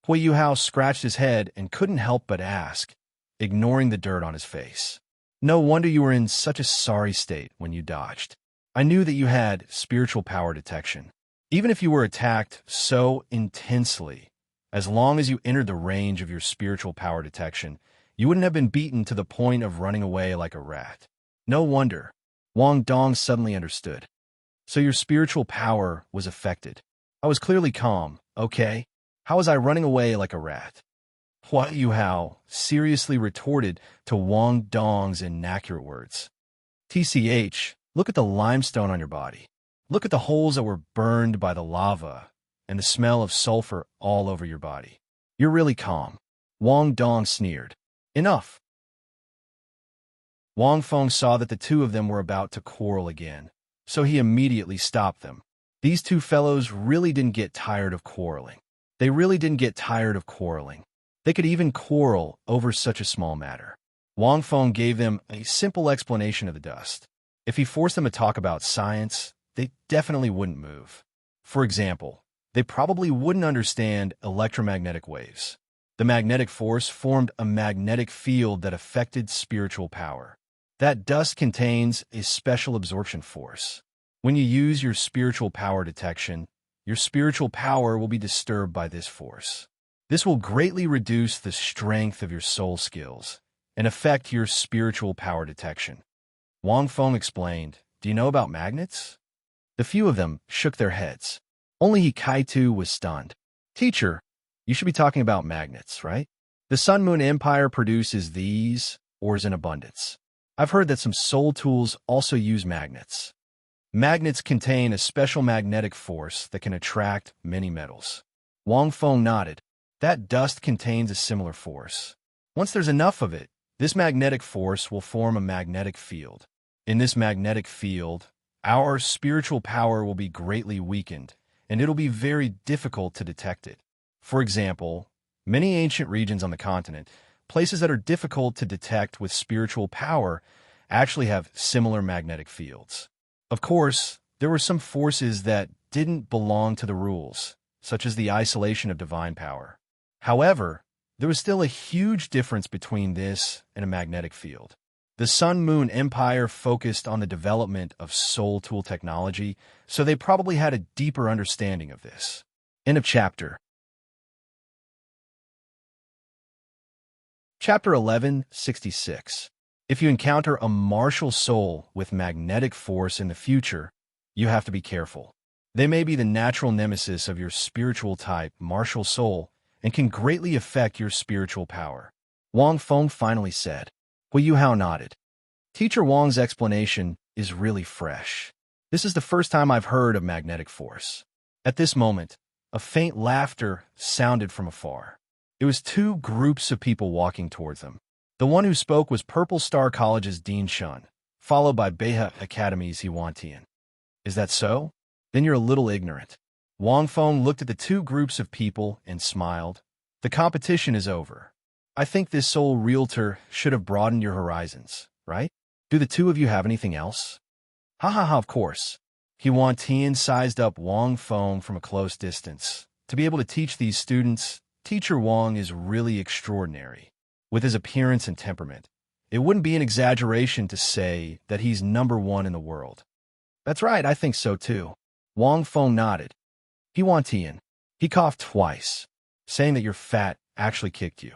Hui Hao scratched his head and couldn't help but ask, ignoring the dirt on his face. No wonder you were in such a sorry state when you dodged. I knew that you had spiritual power detection. Even if you were attacked so intensely, as long as you entered the range of your spiritual power detection, you wouldn't have been beaten to the point of running away like a rat. No wonder. Wang Dong suddenly understood. So your spiritual power was affected. I was clearly calm, okay? How was I running away like a rat? Hui Hao seriously retorted to Wang Dong's inaccurate words. TCH, look at the limestone on your body. Look at the holes that were burned by the lava and the smell of sulfur all over your body. You're really calm. Wang Dong sneered. Enough. Wang Feng saw that the 2 of them were about to quarrel again, so he immediately stopped them. These 2 fellows really didn't get tired of quarreling. They really didn't get tired of quarreling. They could even quarrel over such a small matter. Wang Feng gave them a simple explanation of the dust. If he forced them to talk about science, they definitely wouldn't move. For example, they probably wouldn't understand electromagnetic waves. The magnetic force formed a magnetic field that affected spiritual power. That dust contains a special absorption force. When you use your spiritual power detection, your spiritual power will be disturbed by this force. This will greatly reduce the strength of your soul skills and affect your spiritual power detection. Wang Feng explained, do you know about magnets? The few of them shook their heads. Only Hikaitu was stunned. Teacher, you should be talking about magnets, right? The Sun Moon Empire produces these ores in abundance. I've heard that some soul tools also use magnets. Magnets contain a special magnetic force that can attract many metals. Wang Feng nodded. That dust contains a similar force. Once there's enough of it, this magnetic force will form a magnetic field. In this magnetic field, our spiritual power will be greatly weakened, and it'll be very difficult to detect it. For example, many ancient regions on the continent, places that are difficult to detect with spiritual power, actually have similar magnetic fields. Of course, there were some forces that didn't belong to the rules, such as the isolation of divine power. However, there was still a huge difference between this and a magnetic field. The Sun Moon Empire focused on the development of soul tool technology, so they probably had a deeper understanding of this. End of chapter. Chapter 1166. If you encounter a martial soul with magnetic force in the future, you have to be careful. They may be the natural nemesis of your spiritual type, martial soul, and can greatly affect your spiritual power. Wang Feng finally said. Hui Hao nodded. Teacher Wang's explanation is really fresh. This is the first time I've heard of magnetic force. At this moment, a faint laughter sounded from afar. It was 2 groups of people walking towards them. The one who spoke was Purple Star College's Dean Shun, followed by Beha Academy's Hewan Tian. Is that so? Then you're a little ignorant. Wang Feng looked at the 2 groups of people and smiled. The competition is over. I think this soul realtor should have broadened your horizons, right? Do the 2 of you have anything else? Ha ha ha, of course. Hewan Tian sized up Wang Feng from a close distance. To be able to teach these students, Teacher Wang is really extraordinary. With his appearance and temperament, it wouldn't be an exaggeration to say that he's #1 in the world. That's right, I think so too. Wang Feng nodded. Hewan Tian. He coughed twice. saying that your fat actually kicked you.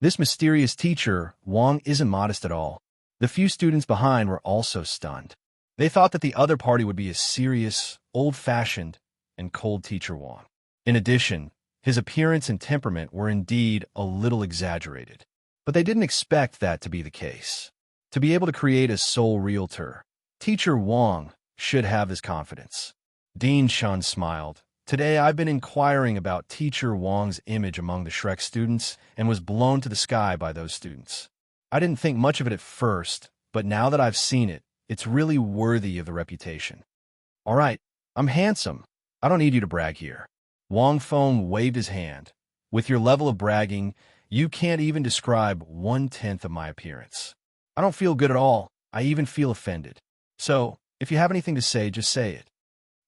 This mysterious teacher, Wang, isn't modest at all. The few students behind were also stunned. They thought that the other party would be a serious, old-fashioned, and cold teacher Wang. In addition, his appearance and temperament were indeed a little exaggerated. But they didn't expect that to be the case. To be able to create a soul realtor, teacher Wang should have this confidence. Dean Shun smiled. Today I've been inquiring about teacher Wang's image among the Shrek students and was blown to the sky by those students. I didn't think much of it at first, but now that I've seen it, it's really worthy of the reputation. All right, I'm handsome. I don't need you to brag here. Wang Feng waved his hand. With your level of bragging, you can't even describe 1/10 of my appearance. I don't feel good at all. I even feel offended. So, if you have anything to say, just say it.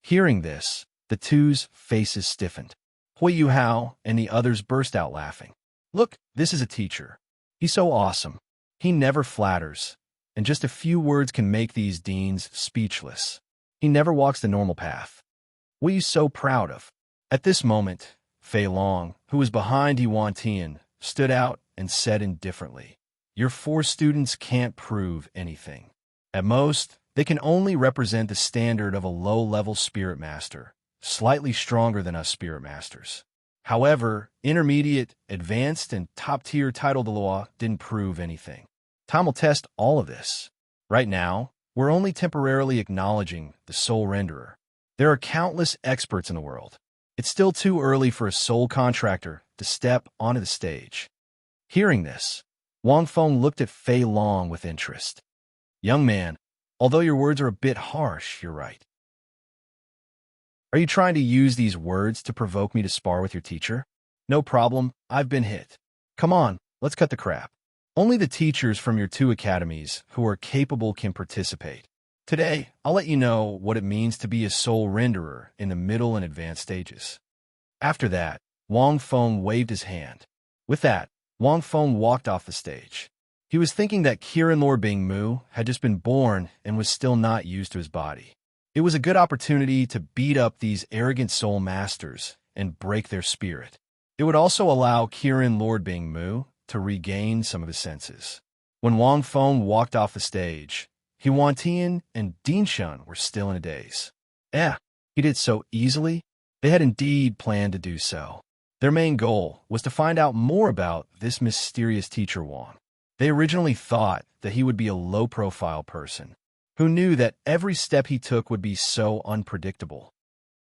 Hearing this, the two's faces stiffened. Hui Yuhao and the others burst out laughing. Look, this is a teacher. He's so awesome. He never flatters, and just a few words can make these deans speechless. He never walks the normal path. What are you so proud of? At this moment, Fei Long, who was behind Yuan Tian, stood out and said indifferently, Your 4 students can't prove anything. At most, they can only represent the standard of a low-level spirit master, slightly stronger than us spirit masters. However, intermediate, advanced, and top-tier title Dalu didn't prove anything. Time will test all of this. Right now, we're only temporarily acknowledging the soul renderer. There are countless experts in the world. It's still too early for a soul contractor to step onto the stage. Hearing this, Wang Feng looked at Fei Long with interest. Young man, although your words are a bit harsh, you're right. Are you trying to use these words to provoke me to spar with your teacher? No problem, I've been hit. Come on, let's cut the crap. Only the teachers from your 2 academies who are capable can participate. Today, I'll let you know what it means to be a soul renderer in the middle and advanced stages. After that, Wang Feng waved his hand. With that, Wang Feng walked off the stage. He was thinking that Kirin Lord Bingmu had just been born and was still not used to his body. It was a good opportunity to beat up these arrogant soul masters and break their spirit. It would also allow Kirin Lord Bingmu to regain some of his senses. When Wang Feng walked off the stage, Yuan Tian and Dean Shun were still in a daze. He did so easily? They had indeed planned to do so. Their main goal was to find out more about this mysterious teacher Wang. They originally thought that he would be a low-profile person, who knew that every step he took would be so unpredictable.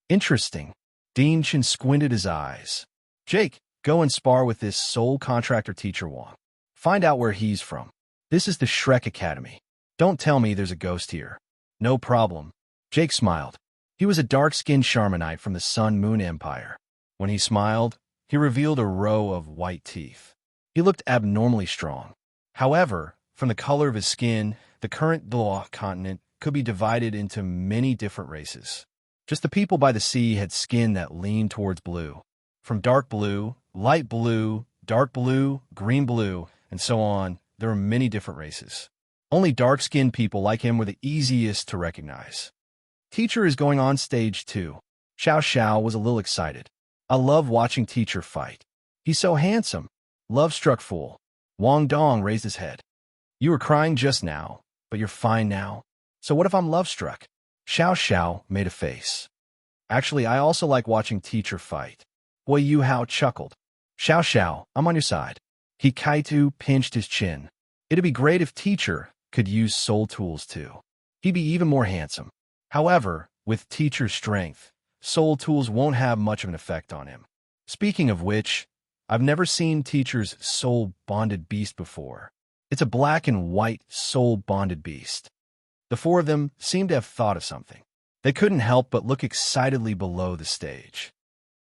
Interesting. Dean Shin squinted his eyes. Jake, go and spar with this soul contractor teacher Wang. Find out where he's from. This is the Shrek Academy. Don't tell me there's a ghost here. No problem. Jake smiled. He was a dark-skinned Charmanite from the Sun Moon Empire. When he smiled, he revealed a row of white teeth. He looked abnormally strong. However, from the color of his skin, the current Dalu continent could be divided into many different races. Just the people by the sea had skin that leaned towards blue. From dark blue, light blue, dark blue, green blue, and so on, there were many different races. Only dark-skinned people like him were the easiest to recognize. Teacher is going on stage too. Xiao Xiao was a little excited. I love watching teacher fight. He's so handsome. Love-struck fool. Wang Dong raised his head. You were crying just now, but you're fine now. So what if I'm love-struck? Xiao Xiao made a face. Actually, I also like watching teacher fight. Hui Yuhao chuckled. Xiao Xiao, I'm on your side. Hikaitu pinched his chin. It'd be great if teacher could use soul tools too. He'd be even more handsome. However, with teacher's strength, soul tools won't have much of an effect on him. Speaking of which, I've never seen teacher's soul-bonded beast before. It's a black and white soul-bonded beast. The 4 of them seemed to have thought of something. They couldn't help but look excitedly below the stage.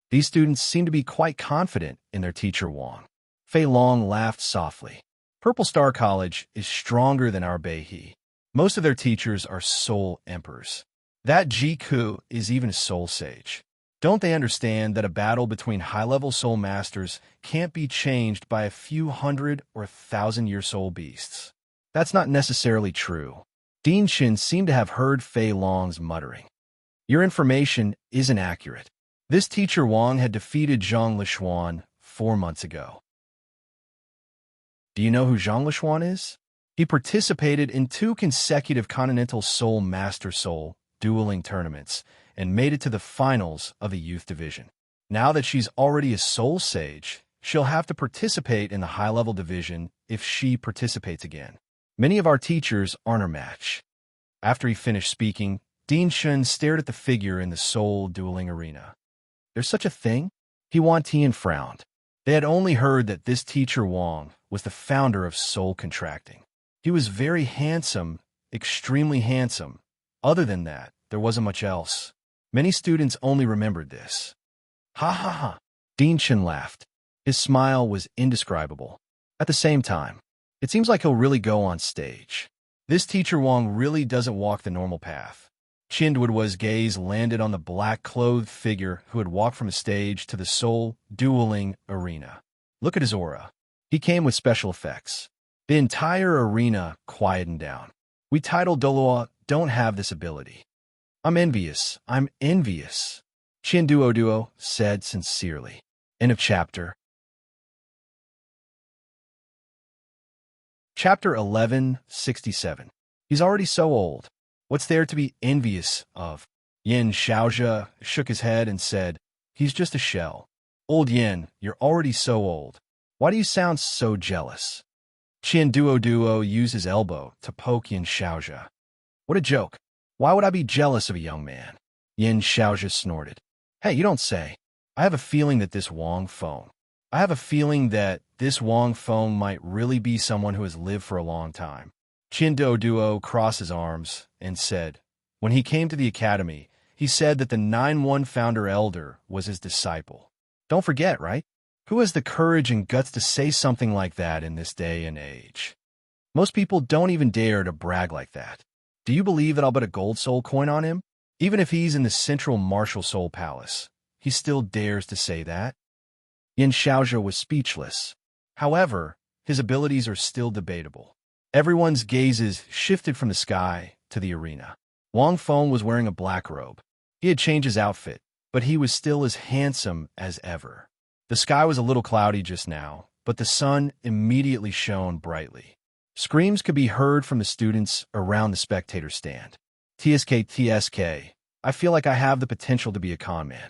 These students seemed to be quite confident in their teacher Wang. Fei Long laughed softly. Purple Star College is stronger than our Beihe. Most of their teachers are soul emperors. That Jiku is even a soul sage. Don't they understand that a battle between high-level soul masters can't be changed by a few 100 or 1,000-year soul beasts? That's not necessarily true. Dean Shin seemed to have heard Fei Long's muttering. Your information isn't accurate. This teacher Wang had defeated Zhang Lishuan 4 months ago. Do you know who Zhang Lishuan is? He participated in 2 consecutive Continental Soul Master Soul dueling tournaments and made it to the finals of the youth division. Now that she's already a soul sage, she'll have to participate in the high-level division if she participates again. Many of our teachers aren't her match. After he finished speaking, Dean Shun stared at the figure in the soul dueling arena. There's such a thing? Huan Tian frowned. They had only heard that this teacher Wang was the founder of soul contracting. He was very handsome, extremely handsome. Other than that, there wasn't much else. Many students only remembered this. Ha ha ha. Dean Shun laughed. His smile was indescribable. At the same time, it seems like he'll really go on stage. This teacher Wang really doesn't walk the normal path. Qinduoduo's gaze landed on the black-clothed figure who had walked from the stage to the soul dueling arena. Look at his aura. He came with special effects. The entire arena quietened down. We titled Douluo don't have this ability. I'm envious. I'm envious. Qinduoduo said sincerely. End of chapter. Chapter 1167. He's already so old. What's there to be envious of? Yin Xiaozhe shook his head and said, he's just a shell. Old Yin, you're already so old. Why do you sound so jealous? Qinduoduo used his elbow to poke Yin Xiaozhe. What a joke. Why would I be jealous of a young man? Yin Xiaozhe snorted. Hey, you don't say. I have a feeling that this Wang Feng might really be someone who has lived for a long time. Qinduoduo crossed his arms and said, when he came to the academy, he said that the 9-1 founder elder was his disciple. Don't forget, right? Who has the courage and guts to say something like that in this day and age? Most people don't even dare to brag like that. Do you believe that I'll bet a gold soul coin on him? Even if he's in the central martial soul palace, he still dares to say that? Yin Xiaozhe was speechless. However, his abilities are still debatable. Everyone's gazes shifted from the sky to the arena. Wang Feng was wearing a black robe. He had changed his outfit, but he was still as handsome as ever. The sky was a little cloudy just now, but the sun immediately shone brightly. Screams could be heard from the students around the spectator stand. TSK, I feel like I have the potential to be a con man.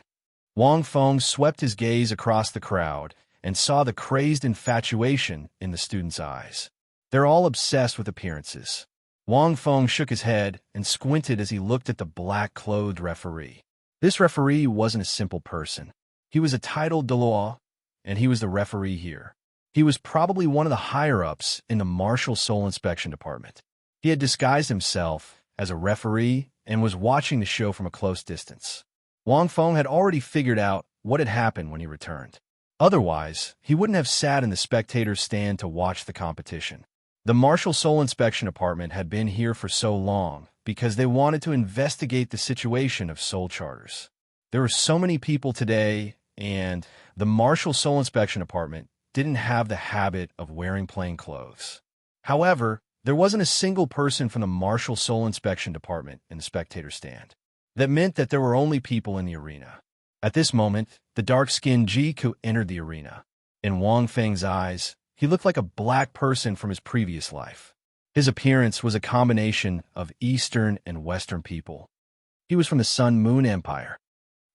Wang Feng swept his gaze across the crowd and saw the crazed infatuation in the students' eyes. They're all obsessed with appearances. Wang Feng shook his head and squinted as he looked at the black-clothed referee. This referee wasn't a simple person. He was a titled Dalu, and he was the referee here. He was probably one of the higher-ups in the Martial Soul Inspection Department. He had disguised himself as a referee and was watching the show from a close distance. Wang Feng had already figured out what had happened when he returned. Otherwise, he wouldn't have sat in the spectator's stand to watch the competition. The Martial Soul Inspection Department had been here for so long because they wanted to investigate the situation of soul charters. There were so many people today, and the Martial Soul Inspection Department didn't have the habit of wearing plain clothes. However, there wasn't a single person from the Martial Soul Inspection Department in the spectator stand. That meant that there were only people in the arena. At this moment, the dark-skinned Jiku entered the arena. In Wang Feng's eyes, he looked like a black person from his previous life. His appearance was a combination of Eastern and Western people. He was from the Sun Moon Empire.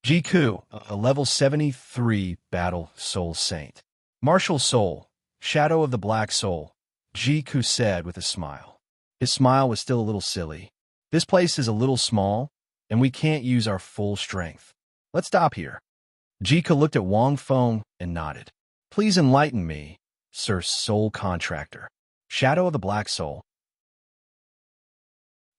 Jiku, a level 73 battle soul saint. Martial soul, shadow of the black soul, Jiku said with a smile. His smile was still a little silly. This place is a little small, and we can't use our full strength. Let's stop here. Jiku looked at Wang Feng and nodded. Please enlighten me, Sir Soul Contractor. Shadow of the Black Soul.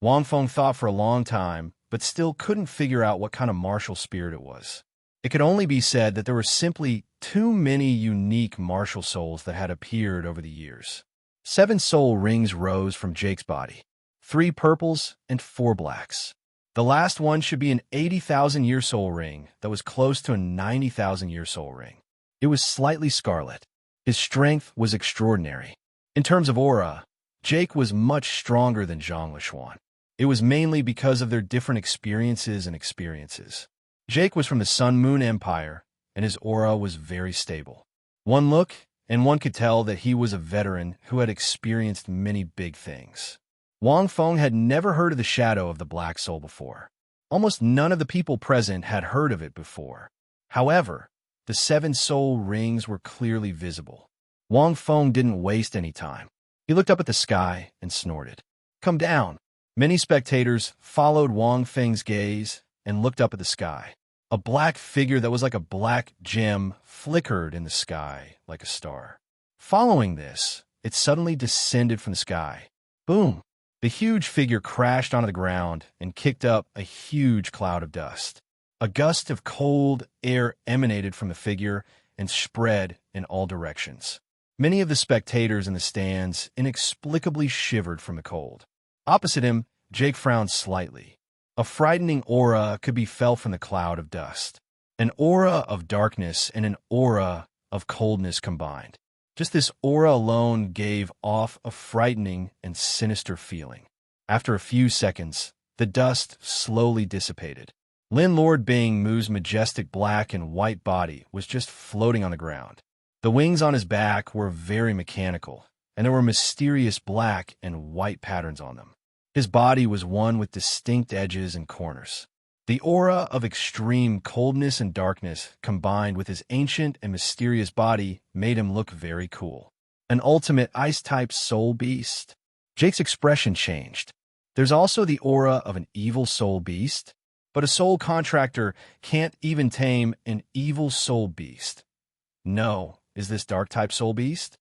Wang Feng thought for a long time, but still couldn't figure out what kind of martial spirit it was. It could only be said that there were simply too many unique martial souls that had appeared over the years. 7 soul rings rose from Jake's body. 3 purples and 4 blacks. The last one should be an 80,000-year soul ring that was close to a 90,000-year soul ring. It was slightly scarlet. His strength was extraordinary. In terms of aura, Jake was much stronger than Zhang Lishuan. It was mainly because of their different experiences. Jake was from the Sun Moon Empire, and his aura was very stable. One look, and one could tell that he was a veteran who had experienced many big things. Wang Feng had never heard of the shadow of the Black Soul before. Almost none of the people present had heard of it before. However, the 7 soul rings were clearly visible. Wang Feng didn't waste any time. He looked up at the sky and snorted. "Come down." Many spectators followed Wang Feng's gaze and looked up at the sky. A black figure that was like a black gem flickered in the sky like a star. Following this, it suddenly descended from the sky. Boom! The huge figure crashed onto the ground and kicked up a huge cloud of dust. A gust of cold air emanated from the figure and spread in all directions. Many of the spectators in the stands inexplicably shivered from the cold. Opposite him, Jake frowned slightly. A frightening aura could be felt from the cloud of dust. An aura of darkness and an aura of coldness combined. Just this aura alone gave off a frightening and sinister feeling. After a few seconds, the dust slowly dissipated. Lin Lord Bing Mu's majestic black and white body was just floating on the ground. The wings on his back were very mechanical, and there were mysterious black and white patterns on them. His body was one with distinct edges and corners. The aura of extreme coldness and darkness combined with his ancient and mysterious body made him look very cool. An ultimate ice-type soul beast. Jake's expression changed. There's also the aura of an evil soul beast, but a soul contractor can't even tame an evil soul beast. No, is this dark-type soul beast?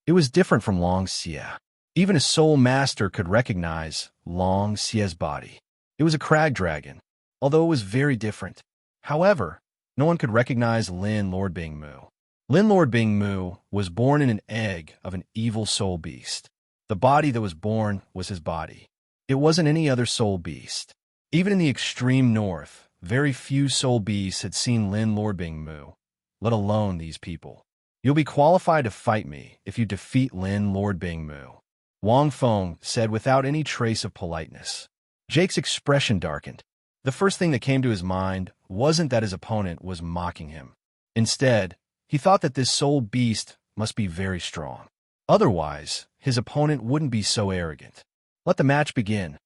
It was different from Long Xie. Even a soul master could recognize Long Xie's body. It was a crag dragon, although it was very different. However, no one could recognize Lin Lord Bing Mu. Lin Lord Bing Mu was born in an egg of an evil soul beast. The body that was born was his body. It wasn't any other soul beast. Even in the extreme north, very few soul beasts had seen Lin Lord Bing Mu, let alone these people. You'll be qualified to fight me if you defeat Lin Lord Bing Mu, Wang Feng said without any trace of politeness. Jake's expression darkened. The first thing that came to his mind wasn't that his opponent was mocking him. Instead, he thought that this soul beast must be very strong. Otherwise, his opponent wouldn't be so arrogant. Let the match begin.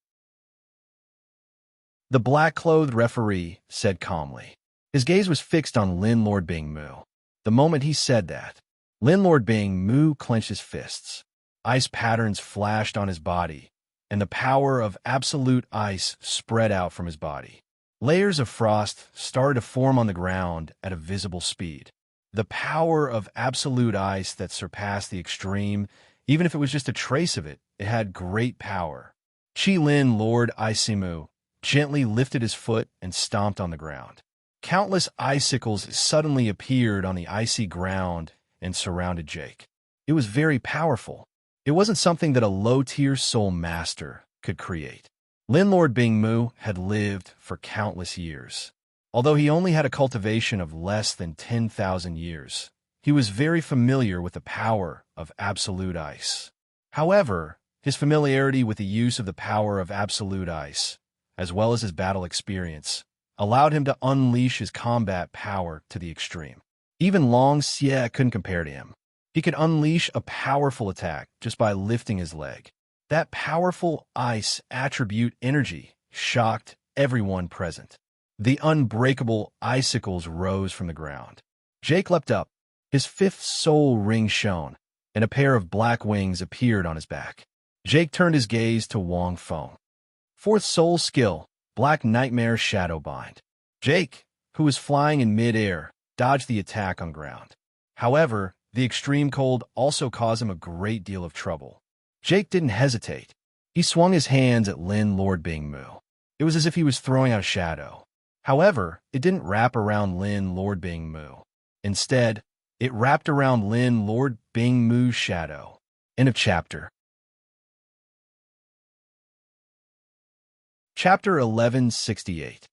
The black-clothed referee said calmly. His gaze was fixed on Lin Lord Bing Mu. The moment he said that, Lin Lord Bing Mu clenched his fists. Ice patterns flashed on his body, and the power of absolute ice spread out from his body. Layers of frost started to form on the ground at a visible speed. The power of absolute ice that surpassed the extreme, even if it was just a trace of it, it had great power. Qi Lin Lord Isimu gently lifted his foot and stomped on the ground. Countless icicles suddenly appeared on the icy ground and surrounded Jake. It was very powerful. It wasn't something that a low-tier soul master could create. Lin Lord Bing Mu had lived for countless years. Although he only had a cultivation of less than 10,000 years, he was very familiar with the power of absolute ice. However, his familiarity with the use of the power of absolute ice, as well as his battle experience, allowed him to unleash his combat power to the extreme. Even Long Xie couldn't compare to him. He could unleash a powerful attack just by lifting his leg. That powerful ice attribute energy shocked everyone present. The unbreakable icicles rose from the ground. Jake leapt up. His 5th soul ring shone, and a pair of black wings appeared on his back. Jake turned his gaze to Wang Feng. 4th soul skill, Black Nightmare Shadowbind. Jake, who was flying in mid-air, dodged the attack on ground. However, the extreme cold also caused him a great deal of trouble. Jake didn't hesitate. He swung his hands at Lin Lord Bing Mu. It was as if he was throwing out a shadow. However, it didn't wrap around Lin Lord Bing Mu. Instead, it wrapped around Lin Lord Bing Mu's shadow. End of chapter. Chapter 1168.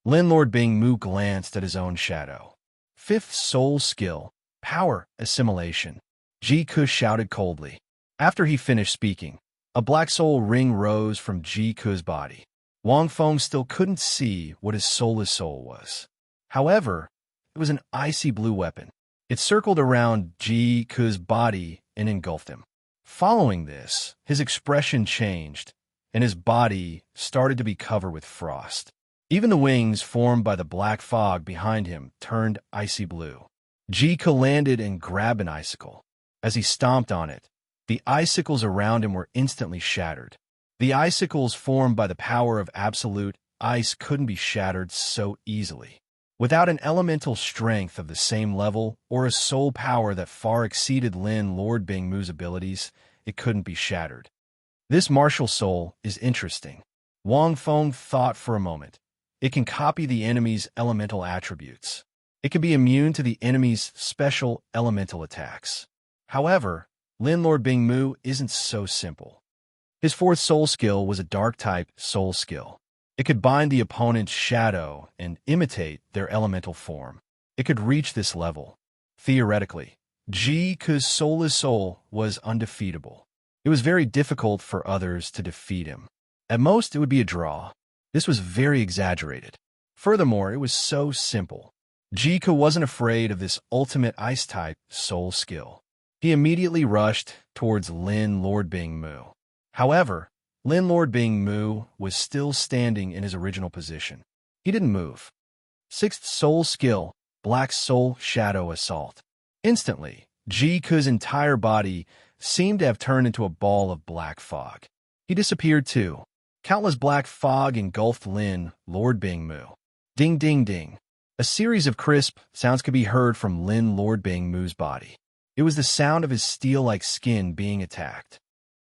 Lin Lord Bing Mu glanced at his own shadow. 5th soul skill, Power Assimilation. Ji Ke shouted coldly. After he finished speaking, a black soul ring rose from Ji Ke's body. Wang Feng still couldn't see what his soulless soul was. However, it was an icy blue weapon. It circled around Ji Ku's body and engulfed him. Following this, his expression changed, and his body started to be covered with frost. Even the wings formed by the black fog behind him turned icy blue. Ji Ku landed and grabbed an icicle. As he stomped on it, the icicles around him were instantly shattered. The icicles formed by the power of absolute ice couldn't be shattered so easily. Without an elemental strength of the same level or a soul power that far exceeded Lin Lord Bingmu's abilities, it couldn't be shattered. This martial soul is interesting. Wang Feng thought for a moment. It can copy the enemy's elemental attributes. It can be immune to the enemy's special elemental attacks. However, Lin Lord Bingmu isn't so simple. His fourth soul skill was a dark-type soul skill. It could bind the opponent's shadow and imitate their elemental form. It could reach this level. Theoretically, Ji Ku's soulless soul was undefeatable. It was very difficult for others to defeat him. At most, it would be a draw. This was very exaggerated. Furthermore, it was so simple. Ji Ku wasn't afraid of this ultimate ice-type soul skill. He immediately rushed towards Lin Lord Bingmu. However, Lin Lord Bingmu was still standing in his original position. He didn't move. Sixth soul skill, Black Soul Shadow Assault. Instantly, Ji Ku's entire body seemed to have turned into a ball of black fog. He disappeared too. Countless black fog engulfed Lin Lord Bingmu. Ding ding ding. A series of crisp sounds could be heard from Lin Lord Bingmu's body. It was the sound of his steel-like skin being attacked.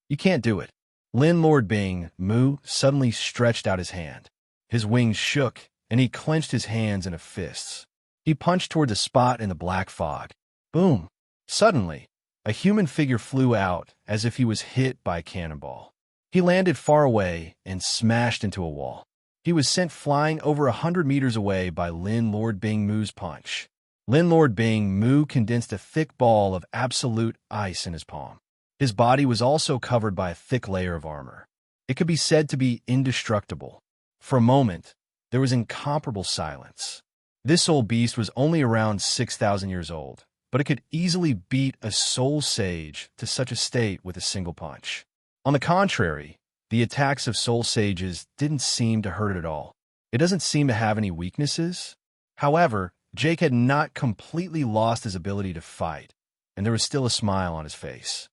You can't do it. Lin Lord Bingmu suddenly stretched out his hand. His wings shook, and he clenched his hands into fists. He punched toward a spot in the black fog. Boom! Suddenly, a human figure flew out as if he was hit by a cannonball. He landed far away and smashed into a wall. He was sent flying over 100 meters away by Lin Lord Bingmu's punch. Lin Lord Bingmu condensed a thick ball of absolute ice in his palm. His body was also covered by a thick layer of armor. It could be said to be indestructible. For a moment, there was incomparable silence. This old beast was only around 6,000 years old, but it could easily beat a soul sage to such a state with a single punch. On the contrary, the attacks of soul sages didn't seem to hurt it at all. It doesn't seem to have any weaknesses. However, Jake had not completely lost his ability to fight, and there was still a smile on his face.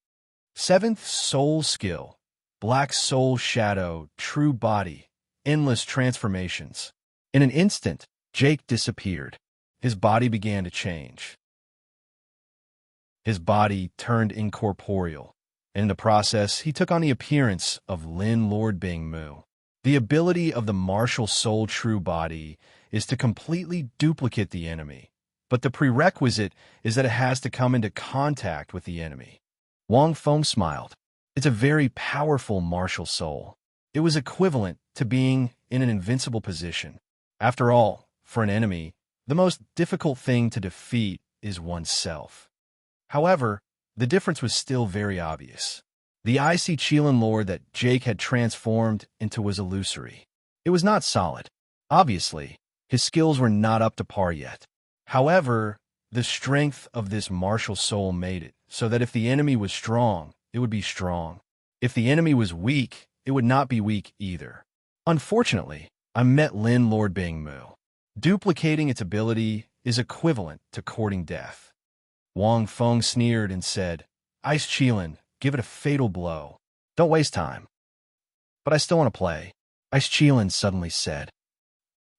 Seventh soul skill, Black Soul Shadow, True Body, Endless Transformations. In an instant, Jake disappeared. His body began to change. His body turned incorporeal, and in the process, he took on the appearance of Lin Lord Bingmu. The ability of the martial soul True Body is to completely duplicate the enemy, but the prerequisite is that it has to come into contact with the enemy. Wang Feng smiled. It's a very powerful martial soul. It was equivalent to being in an invincible position. After all, for an enemy, the most difficult thing to defeat is oneself. However, the difference was still very obvious. The icy Qilin Lord that Jake had transformed into was illusory. It was not solid. Obviously, his skills were not up to par yet. However, the strength of this martial soul made it so that if the enemy was strong, it would be strong. If the enemy was weak, it would not be weak either. Unfortunately, I met Lin Lord Bingmu. Duplicating its ability is equivalent to courting death. Wang Feng sneered and said, Ice Qilin, give it a fatal blow. Don't waste time. But I still want to play, Ice Qilin suddenly said.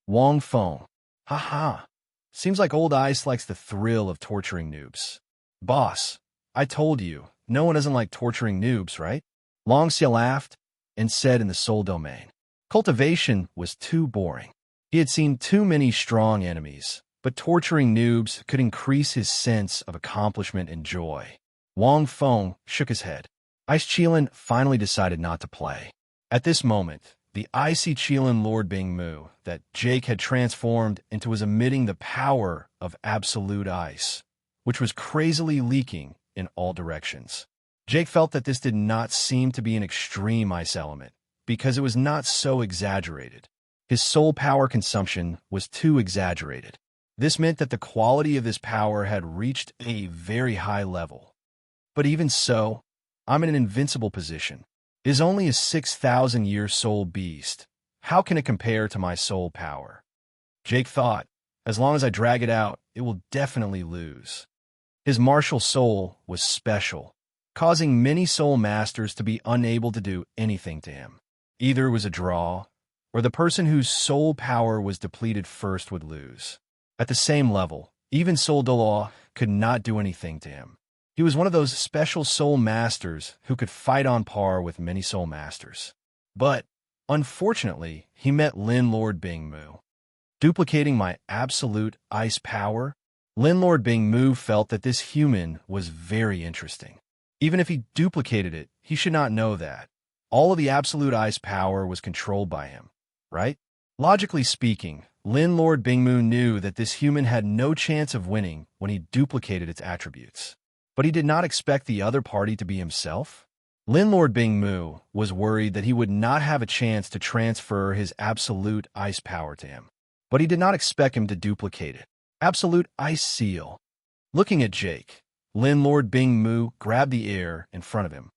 Wang Feng, ha. Seems like old Ice likes the thrill of torturing noobs. Boss, I told you, no one doesn't like torturing noobs, right? Longxia laughed and said in the soul domain. Cultivation was too boring. He had seen too many strong enemies, but torturing noobs could increase his sense of accomplishment and joy. Wang Feng shook his head. Ice Qilin finally decided not to play. At this moment, the icy Qilin Lord Bingmu that Jake had transformed into was emitting the power of absolute ice, which was crazily leaking in all directions. Jake felt that this did not seem to be an extreme ice element, because it was not so exaggerated. His soul power consumption was too exaggerated. This meant that the quality of this power had reached a very high level. But even so, I'm in an invincible position. It is only a 6,000-year soul beast. How can it compare to my soul power? Jake thought, as long as I drag it out, it will definitely lose. His martial soul was special, causing many soul masters to be unable to do anything to him. Either it was a draw, or the person whose soul power was depleted first would lose. At the same level, even Soul Douluo could not do anything to him. He was one of those special soul masters who could fight on par with many soul masters. But, unfortunately, he met Lin Lord Bingmu. Duplicating my absolute ice power, Lin Lord Bingmu felt that this human was very interesting. Even if he duplicated it, he should not know that. All of the absolute ice power was controlled by him, right? Logically speaking, Lin Lord Bingmu knew that this human had no chance of winning when he duplicated its attributes. But he did not expect the other party to be himself. Lin Lord Bingmu was worried that he would not have a chance to transfer his absolute ice power to him. But he did not expect him to duplicate it. Absolute ice seal. Looking at Jake, Lin Lord Bingmu grabbed the air in front of him.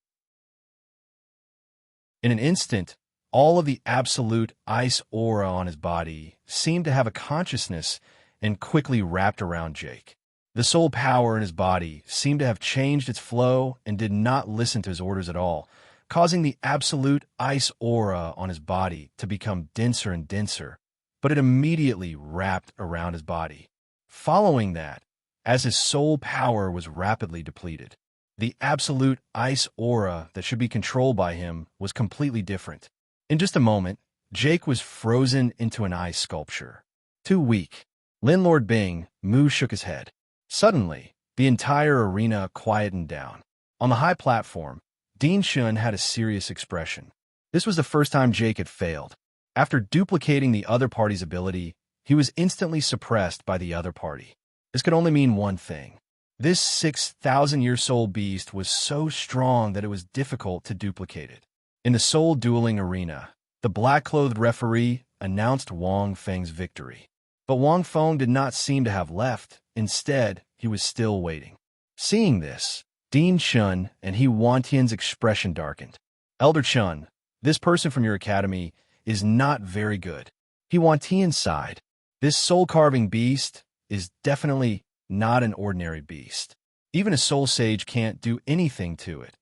In an instant, all of the absolute ice aura on his body seemed to have a consciousness and quickly wrapped around Jake. The soul power in his body seemed to have changed its flow and did not listen to his orders at all, causing the absolute ice aura on his body to become denser and denser, but it immediately wrapped around his body. Following that, as his soul power was rapidly depleted, the absolute ice aura that should be controlled by him was completely different. In just a moment, Jake was frozen into an ice sculpture. Too weak. Lin Lord Bingmu shook his head. Suddenly, the entire arena quietened down. On the high platform, Dean Shun had a serious expression. This was the first time Jake had failed. After duplicating the other party's ability, he was instantly suppressed by the other party. This could only mean one thing. This 6,000-year soul beast was so strong that it was difficult to duplicate it. In the soul dueling arena, the black-clothed referee announced Wang Feng's victory. But Wang Feng did not seem to have left. Instead, he was still waiting. Seeing this, Dean Chun and He Wantian's expression darkened. Elder Chun, this person from your academy is not very good. He Wantian sighed. This soul-carving beast is definitely not an ordinary beast. Even a soul sage can't do anything to it,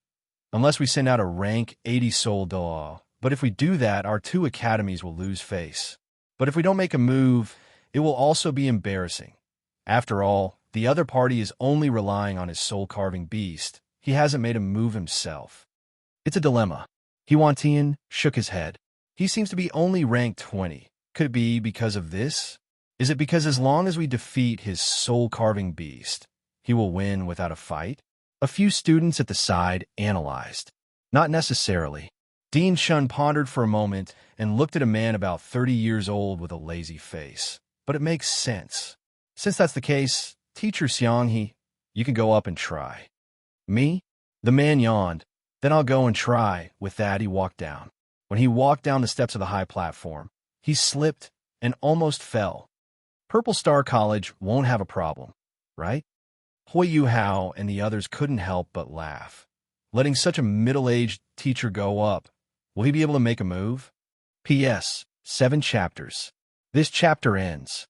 unless we send out a rank 80 soul Douluo. But if we do that, our two academies will lose face. But if we don't make a move, it will also be embarrassing. After all, the other party is only relying on his soul-carving beast. He hasn't made a move himself. It's a dilemma. He Wantian shook his head. He seems to be only ranked 20. Could it be because of this? Is it because as long as we defeat his soul-carving beast, he will win without a fight? A few students at the side analyzed. Not necessarily. Dean Shun pondered for a moment and looked at a man about 30 years old with a lazy face. But it makes sense. Since that's the case, Teacher Xianghe, you can go up and try. Me? The man yawned. Then I'll go and try. With that, he walked down. When he walked down the steps of the high platform, he slipped and almost fell. Purple Star College won't have a problem, right? Hui Yu Hao and the others couldn't help but laugh. Letting such a middle-aged teacher go up, will he be able to make a move? P.S. 7 chapters. This chapter ends.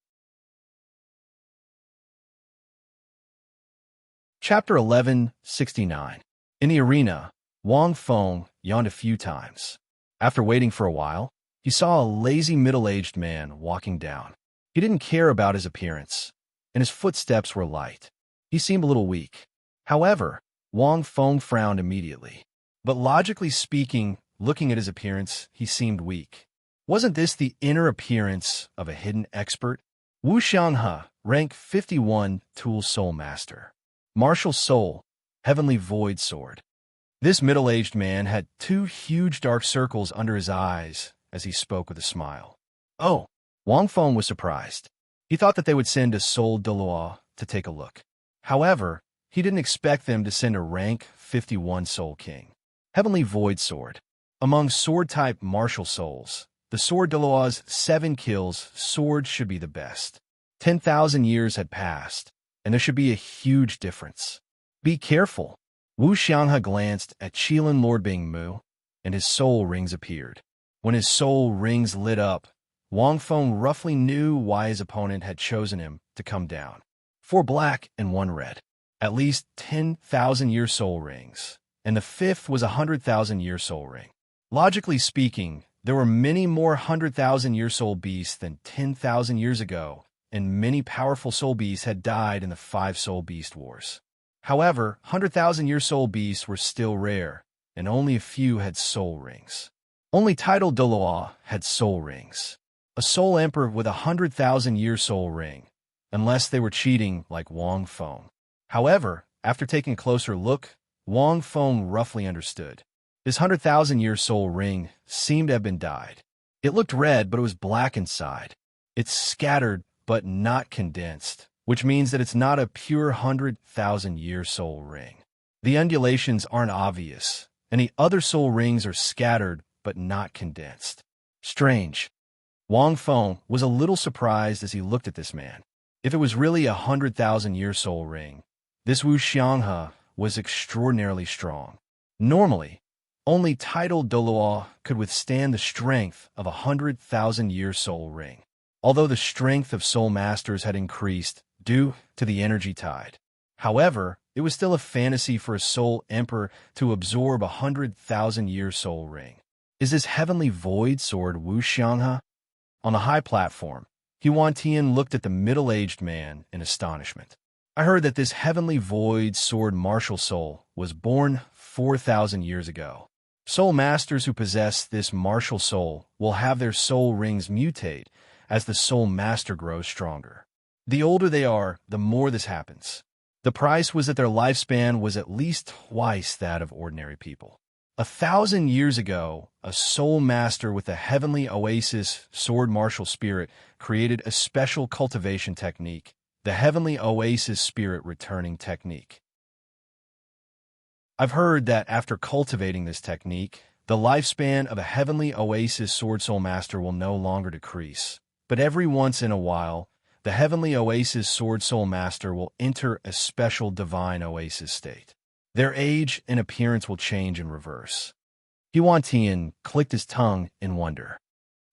Chapter 1169. In the arena, Wang Feng yawned a few times. After waiting for a while, he saw a lazy middle-aged man walking down. He didn't care about his appearance, and his footsteps were light. He seemed a little weak. However, Wang Feng frowned immediately. But logically speaking, looking at his appearance, he seemed weak. Wasn't this the inner appearance of a hidden expert? Wu Xianghe, rank 51, Tool Soul Master. Martial Soul, Heavenly Void Sword. This middle-aged man had 2 huge dark circles under his eyes as he spoke with a smile. Oh, Wang Feng was surprised. He thought that they would send a Soul Douluo to take a look. However, he didn't expect them to send a rank 51 Soul King. Heavenly Void Sword. Among sword-type martial souls, the Sword Douluo's 7 kills sword should be the best. 10,000 years had passed, and there should be a huge difference. Be careful. Wu Xianghe glanced at Qilin Lord Bingmu, and his soul rings appeared. When his soul rings lit up, Wang Feng roughly knew why his opponent had chosen him to come down. 4 black and 1 red. At least 10,000-year soul rings, and the 5th was a 100,000-year soul ring. Logically speaking, there were many more 100,000-year soul beasts than 10,000 years ago, and many powerful soul beasts had died in the 5 soul beast wars. However, 100,000-year soul beasts were still rare, and only a few had soul rings. Only titled Douluo had soul rings. A soul emperor with a 100,000-year soul ring, unless they were cheating like Wang Feng. However, after taking a closer look, Wang Feng roughly understood. His 100,000-year soul ring seemed to have been dyed. It looked red, but it was black inside. It's scattered, but not condensed, which means that it's not a pure 100,000-year soul ring. The undulations aren't obvious, and the other soul rings are scattered, but not condensed. Strange. Wang Feng was a little surprised as he looked at this man. If it was really a 100,000-year soul ring, this Wu Xianghe was extraordinarily strong. Normally, only titled Douluo could withstand the strength of a 100,000-year soul ring, although the strength of soul masters had increased due to the energy tide. However, it was still a fantasy for a soul emperor to absorb a 100,000-year soul ring. Is this heavenly void sword Wu Xianghe? On the high platform, Huan Tian looked at the middle-aged man in astonishment. I heard that this heavenly void sword martial soul was born 4,000 years ago. Soul masters who possess this martial soul will have their soul rings mutate as the soul master grows stronger. The older they are, the more this happens. The price was that their lifespan was at least twice that of ordinary people. 1,000 years ago, a soul master with a heavenly oasis sword martial spirit created a special cultivation technique, the heavenly oasis spirit returning technique. I've heard that after cultivating this technique, the lifespan of a heavenly oasis sword soul master will no longer decrease, but every once in a while, the heavenly oasis sword soul master will enter a special divine oasis state. Their age and appearance will change in reverse. Huan Tian clicked his tongue in wonder.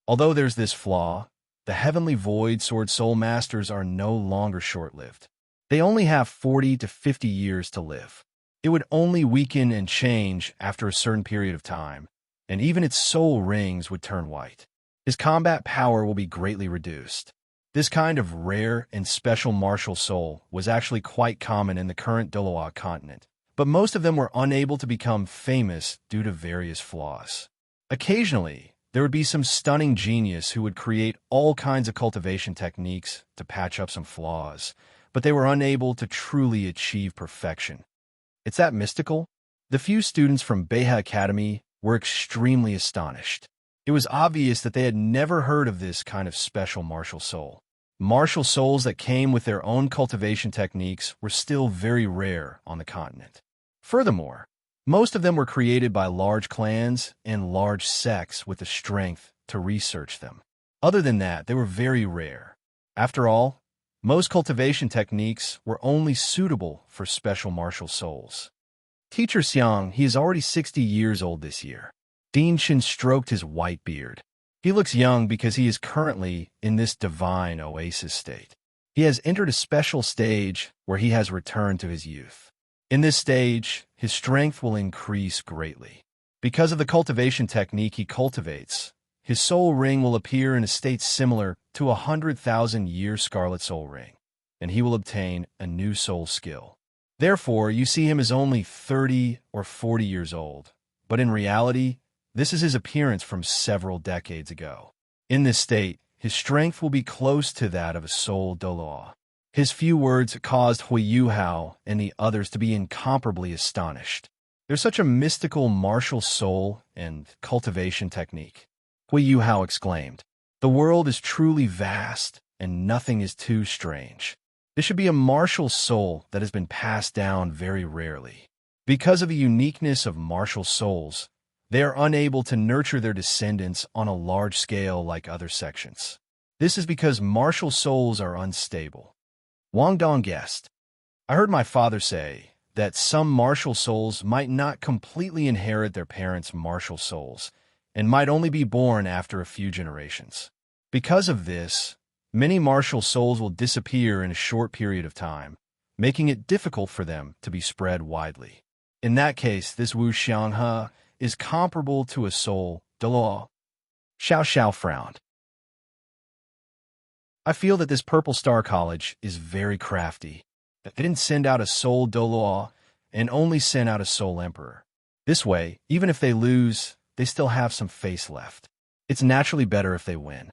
Although there's this flaw, the heavenly void sword soul masters are no longer short-lived. They only have 40 to 50 years to live. It would only weaken and change after a certain period of time, and even its soul rings would turn white. His combat power will be greatly reduced. This kind of rare and special martial soul was actually quite common in the current Douluo continent, but most of them were unable to become famous due to various flaws. Occasionally, there would be some stunning genius who would create all kinds of cultivation techniques to patch up some flaws, but they were unable to truly achieve perfection. It's that mystical? The few students from Beha Academy were extremely astonished. It was obvious that they had never heard of this kind of special martial soul. Martial souls that came with their own cultivation techniques were still very rare on the continent. Furthermore, most of them were created by large clans and large sects with the strength to research them. Other than that, they were very rare. After all, most cultivation techniques were only suitable for special martial souls. Teacher Xiang, he is already 60 years old this year. Dean Chen stroked his white beard. He looks young because he is currently in this divine oasis state. He has entered a special stage where he has returned to his youth. In this stage, his strength will increase greatly. Because of the cultivation technique he cultivates, his soul ring will appear in a state similar to a 100,000-year scarlet soul ring, and he will obtain a new soul skill. Therefore, you see him as only 30 or 40 years old, but in reality, this is his appearance from several decades ago. In this state, his strength will be close to that of a soul Douluo. His few words caused Hui Yuhao and the others to be incomparably astonished. There's such a mystical martial soul and cultivation technique. Hui Yuhao exclaimed, "The world is truly vast, and nothing is too strange. This should be a martial soul that has been passed down very rarely. Because of the uniqueness of martial souls, they are unable to nurture their descendants on a large scale like other sections. This is because martial souls are unstable. Wang Dong guessed. I heard my father say that some martial souls might not completely inherit their parents' martial souls and might only be born after a few generations. Because of this, many martial souls will disappear in a short period of time, making it difficult for them to be spread widely. In that case, this Wu Xianghe is comparable to a soul, Dalu. Xiao Xiao frowned. I feel that this Purple Star College is very crafty. They didn't send out a soul Douluo and only sent out a soul emperor. This way, even if they lose, they still have some face left. It's naturally better if they win.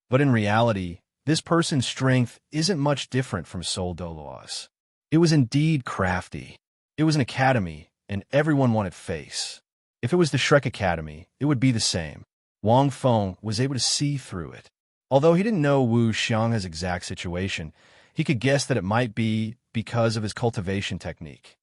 But in reality, this person's strength isn't much different from soul Douluo's. It was indeed crafty. It was an academy, and everyone wanted face. If it was the Shrek Academy, it would be the same. Wang Feng was able to see through it. Although he didn't know Wu Xianghe's exact situation, he could guess that it might be because of his cultivation technique.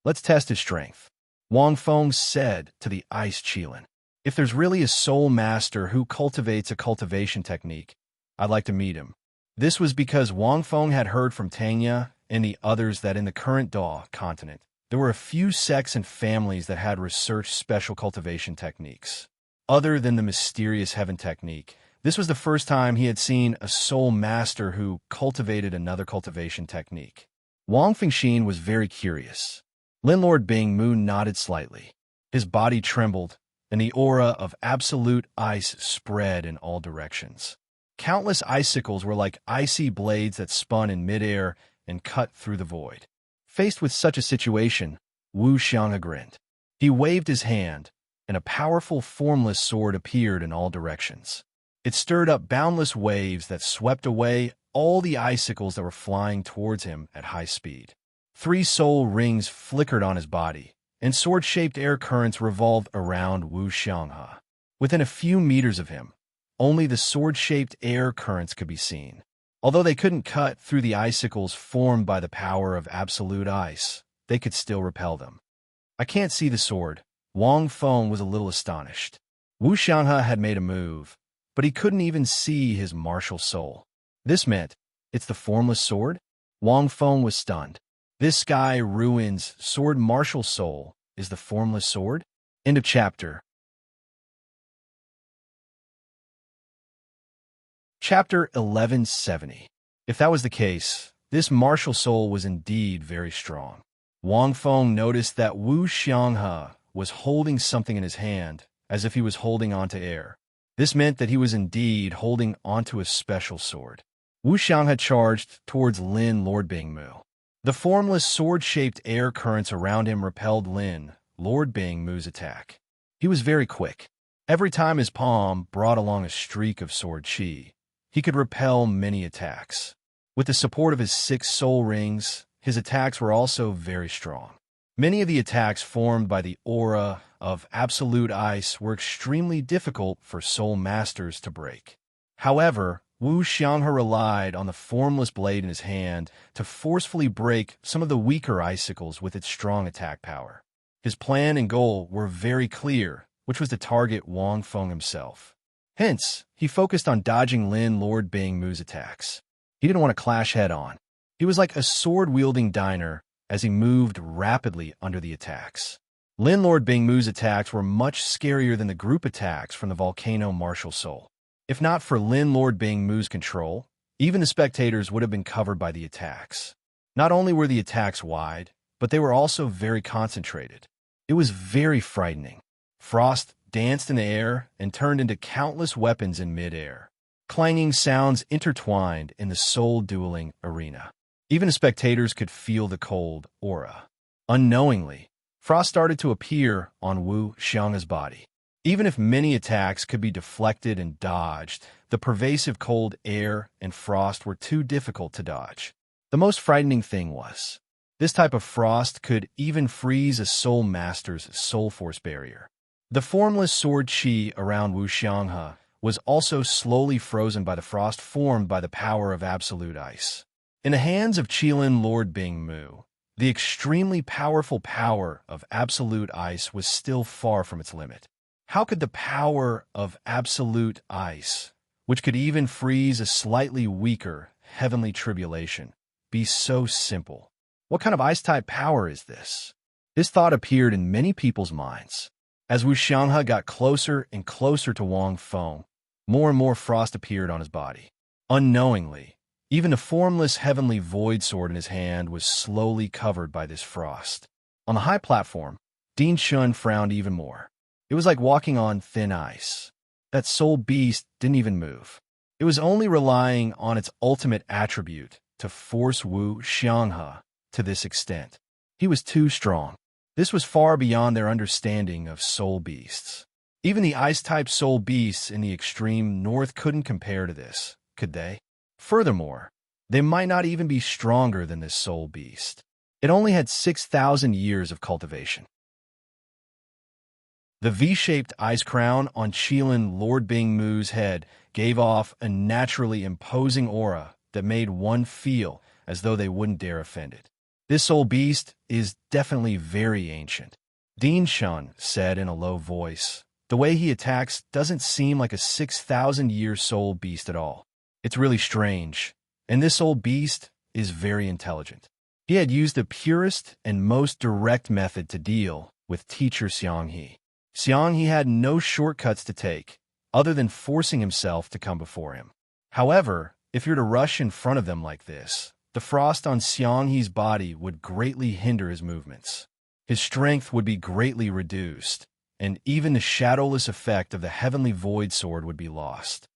Let's test his strength. Wang Feng said to the Ice Qilin. If there's really a soul master who cultivates a cultivation technique, I'd like to meet him. This was because Wang Feng had heard from Tanya and the others that in the current Daw continent, there were a few sects and families that had researched special cultivation techniques. Other than the mysterious heaven technique, this was the first time he had seen a soul master who cultivated another cultivation technique. Wang Fengxin was very curious. Lord Bing Mu nodded slightly. His body trembled, and the aura of absolute ice spread in all directions. Countless icicles were like icy blades that spun in midair and cut through the void. Faced with such a situation, Wu Xianghe grinned. He waved his hand, and a powerful formless sword appeared in all directions. It stirred up boundless waves that swept away all the icicles that were flying towards him at high speed. 3 soul rings flickered on his body, and sword-shaped air currents revolved around Wu Xianghe. Within a few meters of him, only the sword-shaped air currents could be seen. Although they couldn't cut through the icicles formed by the power of absolute ice, they could still repel them. I can't see the sword. Wang Feng was a little astonished. Wu Xianghe had made a move, but he couldn't even see his martial soul. This meant, it's the formless sword? Wang Feng was stunned. This Sky Ruins sword martial soul is the formless sword? End of chapter. Chapter 1170. If that was the case, this martial soul was indeed very strong. Wang Feng noticed that Wu Xianghe was holding something in his hand, as if he was holding onto air. This meant that he was indeed holding onto a special sword. Wu Xianghe charged towards Lord Bing Mu. The formless sword-shaped air currents around him repelled Lord Bing Mu's attack. He was very quick. Every time his palm brought along a streak of sword chi, he could repel many attacks. With the support of his 6 soul rings, his attacks were also very strong. Many of the attacks formed by the aura of absolute ice were extremely difficult for soul masters to break. However, Wu Xianghe relied on the formless blade in his hand to forcefully break some of the weaker icicles with its strong attack power. His plan and goal were very clear, which was to target Wang Feng himself. Hence, he focused on dodging Lord Bing Mu's attacks. He didn't want to clash head-on. He was like a sword-wielding diner as he moved rapidly under the attacks. Lord Bing Mu's attacks were much scarier than the group attacks from the volcano martial soul. If not for Lord Bing Mu's control, even the spectators would have been covered by the attacks. Not only were the attacks wide, but they were also very concentrated. It was very frightening. Frost danced in the air and turned into countless weapons in mid-air. Clanging sounds intertwined in the soul-dueling arena. Even the spectators could feel the cold aura. Unknowingly, frost started to appear on Wu Xianghe's body. Even if many attacks could be deflected and dodged, the pervasive cold air and frost were too difficult to dodge. The most frightening thing was, this type of frost could even freeze a soul master's soul force barrier. The formless sword chi around Wu Xianghe was also slowly frozen by the frost formed by the power of absolute ice. In the hands of Lord Bing Mu, the extremely powerful power of absolute ice was still far from its limit. How could the power of absolute ice which could even freeze a slightly weaker heavenly tribulation, be so simple? What kind of ice-type power is this? This thought appeared in many people's minds. As Wu Xianghe got closer and closer to Wang Feng, more and more frost appeared on his body. Unknowingly, even the formless heavenly void sword in his hand was slowly covered by this frost. On the high platform, Ding Shun frowned even more. It was like walking on thin ice. That soul beast didn't even move. It was only relying on its ultimate attribute to force Wu Xianghe to this extent. He was too strong. This was far beyond their understanding of soul beasts. Even the ice-type soul beasts in the extreme north couldn't compare to this, could they? Furthermore, they might not even be stronger than this soul beast. It only had 6,000 years of cultivation. The V-shaped ice crown on Qilin Lord Bingmu's head gave off a naturally imposing aura that made one feel as though they wouldn't dare offend it. This soul beast is definitely very ancient, Ding Shun said in a low voice. The way he attacks doesn't seem like a 6,000-year soul beast at all. It's really strange, and this soul beast is very intelligent. He had used the purest and most direct method to deal with teacher Xianghe. Xianghe had no shortcuts to take, other than forcing himself to come before him. However, if you're to rush in front of them like this, the frost on Xianghe's body would greatly hinder his movements. His strength would be greatly reduced, and even the shadowless effect of the heavenly void sword would be lost.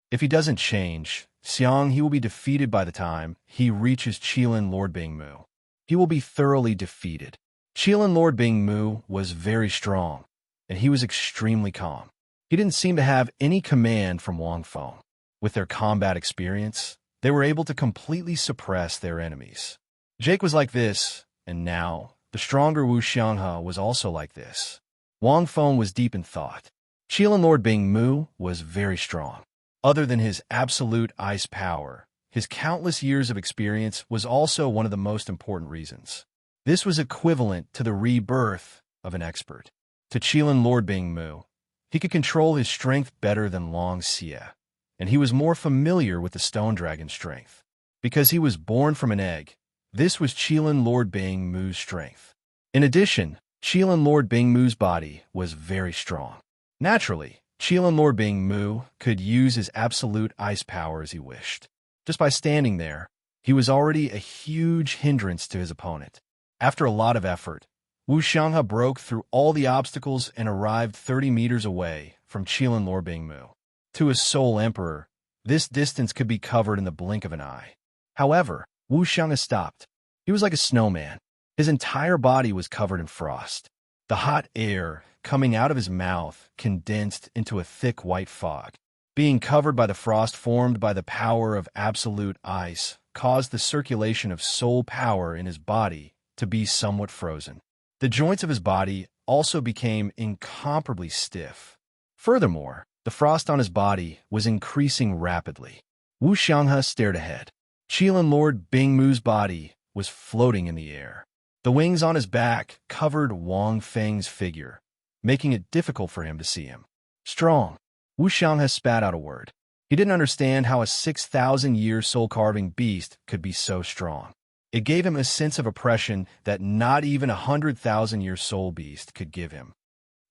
If he doesn't change, Xianghe will be defeated by the time he reaches Qilin Lord Bingmu. He will be thoroughly defeated. Qilin Lord Bingmu was very strong, and he was extremely calm. He didn't seem to have any command from Wang Feng. With their combat experience, they were able to completely suppress their enemies. Jake was like this, and now, the stronger Wu Xianghe was also like this. Wang Feng was deep in thought. Qilin Lord Bingmu was very strong. Other than his absolute ice power, his countless years of experience was also one of the most important reasons. This was equivalent to the rebirth of an expert. To Qilin Lord Bingmu, he could control his strength better than Long Xie, and he was more familiar with the stone dragon's strength. Because he was born from an egg, this was Qilin Lord Bingmu's strength. In addition, Qilin Lord Bingmu's body was very strong. Naturally, Qilin Lord Bingmu could use his absolute ice power as he wished. Just by standing there, he was already a huge hindrance to his opponent. After a lot of effort, Wu Xianghe broke through all the obstacles and arrived 30 meters away from Qilin Lord Bingmu. To a soul emperor, this distance could be covered in the blink of an eye. However, Wu Xianghe stopped. He was like a snowman. His entire body was covered in frost. The hot air coming out of his mouth condensed into a thick white fog. Being covered by the frost formed by the power of absolute ice caused the circulation of soul power in his body to be somewhat frozen. The joints of his body also became incomparably stiff. Furthermore, the frost on his body was increasing rapidly. Wu Xianghe stared ahead. Qilin Lord Bingmu's body was floating in the air. The wings on his back covered Wang Feng's figure, making it difficult for him to see him. Strong. Wu Xianghe spat out a word. He didn't understand how a 6,000-year soul-carving beast could be so strong. It gave him a sense of oppression that not even a 100,000-year soul beast could give him.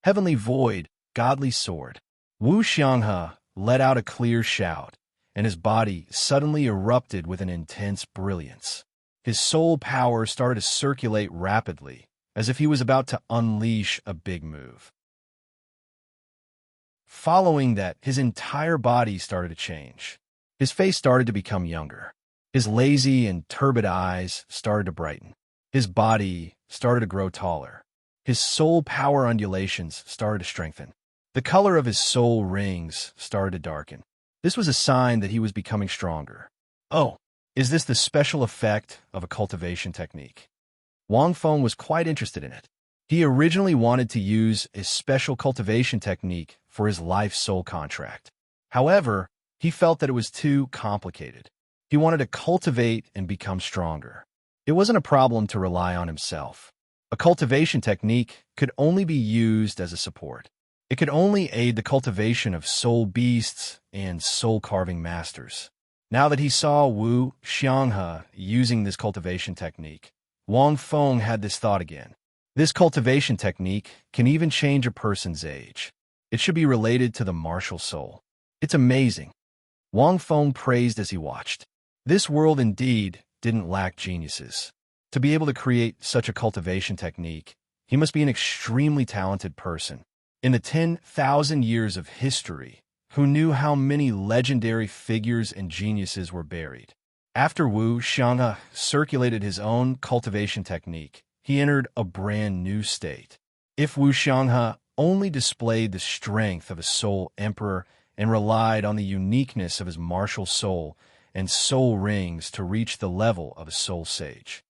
Heavenly void, godly sword. Wu Xianghe let out a clear shout, and his body suddenly erupted with an intense brilliance. His soul power started to circulate rapidly, as if he was about to unleash a big move. Following that, his entire body started to change. His face started to become younger. His lazy and turbid eyes started to brighten. His body started to grow taller. His soul power undulations started to strengthen. The color of his soul rings started to darken. This was a sign that he was becoming stronger. Oh, is this the special effect of a cultivation technique? Wang Feng was quite interested in it. He originally wanted to use a special cultivation technique for his life soul contract. However, he felt that it was too complicated. He wanted to cultivate and become stronger. It wasn't a problem to rely on himself. A cultivation technique could only be used as a support. It could only aid the cultivation of soul beasts and soul-carving masters. Now that he saw Wu Xianghe using this cultivation technique, Wang Feng had this thought again. This cultivation technique can even change a person's age. It should be related to the martial soul. It's amazing. Wang Feng praised as he watched. This world indeed didn't lack geniuses. To be able to create such a cultivation technique, he must be an extremely talented person. In the 10,000 years of history, who knew how many legendary figures and geniuses were buried? After Wu Xianghe circulated his own cultivation technique, he entered a brand new state. If Wu Xianghe only displayed the strength of a soul emperor and relied on the uniqueness of his martial soul and soul rings to reach the level of a soul sage.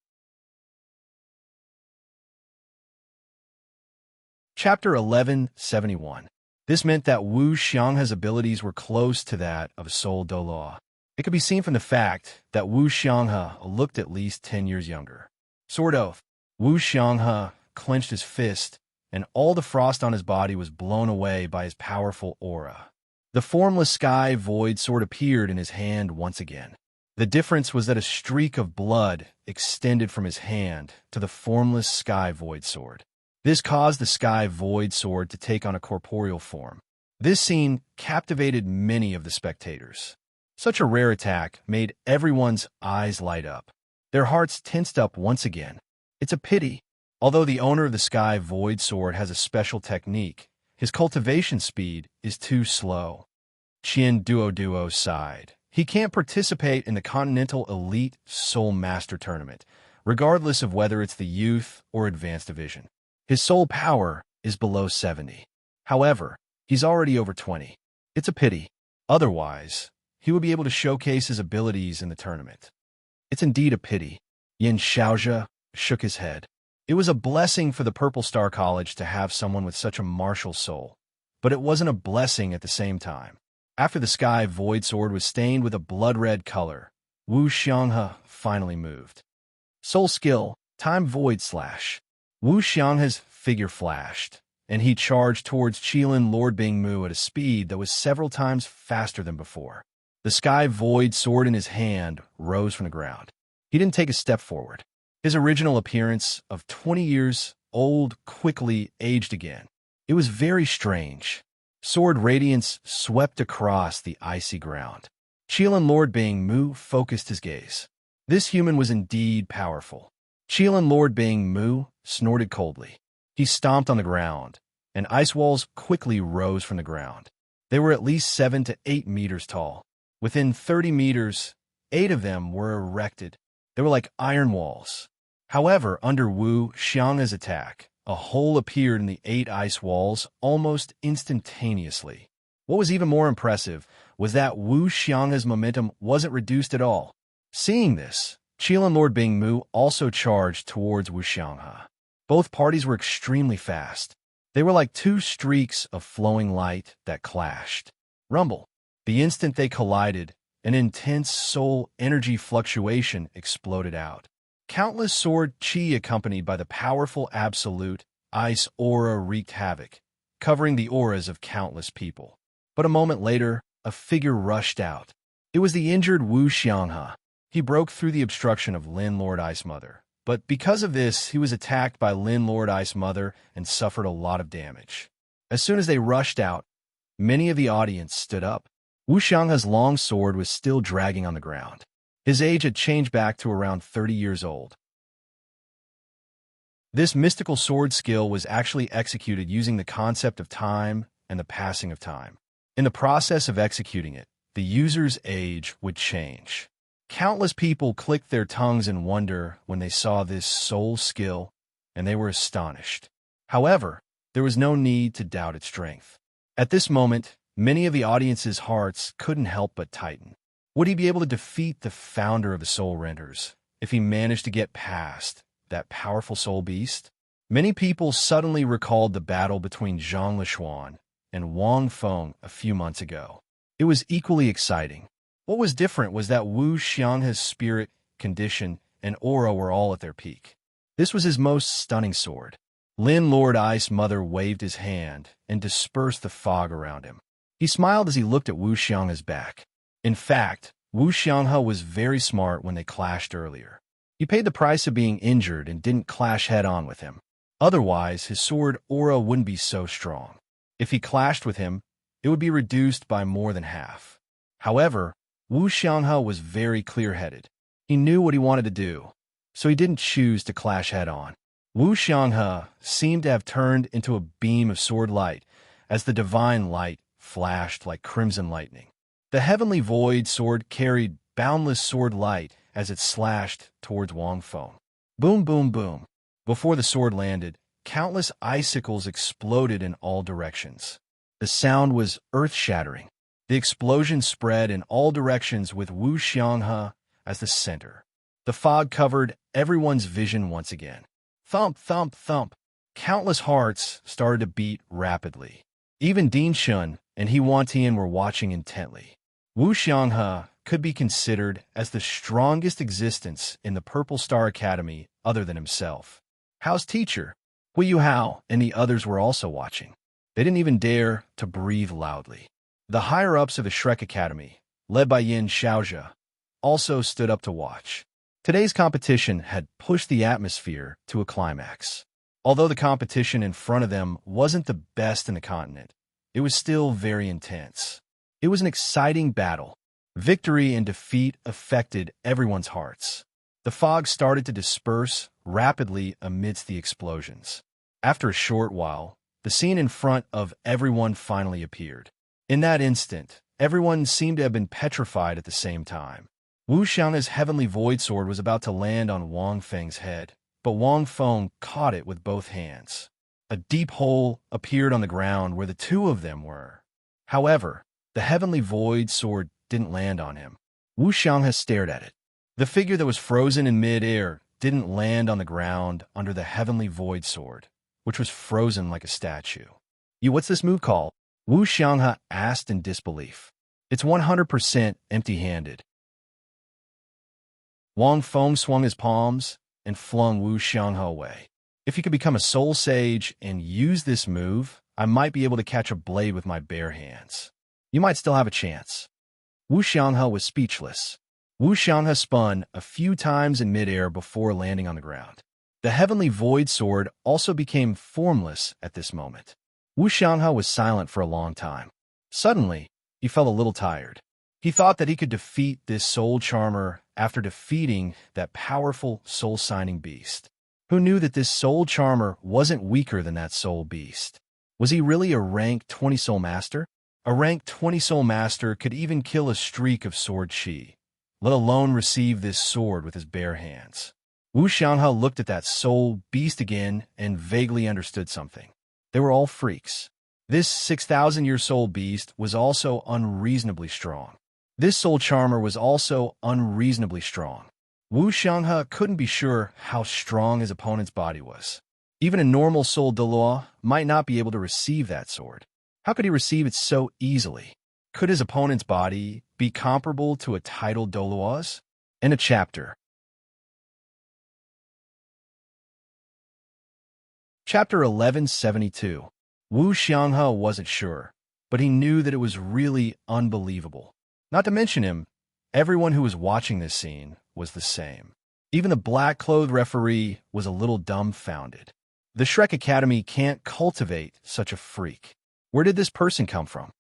Chapter 1171. This meant that Wu Xianghe's abilities were close to that of a soul Douluo. It could be seen from the fact that Wu Xianghe looked at least 10 years younger. Sword Oath. Wu Xianghe clenched his fist, and all the frost on his body was blown away by his powerful aura. The formless sky void sword appeared in his hand once again. The difference was that a streak of blood extended from his hand to the formless sky void sword. This caused the sky void sword to take on a corporeal form. This scene captivated many of the spectators. Such a rare attack made everyone's eyes light up. Their hearts tensed up once again. It's a pity. Although the owner of the sky void sword has a special technique, his cultivation speed is too slow. Qian Duo sighed. He can't participate in the Continental Elite Soul Master Tournament, regardless of whether it's the Youth or Advanced Division. His soul power is below 70. However, he's already over 20. It's a pity. Otherwise, he would be able to showcase his abilities in the tournament. It's indeed a pity. Yin Xiaozhe shook his head. It was a blessing for the Purple Star College to have someone with such a martial soul, but it wasn't a blessing at the same time. After the sky void sword was stained with a blood-red color, Wu Xianghe finally moved. Soul skill, time void slash. Wu Xianghe's figure flashed, and he charged towards Qilin Lord Bingmu at a speed that was several times faster than before. The sky void sword in his hand rose from the ground. He didn't take a step forward. His original appearance of 20 years old quickly aged again. It was very strange. Sword radiance swept across the icy ground. Qilin Lord Bingmu focused his gaze. This human was indeed powerful. Qilin Lord Bingmu snorted coldly. He stomped on the ground, and ice walls quickly rose from the ground. They were at least 7 to 8 meters tall. Within 30 meters, 8 of them were erected. They were like iron walls. However, under Wu Xianghe's attack, a hole appeared in the 8 ice walls almost instantaneously. What was even more impressive was that Wu Xianghe's momentum wasn't reduced at all. Seeing this, Qilin Lord Bingmu also charged towards Wu Xianghe. Both parties were extremely fast. They were like 2 streaks of flowing light that clashed. Rumble. The instant they collided, an intense soul energy fluctuation exploded out. Countless sword chi accompanied by the powerful absolute ice aura wreaked havoc, covering the auras of countless people. But a moment later, a figure rushed out. It was the injured Wu Xianghe. He broke through the obstruction of Lin Lord Ice Mother. But because of this, he was attacked by Lin Lord Ice Mother and suffered a lot of damage. As soon as they rushed out, many of the audience stood up. Wu Xianghe's long sword was still dragging on the ground. His age had changed back to around 30 years old. This mystical sword skill was actually executed using the concept of time and the passing of time. In the process of executing it, the user's age would change. Countless people clicked their tongues in wonder when they saw this soul skill, and they were astonished. However, there was no need to doubt its strength. At this moment, many of the audience's hearts couldn't help but tighten. Would he be able to defeat the founder of the Soul Renters if he managed to get past that powerful soul beast? Many people suddenly recalled the battle between Zhang Lishuan and Wang Feng a few months ago. It was equally exciting. What was different was that Wu Xianghe's spirit, condition, and aura were all at their peak. This was his most stunning sword. Lin Lord Ice Mother waved his hand and dispersed the fog around him. He smiled as he looked at Wu Xianghe's back. In fact, Wu Xianghe was very smart when they clashed earlier. He paid the price of being injured and didn't clash head-on with him. Otherwise, his sword aura wouldn't be so strong. If he clashed with him, it would be reduced by more than half. However, Wu Xianghe was very clear-headed. He knew what he wanted to do, so he didn't choose to clash head-on. Wu Xianghe seemed to have turned into a beam of sword light as the divine light flashed like crimson lightning. The heavenly void sword carried boundless sword light as it slashed towards Wang Feng. Boom, boom, boom. Before the sword landed, countless icicles exploded in all directions. The sound was earth-shattering. The explosion spread in all directions with Wu Xianghe as the center. The fog covered everyone's vision once again. Thump, thump, thump. Countless hearts started to beat rapidly. Even Ding Shun and He Wantian were watching intently. Wu Xianghe could be considered as the strongest existence in the Purple Star Academy other than himself. Hao's teacher, Hui Yu Hao, and the others were also watching. They didn't even dare to breathe loudly. The higher-ups of the Shrek Academy, led by Yin Xiaozhe, also stood up to watch. Today's competition had pushed the atmosphere to a climax. Although the competition in front of them wasn't the best in the continent, it was still very intense. It was an exciting battle. Victory and defeat affected everyone's hearts. The fog started to disperse rapidly amidst the explosions. After a short while, the scene in front of everyone finally appeared. In that instant, everyone seemed to have been petrified at the same time. Wu Xianghe's heavenly void sword was about to land on Wang Feng's head, but Wang Feng caught it with both hands. A deep hole appeared on the ground where the two of them were. However, the heavenly void sword didn't land on him. Wu Xianghe stared at it. The figure that was frozen in mid-air didn't land on the ground under the heavenly void sword, which was frozen like a statue. What's this move called? Wu Xianghe asked in disbelief. It's 100% empty-handed. Wang Feng swung his palms and flung Wu Xianghe away. If you could become a soul sage and use this move, I might be able to catch a blade with my bare hands. You might still have a chance. Wu Xianghe was speechless. Wu Xianghe spun a few times in midair before landing on the ground. The heavenly void sword also became formless at this moment. Wu Xianghe was silent for a long time. Suddenly, he felt a little tired. He thought that he could defeat this soul charmer after defeating that powerful soul-signing beast. Who knew that this soul charmer wasn't weaker than that soul beast? Was he really a rank 20 soul master? A rank 20 soul master could even kill a streak of sword chi, let alone receive this sword with his bare hands. Wu Xianghe looked at that soul beast again and vaguely understood something. They were all freaks. This 6,000-year soul beast was also unreasonably strong. This soul charmer was also unreasonably strong. Wu Xianghe couldn't be sure how strong his opponent's body was. Even a normal soul Douluo might not be able to receive that sword. How could he receive it so easily? Could his opponent's body be comparable to a titled Douluo's? In a chapter. Chapter 1172. Wu Xianghe wasn't sure, but he knew that it was really unbelievable. Not to mention him, everyone who was watching this scene was the same. Even the black-clothed referee was a little dumbfounded. The Shrek Academy can't cultivate such a freak. Where did this person come from?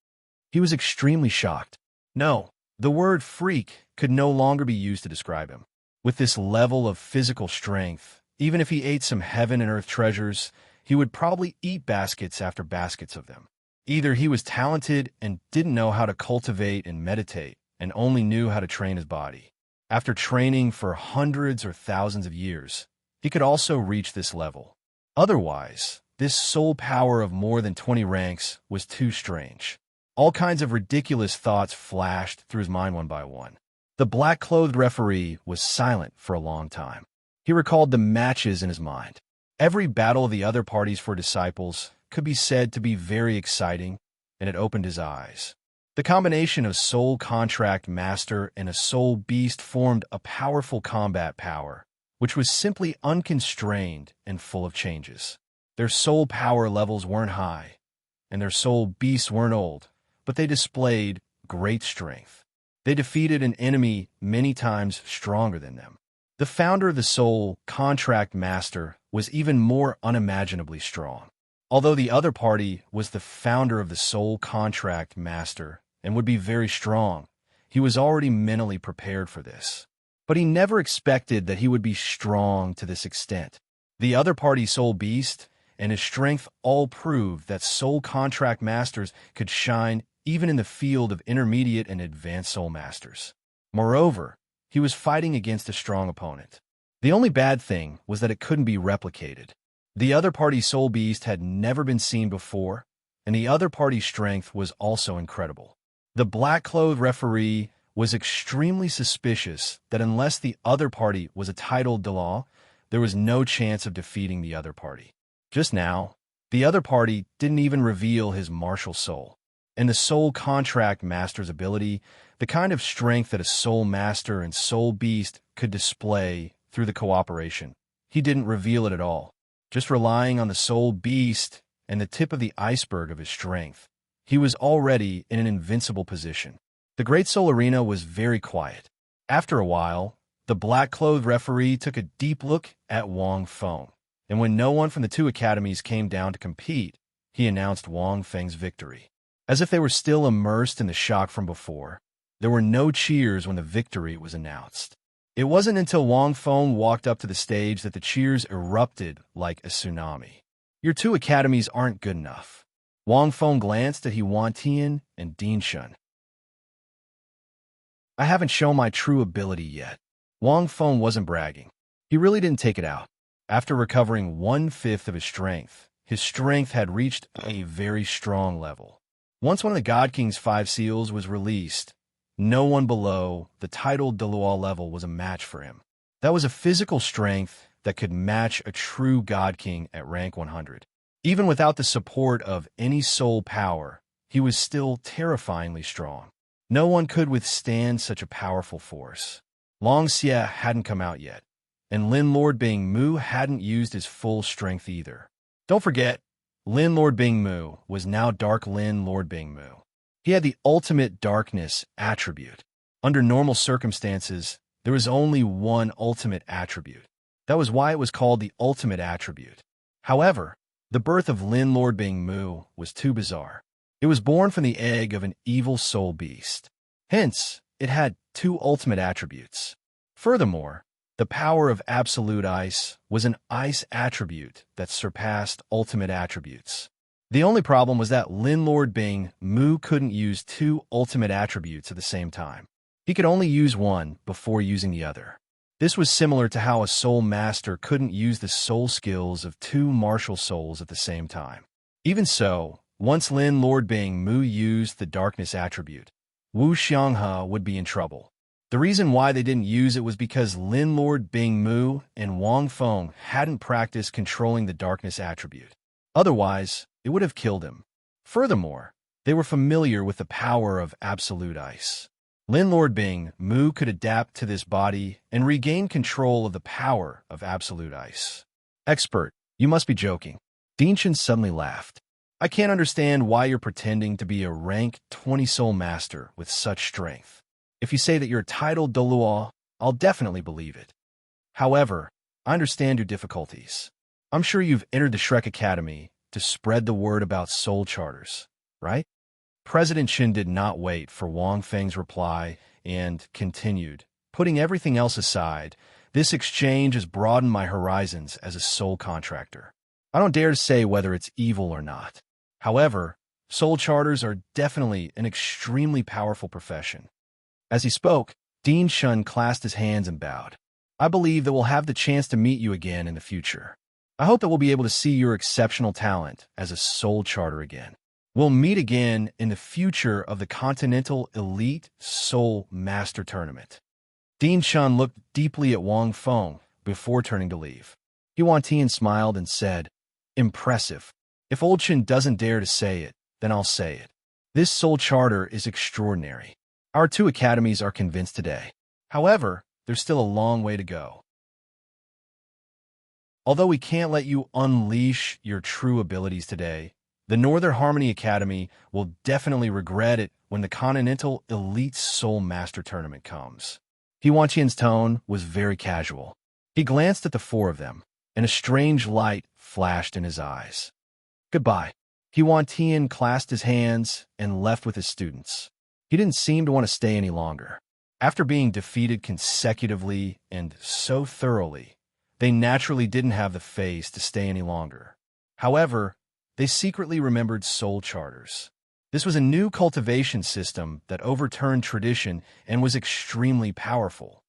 He was extremely shocked. No, the word freak could no longer be used to describe him. With this level of physical strength, even if he ate some heaven and earth treasures, he would probably eat baskets after baskets of them. Either he was talented and didn't know how to cultivate and meditate, and only knew how to train his body. After training for hundreds or thousands of years, he could also reach this level. Otherwise, this soul power of more than 20 ranks was too strange. All kinds of ridiculous thoughts flashed through his mind one by one. The black-clothed referee was silent for a long time. He recalled the matches in his mind. Every battle of the other parties for disciples could be said to be very exciting, and it opened his eyes. The combination of soul contract master and a soul beast formed a powerful combat power, which was simply unconstrained and full of changes. Their soul power levels weren't high, and their soul beasts weren't old, but they displayed great strength. They defeated an enemy many times stronger than them. The founder of the Soul Contract Master was even more unimaginably strong. Although the other party was the founder of the Soul Contract Master and would be very strong, he was already mentally prepared for this. But he never expected that he would be strong to this extent. The other party's Soul Beast and his strength all proved that Soul Contract Masters could shine even in the field of intermediate and advanced Soul Masters. Moreover, he was fighting against a strong opponent. The only bad thing was that it couldn't be replicated. The other party's Soul Beast had never been seen before, and the other party's strength was also incredible. The black-clothed referee was extremely suspicious that unless the other party was a titled Dalu, there was no chance of defeating the other party. Just now, the other party didn't even reveal his martial soul. And the Soul Contract Master's ability, the kind of strength that a Soul Master and Soul Beast could display through the cooperation, he didn't reveal it at all. Just relying on the Soul Beast and the tip of the iceberg of his strength, he was already in an invincible position. The Great Soul Arena was very quiet. After a while, the black-clothed referee took a deep look at Wang Feng, and when no one from the two academies came down to compete, he announced Wang Feng's victory. As if they were still immersed in the shock from before, there were no cheers when the victory was announced. It wasn't until Wang Feng walked up to the stage that the cheers erupted like a tsunami. Your two academies aren't good enough. Wang Feng glanced at Huan Tian and Ding Shun. I haven't shown my true ability yet. Wang Feng wasn't bragging. He really didn't take it out. After recovering 1/5 of his strength had reached a very strong level. Once one of the God King's 5 seals was released, no one below the titled Douluo level was a match for him. That was a physical strength that could match a true God King at rank 100. Even without the support of any soul power, he was still terrifyingly strong. No one could withstand such a powerful force. Long Xie hadn't come out yet, and Lin Lord Bing Mu hadn't used his full strength either. Don't forget, Lin Lord Bing Mu was now Dark Lin Lord Bing Mu. He had the ultimate darkness attribute. Under normal circumstances, there was only one ultimate attribute. That was why it was called the ultimate attribute. However, the birth of Lin Lord Bing Mu was too bizarre. It was born from the egg of an evil soul beast. Hence, it had 2 ultimate attributes. Furthermore, the power of absolute ice was an ice attribute that surpassed ultimate attributes. The only problem was that Lin Lord Bing Mu couldn't use 2 ultimate attributes at the same time. He could only use one before using the other. This was similar to how a soul master couldn't use the soul skills of 2 martial souls at the same time. Even so, once Lin Lord Bing Mu used the darkness attribute, Wu Xianghe would be in trouble. The reason why they didn't use it was because Lin Lord Bing Mu and Wang Feng hadn't practiced controlling the darkness attribute. Otherwise, it would have killed him. Furthermore, they were familiar with the power of absolute ice. Lin Lord Bing Mu could adapt to this body and regain control of the power of absolute ice. Expert, you must be joking. Dinshin suddenly laughed. I can't understand why you're pretending to be a rank 20 soul master with such strength. If you say that you're titled Douluo, I'll definitely believe it. However, I understand your difficulties. I'm sure you've entered the Shrek Academy to spread the word about soul charters, right? President Qin did not wait for Wang Feng's reply and continued, putting everything else aside, this exchange has broadened my horizons as a soul contractor. I don't dare to say whether it's evil or not. However, soul charters are definitely an extremely powerful profession. As he spoke, Dean Shun clasped his hands and bowed. I believe that we'll have the chance to meet you again in the future. I hope that we'll be able to see your exceptional talent as a soul charter again. We'll meet again in the future of the Continental Elite Soul Master Tournament. Dean Shun looked deeply at Wang Feng before turning to leave. Huan Tian smiled and said, Impressive. If Old Chin doesn't dare to say it, then I'll say it. This soul charter is extraordinary. Our 2 academies are convinced today. However, there's still a long way to go. Although we can't let you unleash your true abilities today, the Northern Harmony Academy will definitely regret it when the Continental Elite Soul Master Tournament comes. Tian's tone was very casual. He glanced at the four of them, and a strange light flashed in his eyes. Goodbye. Tian clasped his hands and left with his students. He didn't seem to want to stay any longer. After being defeated consecutively and so thoroughly, they naturally didn't have the face to stay any longer. However, they secretly remembered soul charters. This was a new cultivation system that overturned tradition and was extremely powerful.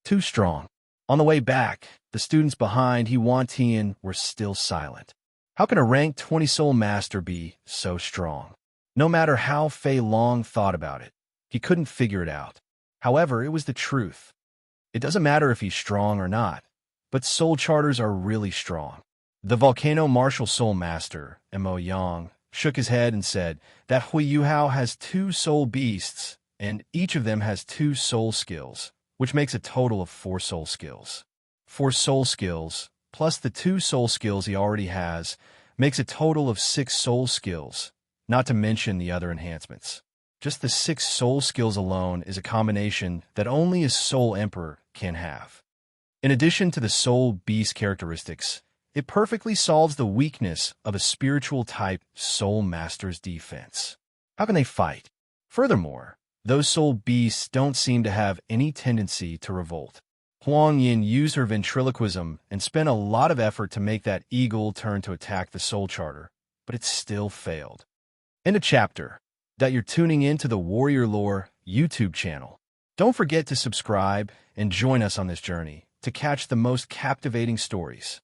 Too strong. On the way back, the students behind Tian were still silent. How can a ranked 20 soul master be so strong? No matter how Fei Long thought about it, he couldn't figure it out. However, it was the truth. It doesn't matter if he's strong or not, but soul charters are really strong. The Volcano Martial Soul Master, Mo Yang, shook his head and said that Hui Yuhao has 2 soul beasts, and each of them has 2 soul skills, which makes a total of 4 soul skills. 4 soul skills, plus the 2 soul skills he already has, makes a total of 6 soul skills, not to mention the other enhancements. Just the 6 soul skills alone is a combination that only a Soul Emperor can have. In addition to the soul beast characteristics, it perfectly solves the weakness of a spiritual-type soul master's defense. How can they fight? Furthermore, those soul beasts don't seem to have any tendency to revolt. Huang Yin used her ventriloquism and spent a lot of effort to make that eagle turn to attack the soul charter, but it still failed. End of chapter. That you're tuning in to the Warrior Lore YouTube channel. Don't forget to subscribe and join us on this journey to catch the most captivating stories.